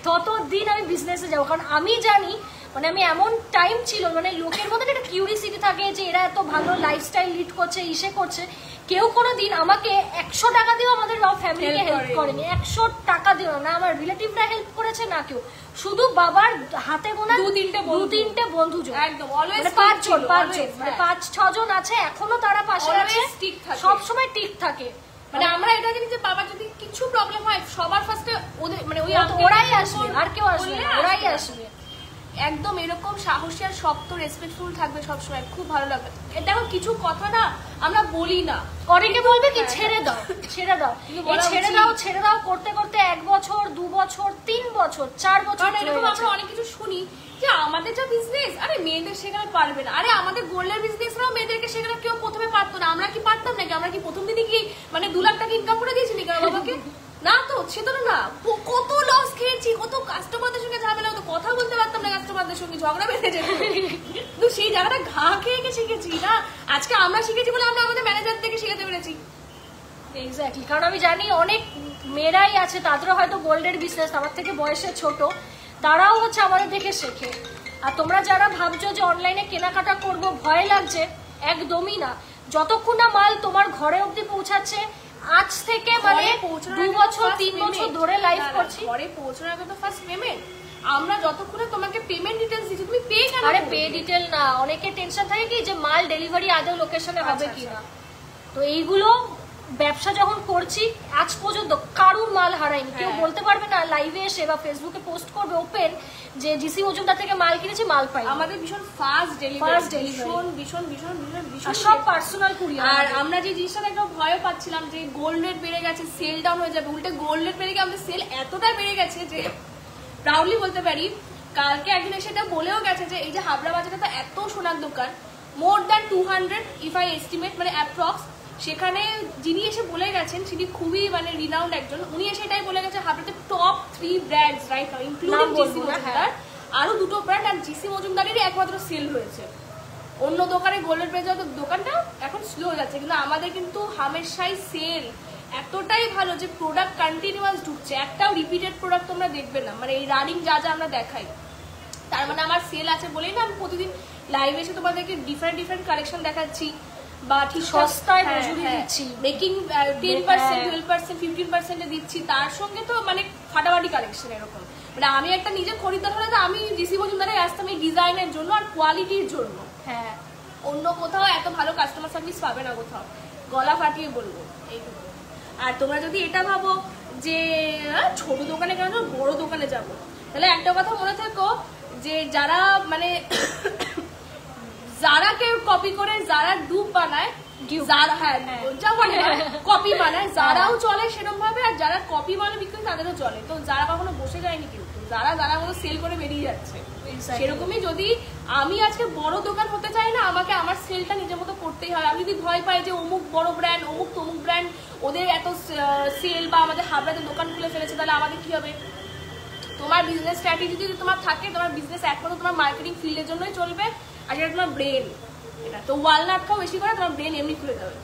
Speaker 1: ততদিন আমি বিজনেসে যাবো। কারণ আমি জানি, মানে আমি এমন টাইম ছিল, মানে লোকের মধ্যে একটা কিউরিসিটি থাকে যে এরা এত ভালো লাইফস্টাইল লিড করছে, ইসে করছে, কেউ কোনোদিন আমাকে 100 টাকা দিয়েও আমাদের ফ্যামিলিকে হেল্প করেনি। 100 টাকা দিও না আমার রিলেটিভরা হেল্প করেছে, না কেউ, শুধু বাবার হাতে গোনা 2-3টে বন্ধু,
Speaker 2: একদম অলওয়েজ
Speaker 1: 5 মানে 5-6 জন আছে এখনো, তারা পাশে আছে, সবসময় ঠিক থাকে।
Speaker 2: মানে আমরা এটা জানি যে বাবা যদি কিছু প্রবলেম হয় সবার ফার্স্টে ওদের, মানে
Speaker 1: ওরাই আসবে, আর কেউ আসবে না, ওরাই আসবে।
Speaker 2: একদম এরকম সাহসী আর শক্ত রেসপেক্টফুল থাকবে সবসময়, খুব ভালো লাগবে। দেখো কিছু কথা না আমরা বলি না,
Speaker 1: অনেকে বলবে কি ছেড়ে দাও ছেড়ে দাও, ছেড়ে দাও করতে করতে 1 বছর 2 বছর 3 বছর 4 বছর
Speaker 2: এরকম আমরা অনেক কিছু শুনি যে আমাদের যা বিজনেস, আরে মেয়েদের শেখাতে পারবে না, আরে আমাদের গোল্ডের বিজনেসরাও মেয়েদেরকে শেখাতে কেউ প্রথমে পারতো না, আমরা কি পারতাম নাকি? আমরা কি প্রথম দিনই কি মানে 2 লাখ টাকা ইনকাম করে দিয়েছি নাকি বাবাকে? না তো, সেটা না, কত লস খেয়েছি, কত কাস্টমারদের সঙ্গে ঝামেলা হতো, কথা বলতে পারতাম না কাস্টমারদের সঙ্গে, ঝগড়া বেঁধে যেত, কিন্তু সেই জায়গাটা ঘা খেয়ে শিখেছি না। আজকে আমরা শিখেছি বলে আমরা আমাদের ম্যানেজার থেকে শিখাতে পেরেছি।
Speaker 1: এক্স্যাক্টলি, কারণ আমি জানি অনেক মেয়েরাই আছে, তাদেরও হয়তো গোল্ডের বিজনেস, আমার থেকে বয়সে ছোট, তারাও হচ্ছে আমাদের দেখে শেখে। আর তোমরা যারা ভাবছো যে অনলাইনে কেনাকাটা করব, ভয় লাগছে, একদমই না। যতক্ষণ না মাল তোমার ঘরে অবধি পৌঁছাচ্ছে, আজ থেকে মানে 2 বছর 3 বছর ধরে লাইভ করছি,
Speaker 2: ঘরে পৌঁছানোর আগে তো ফার্স্ট পেমেন্ট। আমরা যতক্ষণে তোমাকে পেমেন্ট ডিটেইলস দিচ্ছি, তুমি পে কেন?
Speaker 1: আরে পে ডিটেইল না, অনেকে টেনশন থাকে কি যে মাল ডেলিভারি আদৌ লোকেশনে হবে কিনা। তো এইগুলো ব্যবসা যখন করছি আজ পর্যন্ত কারুর মাল হারাইনি, কেউ বলতে পারবে না লাইভে এসে বা ফেসবুকে পোস্ট করবে ওপেন যে জিসি মজুমদার থেকে মাল কিনেছি, মাল পাই।
Speaker 2: আমাদের ভীষণ ফাস্ট ডেলিভারি, ভীষণ
Speaker 1: সব পার্সোনাল কুরিয়ার।
Speaker 2: আর আমরা যে জিনিসটা একটা ভয় পাচ্ছিলাম যে গোল্ড রেট বেড়ে গেছে, সেল ডাউন হয়ে যাবে, উল্টে গোল্ড রেট বেড়ে গিয়ে আমাদের সেল এতটাই বেড়ে গেছে যে প্রাউডলি বলতে পারি, কালকে একদিন এসে এটা বলেও গেছে যে এই যে হাবড়া বাজারে তো এত সোনার দোকান, more than 200 if I estimate, মানে অ্যাপ্রক্স, সেখানে যিনি এসে বলে গেছেন তিনি খুবই মানে রিনাউন্ড একজন, উনি এসে এটাই বলে গেছে হাবড়াতে top 3 brands right now including GC Majumdar, আরো 2টো ব্র্যান্ড, আর জিসি মজুমদারেরই একমাত্র সেল হয়েছে। অন্য দোকানে গোল্ডের প্রাইস হয়তো দোকানটা এখন স্লো যাচ্ছে, কিন্তু আমাদের কিন্তু হামেশাই সেল এতটাই ভালো যে প্রোডাক্ট কন্টিনিউয়াস ঢুকছে, একটাও রিপিটেড প্রোডাক্ট তোমরা দেখবে না, মানে এই রানিং যা যা আমরা দেখাই, তার মানে আমার সেল আছে বলেই না আমি প্রতিদিন লাইভ এসে তোমাদেরকে ডিফারেন্ট কালেকশন দেখাচ্ছি, বা ঠিক
Speaker 1: সস্তায় মজুরি দিচ্ছি,
Speaker 2: মেকিং 10%, 12%, 15% দিচ্ছি, তার সঙ্গে তো মানে ফাটাফাটি কালেকশন এরকম। মানে আমি একটা নিজে খরিদ্দার হলে তো আমি জিসি মজুমদারে আসতাম এই ডিজাইনের জন্য আর কোয়ালিটির জন্য।
Speaker 1: হ্যাঁ,
Speaker 2: অন্য কোথাও এত ভালো কাস্টমার সার্ভিস পাবে না কোথাও, গলা ফাটিয়ে বলবো এইটুকু। আর তোমরা যদি এটা ভাবো যে ছোট দোকানে কেন বড় দোকানে যাব, তাহলে একটা কথা মনে থেকো যে যারা মানে যারাকে কপি করে যারা ডুব বানায়, কপি বানায়, যারাও চলে সেরকম ভাবে, আর যারা কপি বানায় বিক্রি তাদেরও চলে। তো যারা কখনো বসে যায়নি, কিন্তু যারা মতো সেল করে বেরিয়ে যাচ্ছে, সেরকমই যদি আমি আজকে বড় দোকান হতে চাই না, আমাকে আমার সেলটা নিজের মতো করতেই হয়। আমি যদি ভয় পাই যে অমুক বড় ব্র্যান্ড, অমুক তমুক ব্র্যান্ড ওদের এত সেল, বা আমাদের হাবড়াতে দোকান খুলে ফেলেছে, তাহলে আমাদের কি হবে? তোমার বিজনেস স্ট্র্যাটেজি যদি তোমার থাকে, তোমার বিজনেস একমাত্র তোমার মার্কেটিং ফিল্ডের জন্যই চলবে, আর যেটা তোমার ব্রেন, এটা তো ওয়ালনাট খাও বেশি করে, তোমার ব্রেন এমনি খুলে যাবে।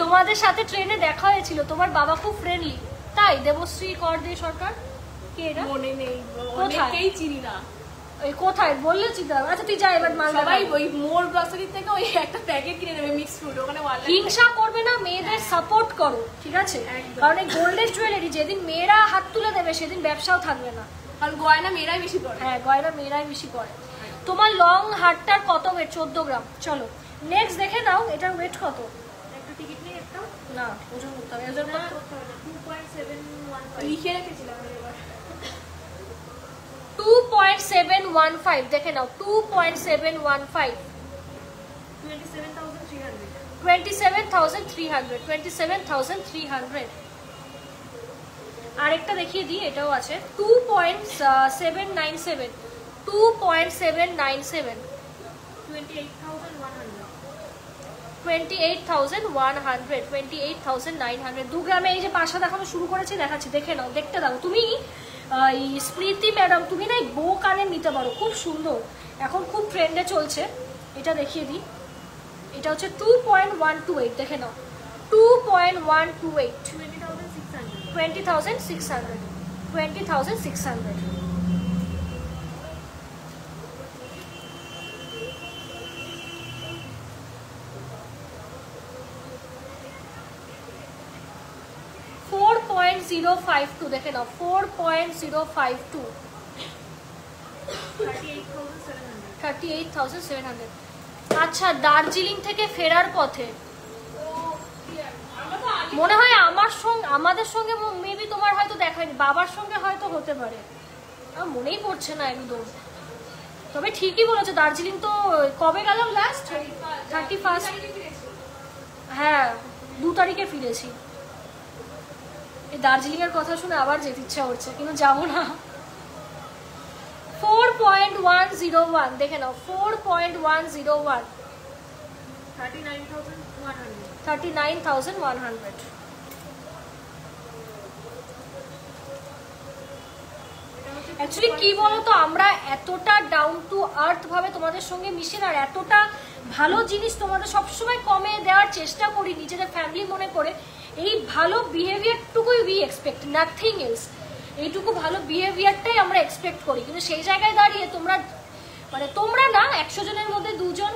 Speaker 1: তোমাদের সাথে ট্রেনে দেখা হয়েছিল, তোমার বাবা খুব ফ্রেন্ডলি, তাই দেবশ্রী কর দে সরকার কে এটা
Speaker 2: মনে নেই, অনেকেই চিনি না।
Speaker 1: ওই কোথায় বললে চিন্তা হবে। আচ্ছা তুই যা এবার মাল
Speaker 2: সবাই ওই মোর গ্রসারি থেকে ওই একটা প্যাকেট কিনে নেবে মিক্স ফ্রুট, ওখানে
Speaker 1: হিংসা করবে না, মেয়েদের সাপোর্ট করো, ঠিক আছে? কারণ এই গোল্ডের জুয়েলারি যেদিন মেয়েরা হাত তুলে দেবে সেদিন ব্যবসাও থাকবে না।
Speaker 2: কারণ গয়না মেয়েরাই বেশি পরে।
Speaker 1: হ্যাঁ গয়না মেয়েরাই বেশি পরে। তোমার লং হারটার কত ওয়েট? 14 গ্রাম। চলো নেক্সট দেখে নাও, এটার ওয়েট কত?
Speaker 2: একটা টিকিট নিয়ে একটা
Speaker 1: না ওজন করতে হবে, ওজন কত?
Speaker 2: 2.715 লিখে রেখেছিলাম এবার।
Speaker 1: 2.715 দেখে নাও, 2.715 27,300 আরেকটা দেখিয়ে দিই, এটাও আছে 2.797 2.797 28,900 2 গ্রামে। এই যে পাশা দেখানো শুরু করেছি, দেখাচ্ছি, দেখে নাও, দেখতে দাও। তুমি স্মৃতি ম্যাডাম তুমি না বো কানের নিতে পারো, খুব সুন্দর, এখন খুব ট্রেন্ডে চলছে। এটা দেখিয়ে দিই, এটা হচ্ছে 2.128 দেখে নাও, 2.128 20,600 4.052 দেখে নাও, 4.052 38,700। আচ্ছা দার্জিলিং থেকে ফেরার পথে মনে হয় আমাদের সঙ্গে মেবি তোমার হয়তো দেখায়নি, বাবার সঙ্গে হয়তো হতে পারে, আমার মনেই পড়ছে না একদম। তবে ঠিকই বলেছো, দার্জিলিং তো কবে গেলাম লাস্ট? 31। হ্যাঁ 2 তারিখে ফিরেছি। এই দার্জিলিং এর কথা শুনে আবার যেতে ইচ্ছা করছে, কিন্তু যাবো না। 4.101 দেখে নাও, 4.101 39,100। অ্যাকচুয়ালি কি বলতো, আমরা এতটা ডাউন টু আর্থ ভাবে তোমাদের সঙ্গে মিশে আর এতটা ভালো জিনিস তোমাদের সবসময় কমে দেওয়ার চেষ্টা করি নিজেদের ফ্যামিলি মনে করে। এই ভালো বিহেভিয়ারটুকুই উই এক্সপেক্ট, নাথিং এলস। এইটুকু ভালো বিহেভিয়ারটাই আমরা এক্সপেক্ট করি, কিন্তু সেই জায়গায় দাঁড়িয়ে তোমরা না 100 জনের মধ্যে 2 জন,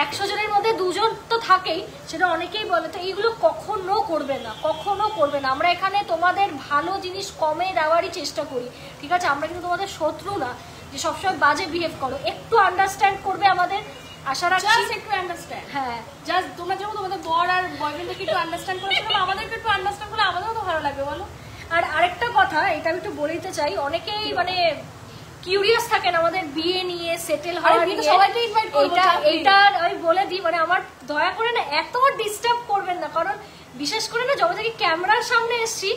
Speaker 1: 100 জনের মধ্যে 2 জন তো থাকেই, সেটা অনেকেই বলে। তো এইগুলো কখনো করবে না, কখনো করবে না। আমরা এখানে তোমাদের ভালো জিনিস কমে দেওয়ারই চেষ্টা করি, ঠিক আছে? আমরা কিন্তু তোমাদের শত্রু না যে সবসময় বাজে বিহেভ করো। একটু আন্ডারস্ট্যান্ড করবে আমাদের, আশা রাখছি।
Speaker 2: জাস্ট একটু আন্ডারস্ট্যান্ড।
Speaker 1: হ্যাঁ
Speaker 2: জাস্ট তোমরা যখন তোমাদের বর আর বয়ফ্রেন্ডকে একটু আন্ডারস্ট্যান্ড করো, আমাদেরকে একটু আন্ডারস্ট্যান্ড করলে আমাদেরও তো ভালো লাগবে, বলো?
Speaker 1: আর আরেকটা কথা, এটা আমি একটু বলে দিতে চাই, অনেকেই কিউরিয়াস থাকেন আমাদের বিয়ে নিয়ে, সেটেল হওয়া নিয়ে।
Speaker 2: সবাইকে ইনভাইট করব,
Speaker 1: এটা আমি বলে দিই, আমার দয়া করে না এত ডিস্টার্ব করবেন না। কারণ বিশেষ করে না যবে থেকে ক্যামেরার সামনে এসেছি,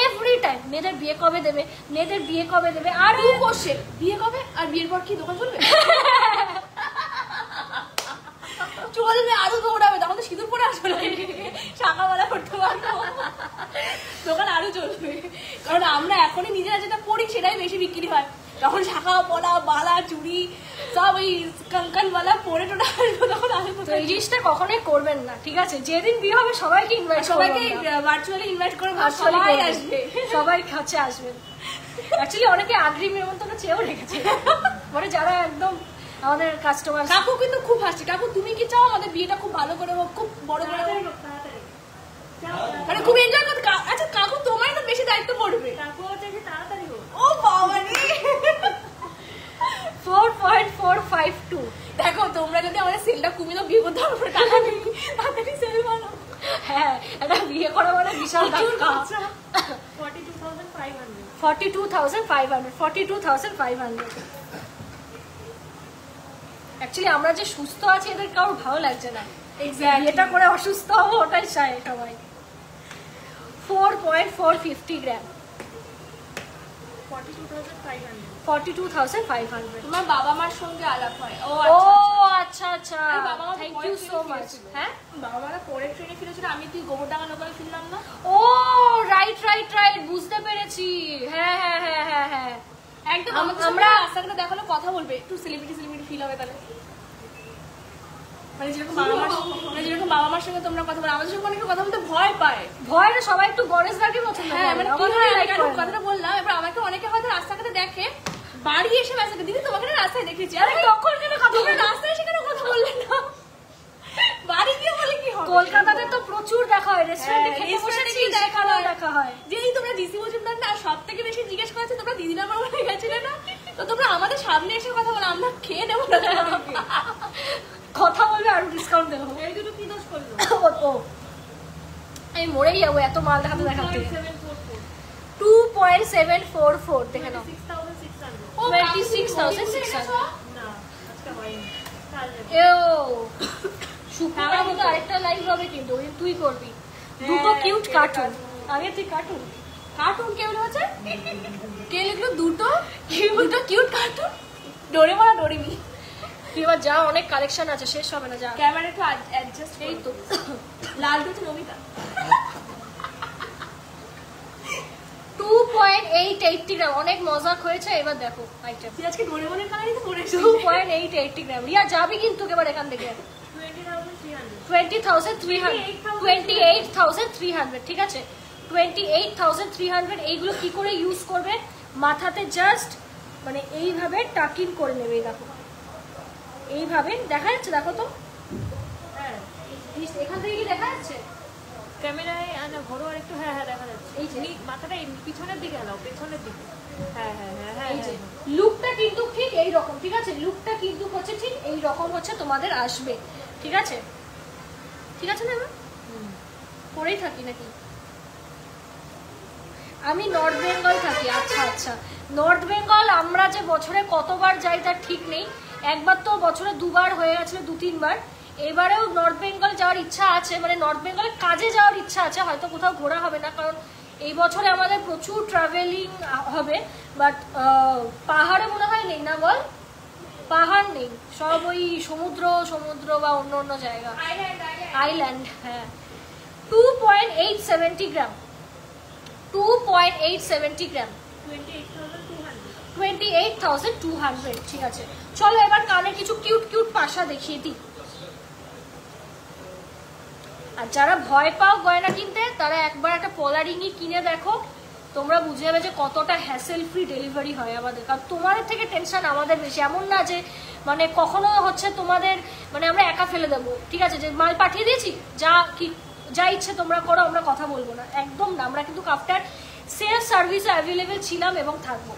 Speaker 1: এভরি টাইম মেয়েদের বিয়ে কবে দেবে, মেয়েদের বিয়ে কবে দেবে, আর
Speaker 2: কোশ্চেন বিয়ে কবে, আর বিয়ের পর কি দোকান চলবে? চলবে, আরো দৌড়াবে, তখন তো সিঁদুর পরে আসবে, শাখাওয়ালা করতে পারবো, দোকান আরো চলবে। কারণ আমরা এখনই নিজেরা যেটা পড়ি সেটাই বেশি বিক্রি হয়, তখন শাখা পলা বালা চুড়ি সব ওই কাঙ্কানওয়ালা পরে টোটা আসবো, তখন আসবো।
Speaker 1: তো এই জিনিসটা কখনোই করবেন না, ঠিক আছে? যেদিন বিয়ে হবে সবাইকে ইনভাইট,
Speaker 2: সবাইকে ভার্চুয়ালি ইনভাইট করে, সবাই আসবে,
Speaker 1: সবাই কাছে আসবেন। অ্যাকচুয়ালি অনেকে আগ্রিম নিমন্ত্রণ চেয়েও রেখেছে, যারা একদম আমাদের কাস্টমার।
Speaker 2: কাকু কিন্তু খুব হাসি। কাকু তুমি কি চাও আমাদের বিয়েটা খুব ভালো করে হোক, খুব বড় করে হোক, খুব এনজয় করতে? আচ্ছা কাকু তোমারই তো বেশি দায়িত্ব পড়বে। কাকু হচ্ছে তাড়াতাড়ি হোক। ও বাবা রে,
Speaker 1: 4.452
Speaker 2: দেখো তোমরা যদি আমাদের সেলটা কমিয়ে দাও, বিয়ে করতে হবে, টাকা নেই, তাড়াতাড়ি সেল ভালো।
Speaker 1: হ্যাঁ এটা বিয়ে করা বিশাল টাকা। 42,500 অ্যাকচুয়ালি আমরা যে সুস্থ আছি এদের কারোর ভালো লাগছে না, এটা করে অসুস্থ হবো ওটাই চায় সবাই। 4.450 গ্রাম, 42,500।
Speaker 2: তোমার বাবা মার সঙ্গে আলাপ হয়? ও
Speaker 1: আচ্ছা আচ্ছা, থ্যাংক ইউ সো মাচ। হ্যাঁ
Speaker 2: বাবা মারা পরে ট্রেনে ফিরেছিল, আমি তুই গোবরডাঙ্গা লোকালে ফিরলাম না।
Speaker 1: ও রাইট বুঝতে পেরেছি। হ্যাঁ হ্যাঁ হ্যাঁ হ্যাঁ হ্যাঁ
Speaker 2: একদম। আমরা রাস্তাঘাটে দেখালে কথা বলবে, একটু সেলিব্রিটি ফিল হবে তাহলে। যেরকম বাবা মার সঙ্গে তোমরা কথা বলো, আমাদের সঙ্গে অনেকে কথা বলতে ভয় পায়।
Speaker 1: ভয় না, সবাই একটু গণেশ দাকে পছন্দ করে।
Speaker 2: কথাটা বললাম। এবার আমাকে অনেকে হয়তো রাস্তাঘাটে দেখে, বাড়ি এসে মেসেজ দিদি তোমাকে না রাস্তায় দেখেছি। আরে তখন কেন কথা বললে? রাস্তায় এসে কেন কথা বললে না? বাড়ি গিয়ে বলে কি হবে?
Speaker 1: কলকাতাতে তো প্রচুর দেখা হয়, রেস্টুরেন্টে খেতে বসেছি দেখা হয়।
Speaker 2: যেই তোমরা ডিসি মজুমদার না সব থেকে বেশি জিজ্ঞেস করেছে তোমরা দিদি নাম্বার বলে গেছিলে না, তো তোমরা আমাদের সামনে এসে কথা বলো, আমরা খেয়ে নেবো না তোমাদেরকে।
Speaker 1: কথা বলবে আরো ডিসকাউন্ট দেবো।
Speaker 2: এই দুটো কি দোষ করলো?
Speaker 1: ও আমি মরেই যাবো এত মাল দেখাতে দেখাতে। 2.744 দেখে নাও। 26,600। শুক্রবার কিন্তু আরেকটা লাইভ হবে কিন্তু, ওই তুই করবি দুটো কিউট কার্টুন। আগে তুই কার্টুন
Speaker 2: কে হচ্ছে? কে লিখলো দুটো কিউট কার্টুন? ডোরেমন আর ডোরেমি।
Speaker 1: তুই এবার যা, অনেক কালেকশন আছে, শেষ হবে না, যা।
Speaker 2: ক্যামেরা একটু অ্যাডজাস্ট। এই তো লালটু হচ্ছে নমিতা।
Speaker 1: 2.880 গ্রাম, অনেক মজাক হয়েছে। এবার দেখো আইটেম।
Speaker 2: তুই আজকে ডোরেমনের কালারই তো পরে এসেছিস।
Speaker 1: 2.880 গ্রাম। রিয়া যাবি কিন্তু এবার এখান থেকে। 28,300, ঠিক আছে? 28,300। এইগুলো কি করে ইউজ করবে? মাথাতে জাস্ট মানে এইভাবে টাকিং করে নেবে। দেখো এইভাবে দেখা যাচ্ছে, দেখো তো এখান থেকে কি দেখা যাচ্ছে
Speaker 2: ক্যামেরায়? ঘোরো আর একটু। হ্যাঁ দেখা যাচ্ছে। এই যে মাথাটা পিছনের দিকে এলাও, পেছনের দিকে। হ্যাঁ।
Speaker 1: এই যে লুকটা কিন্তু ঠিক এই রকম, ঠিক আছে? লুকটা কিন্তু হচ্ছে ঠিক এই রকম হচ্ছে তোমাদের আসবে, ঠিক আছে? ঠিক আছে না? পরেই থাকি নাকি? আমি নর্থ বেঙ্গল থাকি। আচ্ছা, নর্থ বেঙ্গল আমরা যে বছরে কতবার যাই তার ঠিক নেই। একবার তো বছরে দুবার হয়ে গেছিল, 2-3 বার। এবারেও নর্থ বেঙ্গল যাওয়ার ইচ্ছা আছে, মানে নর্থ বেঙ্গলে কাজে যাওয়ার ইচ্ছা আছে। হয়তো কোথাও ঘোরা হবে না, কারণ এই বছরে আমাদের প্রচুর ট্রাভেলিং হবে। বাট পাহাড়ে মনে হয় নেই না, বল? পাহাড় নেই, সব ওই সমুদ্র বা অন্য জায়গা, আইল্যান্ড। হ্যাঁ। 2.870 গ্রাম। 2.870 গ্রাম, 28,200, ঠিক আছে? চলো এবার কানে কিছু কিউট পাশা দেখিয়ে দিই। আর যারা ভয় পাও গয়না কিনতে, তারা একবার একটা পলারিংই কিনে দেখো, তোমরা বুঝে যাবে যে কতটা হ্যাসেল ফ্রি ডেলিভারি হয় আমাদের। কারণ তোমাদের থেকে টেনশন আমাদের বেশি। এমন না যে মানে কখনো হচ্ছে তোমাদের মানে আমরা একা ফেলে দেবো, ঠিক আছে? যে মাল পাঠিয়ে দিয়েছি, যা ইচ্ছে তোমরা করো, আমরা কথা বলবো না, একদম না। আমরা কিন্তু আফটার সেলস সার্ভিসে অ্যাভেলেবেল ছিলাম এবং থাকবো।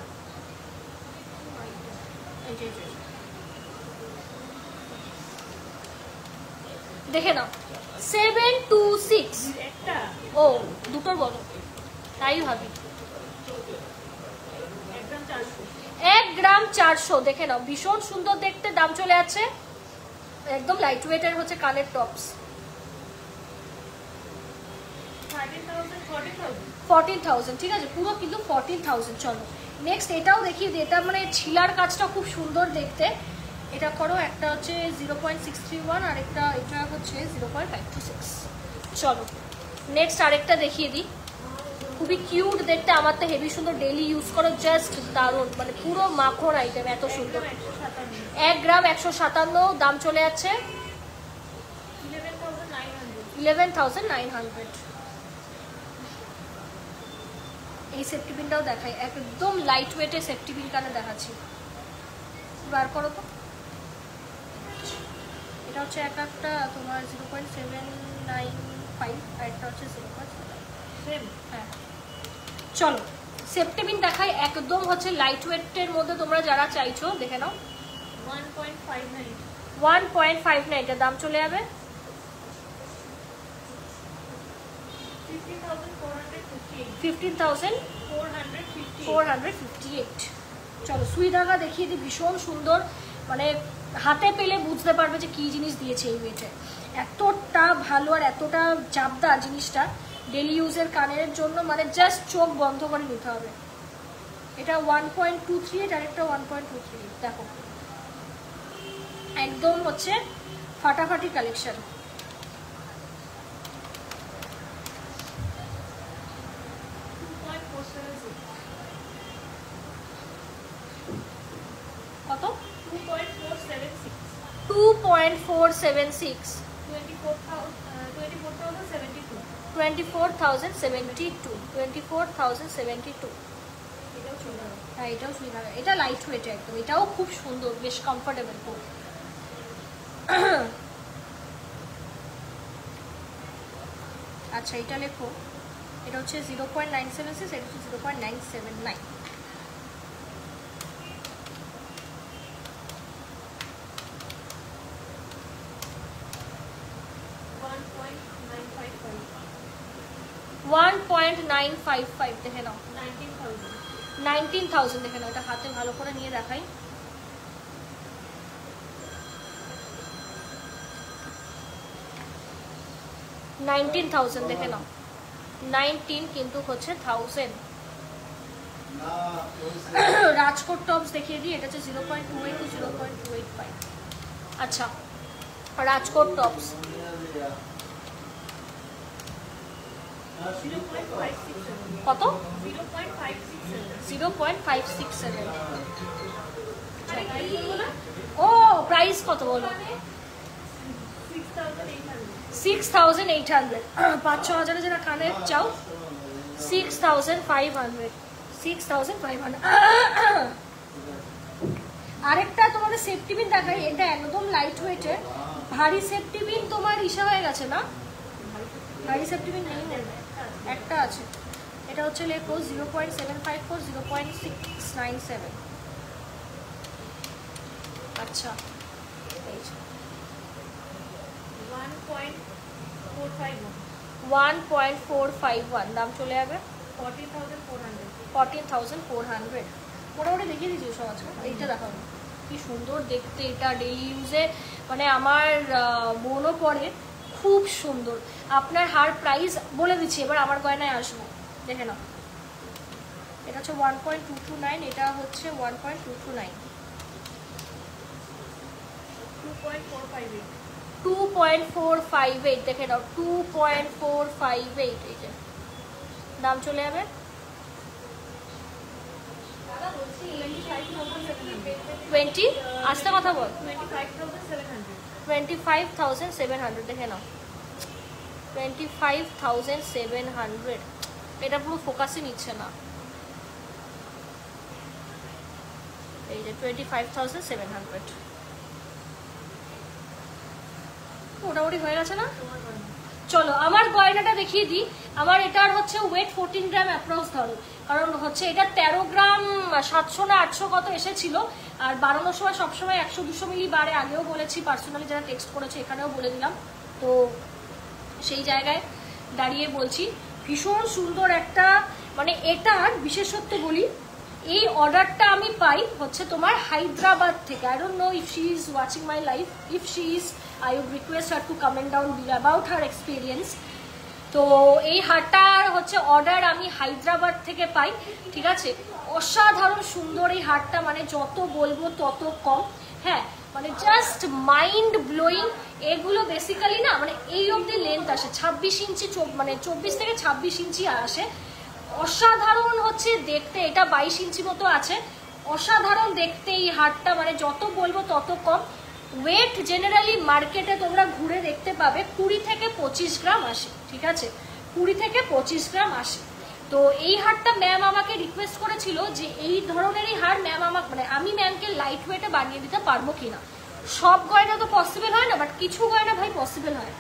Speaker 1: দেখে নাও 726। ও দুটোর বলো, তাই ভাবি। 1 গ্রাম 400। দেখে নাও, ভীষণ সুন্দর দেখতে, দাম চলে আছে একদম লাইট ওয়েটের হচ্ছে কানের টপস। 14,000, ঠিক আছে? পুরো কিন্তু 14,000। চলো নেক্সট এটাও দেখিয়ে দিই। এটা মানে ছিলার কাজটা খুব সুন্দর দেখতে। এটা করো, একটা হচ্ছে 0.631 আর এটা হচ্ছে 0.526। চলো নেক্সট আরেকটা দেখিয়ে দিই, খুবই কিউট দেখতে। আমার তো হেভি সুন্দর, ডেইলি ইউজ করো, জাস্ট দারুণ, মানে পুরো মাখন আইটেম, এত সুন্দর। 1 গ্রাম 157, দাম চলে যাচ্ছে 11,900। এই সেফটি পিনটাও দেখাই, একদম লাইট ওয়েটের সেফটি পিন কানে দেখাচ্ছি। বার করো তো। এটা হচ্ছে একটা তোমার 0.795 আর একটা হচ্ছে 0.7। হ্যাঁ চলো সেফটি পিন দেখাই, একদম হচ্ছে লাইট ওয়েটের মধ্যে। তোমরা যারা চাইছো দেখে নাও। 1.59 এটার দাম চলে যাবে 15,458। চলো সুই ধাগা দেখিয়ে দিই, ভীষণ সুন্দর, মানে হাতে পেলে বুঝতে পারবে যে কি জিনিস দিয়েছে এই ওয়েটে। এতটা ভালো আর এতটা চাপদার জিনিসটা, ডেলি ইউজের কানের জন্য মানে জাস্ট চোখ বন্ধ করে নিতে হবে। এটা 1.23, আর একটা 1.23। দেখো একদম হচ্ছে ফাটাফাটি কালেকশন। কত? 2.476। 24,072। হ্যাঁ এটাও চুড়িদার, এটা লাইট ওয়েট একদম, এটাও খুব সুন্দর, বেশ কমফোর্টেবল খুব। আচ্ছা এটা লেখো, এটা হচ্ছে 0.976, এটা হচ্ছে 0.979। $1.955 দেখে নাও, 19,000 দেখে নাও। এটা হাতে ভালো করে নিয়ে দেখাই, $19,000 দেখে নাও, 19 কিন্তু হচ্ছে 1000। রাজকোট টপস দেখিয়ে দিই, এটা হচ্ছে 0.28 to 0.285। আচ্ছা রাজকোট টপস কত? 0.567। ও প্রাইস কত বলো? 6,800। 5-6 হাজারে যারা কানে চাও 6,500। 6,500। আরেকটা তোমাদের সেফটি পিন দেখাই, এটা একদম লাইট ওয়েটের। ভারী সেফটি পিন তোমার ইসে হয়ে গেছে না? ভারী সেফটি পিন নেই, একটা আছে। এটা হচ্ছে লেখো 0.754, 0.697। আচ্ছা 1.451 দাম চলে যাবে 14,400। মোটামুটি দেখিয়ে দিচ্ছি সব আজকে। এইটা দেখাবো কি সুন্দর দেখতে, এটা ডেইলি ইউজে মানে আমার বোনও পরে, খুব সুন্দর। আপনার হার প্রাইস বলে দিচ্ছি, এবার আমার গয়নায় আসবো, দেখে নাও। এটা হচ্ছে 1.229, এটা হচ্ছে 1.229। 2.458 দেখে নাও, 2.458। এই যে দাম চলে যাবে 20। আস্তে কথা বল, 25,700 দেখে নাও, 25,700। এটা পুরো ফোকাসই নিচ্ছে না। এই যে 25,700 মোটামুটি হয়ে গেছে না? চলো আমার গয়নাটা দেখিয়ে দিই। আমার এটার হচ্ছে ওয়েট 14 গ্রাম অ্যাপ্রক্স ধরো, কারণ হচ্ছে এটা 13 গ্রাম 700 না 800 কত এসেছিল। আর বাড়ানোর সময় সবসময় 100-200 মিলি বাড়ে, আগেও বলেছি, পার্সোনালি যারা টেক্সট করেছে এখানেও বলে দিলাম। তো সেই জায়গায় দাঁড়িয়ে বলছি, ভীষণ সুন্দর একটা, মানে এটার বিশেষত্ব বলি, এই অর্ডারটা আমি পাই হচ্ছে তোমার হায়দ্রাবাদ থেকে। I don't know if she is watching my life, if she is I would request her to comment down below about her experience. তো এই হারটার হচ্ছে অর্ডার আমি হায়দ্রাবাদ থেকে পাই, ঠিক আছে। অসাধারণ সুন্দর এই হারটা, মানে যত বলবো তত কম। হ্যাঁ মানে জাস্ট মাইন্ড ব্লোয়িং। এগুলো বেসিক্যালি না মানে এই অবধি লেন্থ আসে 26 ইঞ্চি, মানে 24 থেকে 26 ইঞ্চি আসে। অসাধারণ হচ্ছে দেখতে, এটা 22 ইঞ্চি মতো আছে। অসাধারণ দেখতে এই হারটা, মানে যত বলবো তত কম। ওয়েট জেনারেলি মার্কেটে তোমরা ঘুরে দেখতে পাবে 20 থেকে 25 গ্রাম আসে, ঠিক আছে, 20 থেকে 25 গ্রাম আসে। তো এই হারটা ম্যাম আমাকে রিকোয়েস্ট করেছিল যে এই ধরনেরই হার ম্যাম আমাকে, মানে আমি ম্যামকে লাইট ওয়েটে বানিয়ে দিতে পারবো কিনা। সব গয়না তো পসিবল হয় না, বাট কিছু গয়না ভাই পসিবল হয়।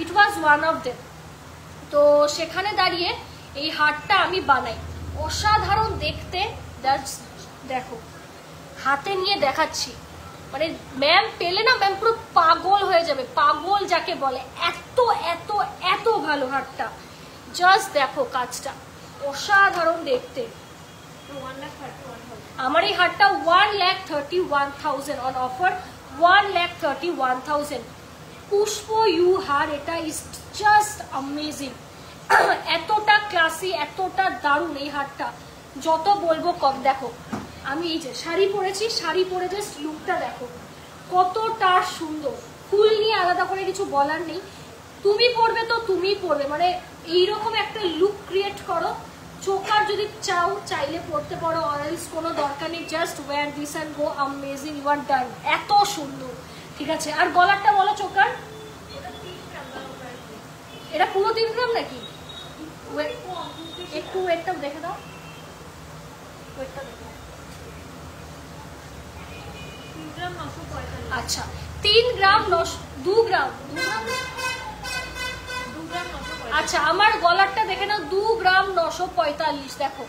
Speaker 1: ইট ওয়াজ ওয়ান অফ দেম। তো সেখানে দাঁড়িয়ে এই হারটা আমি বানাই। অসাধারণ দেখতে, দেখো হাতে নিয়ে দেখাচ্ছি, মানে ম্যাম পেলে না ম্যাম পুরো পাগল হয়ে যাবে, পাগল যাকে বলে, এত এত এত ভালো হারটা। জাস্ট দেখো কাজটা, অসাধারণ দেখতে। আমার এই হারটা 1,31,000 অন অফার, 1,31,000। পুষ্প ইউ হার, এটা ইজ জাস্ট অ্যামেজিং। এতটা ক্লাসি, এতটা দারুণ এই হারটা, যত বলবো কম। দেখো আমি এই যে শাড়ি পরেছি, শাড়ি পরে জাস্ট লুকটা দেখো কতটা সুন্দর। ফুল নিয়ে আলাদা করে কিছু বলার নেই, তুমি পরবে তো তুমিই পরবে, মানে এইরকম একটা লুক ক্রিয়েট করো। চোকার যদি চাও চাইলে পরতে পারো, অরেলস কোনো দরকার নেই, just wear this and go, amazing, you are done. এত সুন্দর, ঠিক আছে। আর গলারটা বলো চোকার, এটা পুরো 3 গ্রাম নাকি? একটু ওয়েটটা দেখে দাও, আচ্ছা 3 গ্রাম 2 গ্রাম আচ্ছা আমার গলারটা দেখে নাও 2 গ্রাম 945 দেখো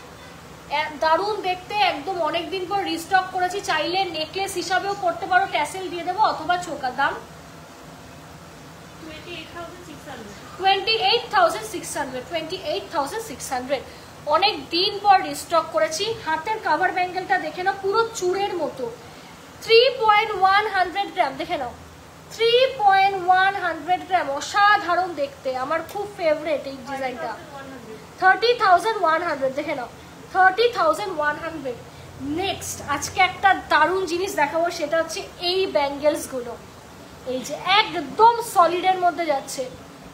Speaker 1: দারুণ দেখতে একদম অনেকদিন পর রিস্টক করেছি চাইলে নেকলেস হিসাবেও পড়তে পারো ট্যাসেল দিয়ে দেবো অথবা চোকার দাম 28,600 অনেক দিন পর রিস্টক করেছি হাতের কভার ব্যাঙ্গেলটা দেখে নাও পুরো চূড়ের মতো 3.100 গ্রাম দেখে নাও 3.100 গ্রাম অসাধারণ দেখতে আমার খুব ফেভারিট এই ডিজাইনটা 30,100 দেখে নাও 30,100 নেক্সট আজকে একটা দারুণ জিনিস দেখাবো সেটা হচ্ছে এই ব্যাঙ্গেলস গুলো এই যে একদম সলিডের মধ্যে যাচ্ছে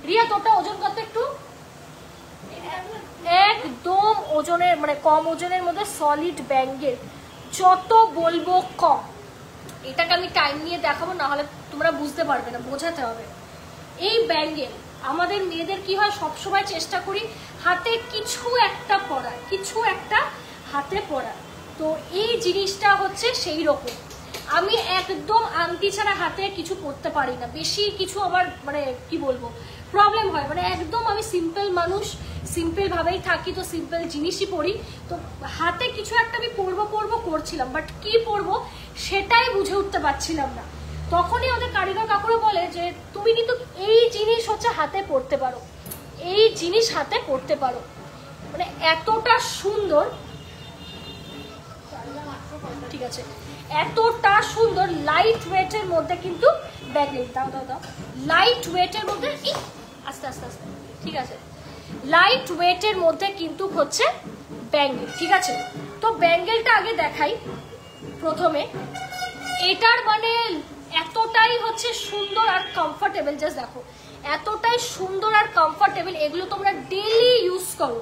Speaker 1: রিয়া তোটা ওজন কত একটু একদম ওজনের মানে কম ওজনের মধ্যে সলিড ব্যাঙ্গেল যত বলবো কম এটাকে আমি টাইম নিয়ে দেখাবো না হলে তোমরা বুঝতে পারবে না বোঝাতে হবে এই ব্যাঙ্গেল আমাদের মেয়েদের কি হয় সবসময় চেষ্টা করি হাতে কিছু একটা পরা কিছু একটা হাতে পরা তো এই জিনিসটা হচ্ছে সেই রকম আমি একদম আংটি ছাড়া হাতে কিছু পরতে পারি না বেশি কিছু আমার মানে কি বলবো প্রবলেম হয় মানে একদম আমি সিম্পল মানুষ সিম্পল ভাবেই থাকি তো সিম্পল জিনিসই পরি তো হাতে কিছু একটা আমি পরবো করছিলাম বাট কি পরবো সেটাই বুঝে উঠতে পারছিলাম না তখনই ওদের কারিগর কাকুরা বলে যে তুমি কিন্তু এই জিনিস হচ্ছে হাতে পরতে পারো এই জিনিস হাতে পরতে পারো মানে এতটা সুন্দর ঠিক আছে এতটা সুন্দর লাইট ওয়েটের মধ্যে কিন্তু ব্যাঙ্গেল দাও লাইট ওয়েটের মধ্যে আস্তে আস্তে আস্তে ঠিক আছে লাইট ওয়েটের মধ্যে কিন্তু হচ্ছে ব্যাঙ্গেল ঠিক আছে তো ব্যাঙ্গেলটা আগে দেখাই প্রথমে এটার মানে এতটাই হচ্ছে সুন্দর আর কমফোর্টেবল জাস্ট দেখো এতটাই সুন্দর আর কমফোর্টেবল এগুলো তোমরা ডেইলি ইউজ করো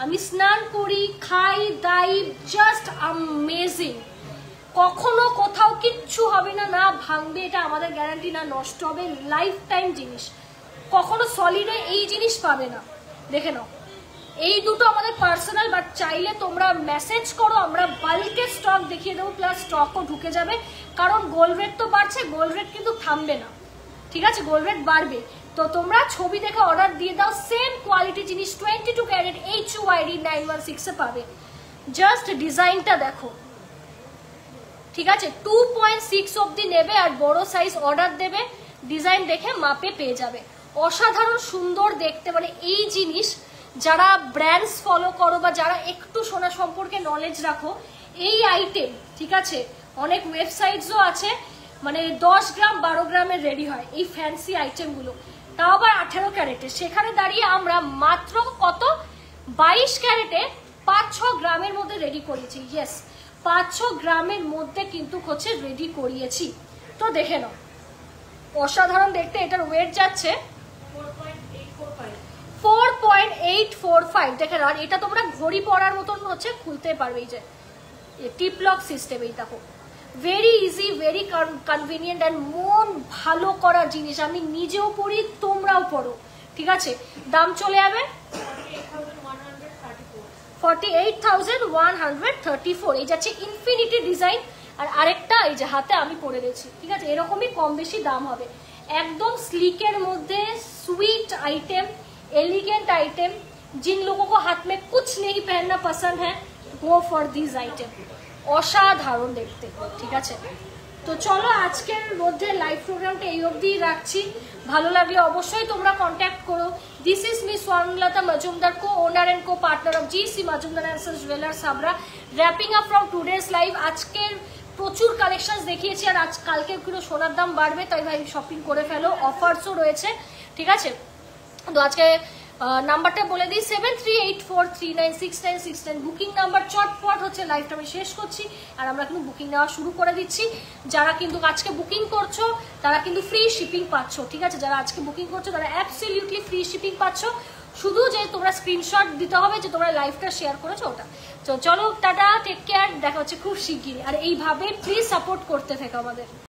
Speaker 1: আমি স্নান করি খাই দাই জাস্ট অ্যামেজিং কখনো কোথাও কিচ্ছু হবে না না ভাঙবে এটা আমাদের গ্যারান্টি না নষ্ট হবে লাইফ টাইম জিনিস কখনো সলিডে এই জিনিস পাবে না দেখে নাও এই দুটো আমাদের পার্সোনাল বাট চাইলে তোমরা মেসেজ করো আমরা বাল্কে স্টক দেখিয়ে দেবো প্লাস স্টকও ঢুকে যাবে কারণ গোল্ড রেট তো বাড়ছে গোল্ড রেট কিন্তু থামবে না ঠিক আছে গোল্ড রেট বাড়বে তো তোমরা ছবি দেখে অর্ডার দিয়ে দাও সেম কোয়ালিটি জিনিস 22 ক্যারেট HUID 916 এ পাবে জাস্ট ডিজাইনটা দেখো ঠিক আছে 2.6 অবধি নেবে আর বড় সাইজ অর্ডার দেবে ডিজাইন দেখে মাপে পেয়ে যাবে অসাধারণ সুন্দর দেখতে মানে এই জিনিস যারা ব্র্যান্ডস ফলো করো বা যারা একটু সোনা সম্পর্কে নলেজ রাখো এই আইটেম ঠিক আছে অনেক ওয়েবসাইটসও আছে মানে 10 গ্রাম 12 গ্রামের রেডি হয় এই ফ্যান্সি আইটেমগুলো তাও আবার 18 ক্যারেটে সেখানে দাঁড়িয়ে আমরা মাত্র কত 22 ক্যারেটে 5-6 গ্রামের মধ্যে রেডি করেছি ইয়েস 5-6 গ্রামের মধ্যে কিন্তু হচ্ছে রেডি করিয়েছি তো দেখে নাও অসাধারণ দেখতে এটার ওয়েট যাচ্ছে 4.845 দেখে নাও এটা তোমরা ঘড়ি পরার মতন হচ্ছে খুলতে পারবে এই যে টিপ লক সিস্টেম এই দেখো very easy very convenient and মন ভালো করা জিনিস আমি নিজেও পড়ি তোমরাও পড়ো ঠিক আছে দাম চলে যাবে 48,134 এই যাচ্ছে ইনফিনিটি ডিজাইন আর আরেকটা এই যে হাতে আমি পরে দিয়েছি ঠিক আছে এরকমই কম বেশি দাম হবে एकदम स्लीक एर मध्य स्वीट आइटम, एलिगेंट आइटम, जिन लोगों को हाथ में कुछ नहीं पहनना पसंद है गो फॉर दिस आइटम। असाधारण देखते, ठीक है। तो चलो आजकेर मध्य लाइव प्रोग्रामटा এই অবধি রাখছি। ভালো লাগলে অবশ্যই তোমরা কন্টাক্ট করো। This is miss Swarnalata Majumdar, co owner and co partner of GC Majumdar and sons jewellers Sabra. Wrapping up from today's live. আজকের প্রচুর কালেকশনস দেখিয়েছি আর আজ কালকে একটু সোনার দাম বাড়বে, তাই ভাই শপিং করে ফেলো, অফারসও রয়েছে, ঠিক আছে। তো আজকে নাম্বারটা বলে দিই 7384396969 বুকিং নাম্বার। চটপট হচ্ছে লাইভটা আমি শেষ করছি আর আমরা কিন্তু বুকিং নেওয়া শুরু করে দিচ্ছি। যারা কিন্তু আজকে বুকিং করছো তারা কিন্তু ফ্রি শিপিং পাচ্ছ, ঠিক আছে। যারা আজকে বুকিং করছো তারা অ্যাবসলিউটলি ফ্রি শিপিং পাচ্ছ, শুধু যে তোমরা স্ক্রিনশট দিতে হবে যে তোমরা লাইভটা শেয়ার করেছো ওটা। তো চলো টাটা, টেক কেয়ার, দেখা হচ্ছে খুব শিগগিরই। আর এইভাবে প্লিজ সাপোর্ট করতে থেকো আমাদের।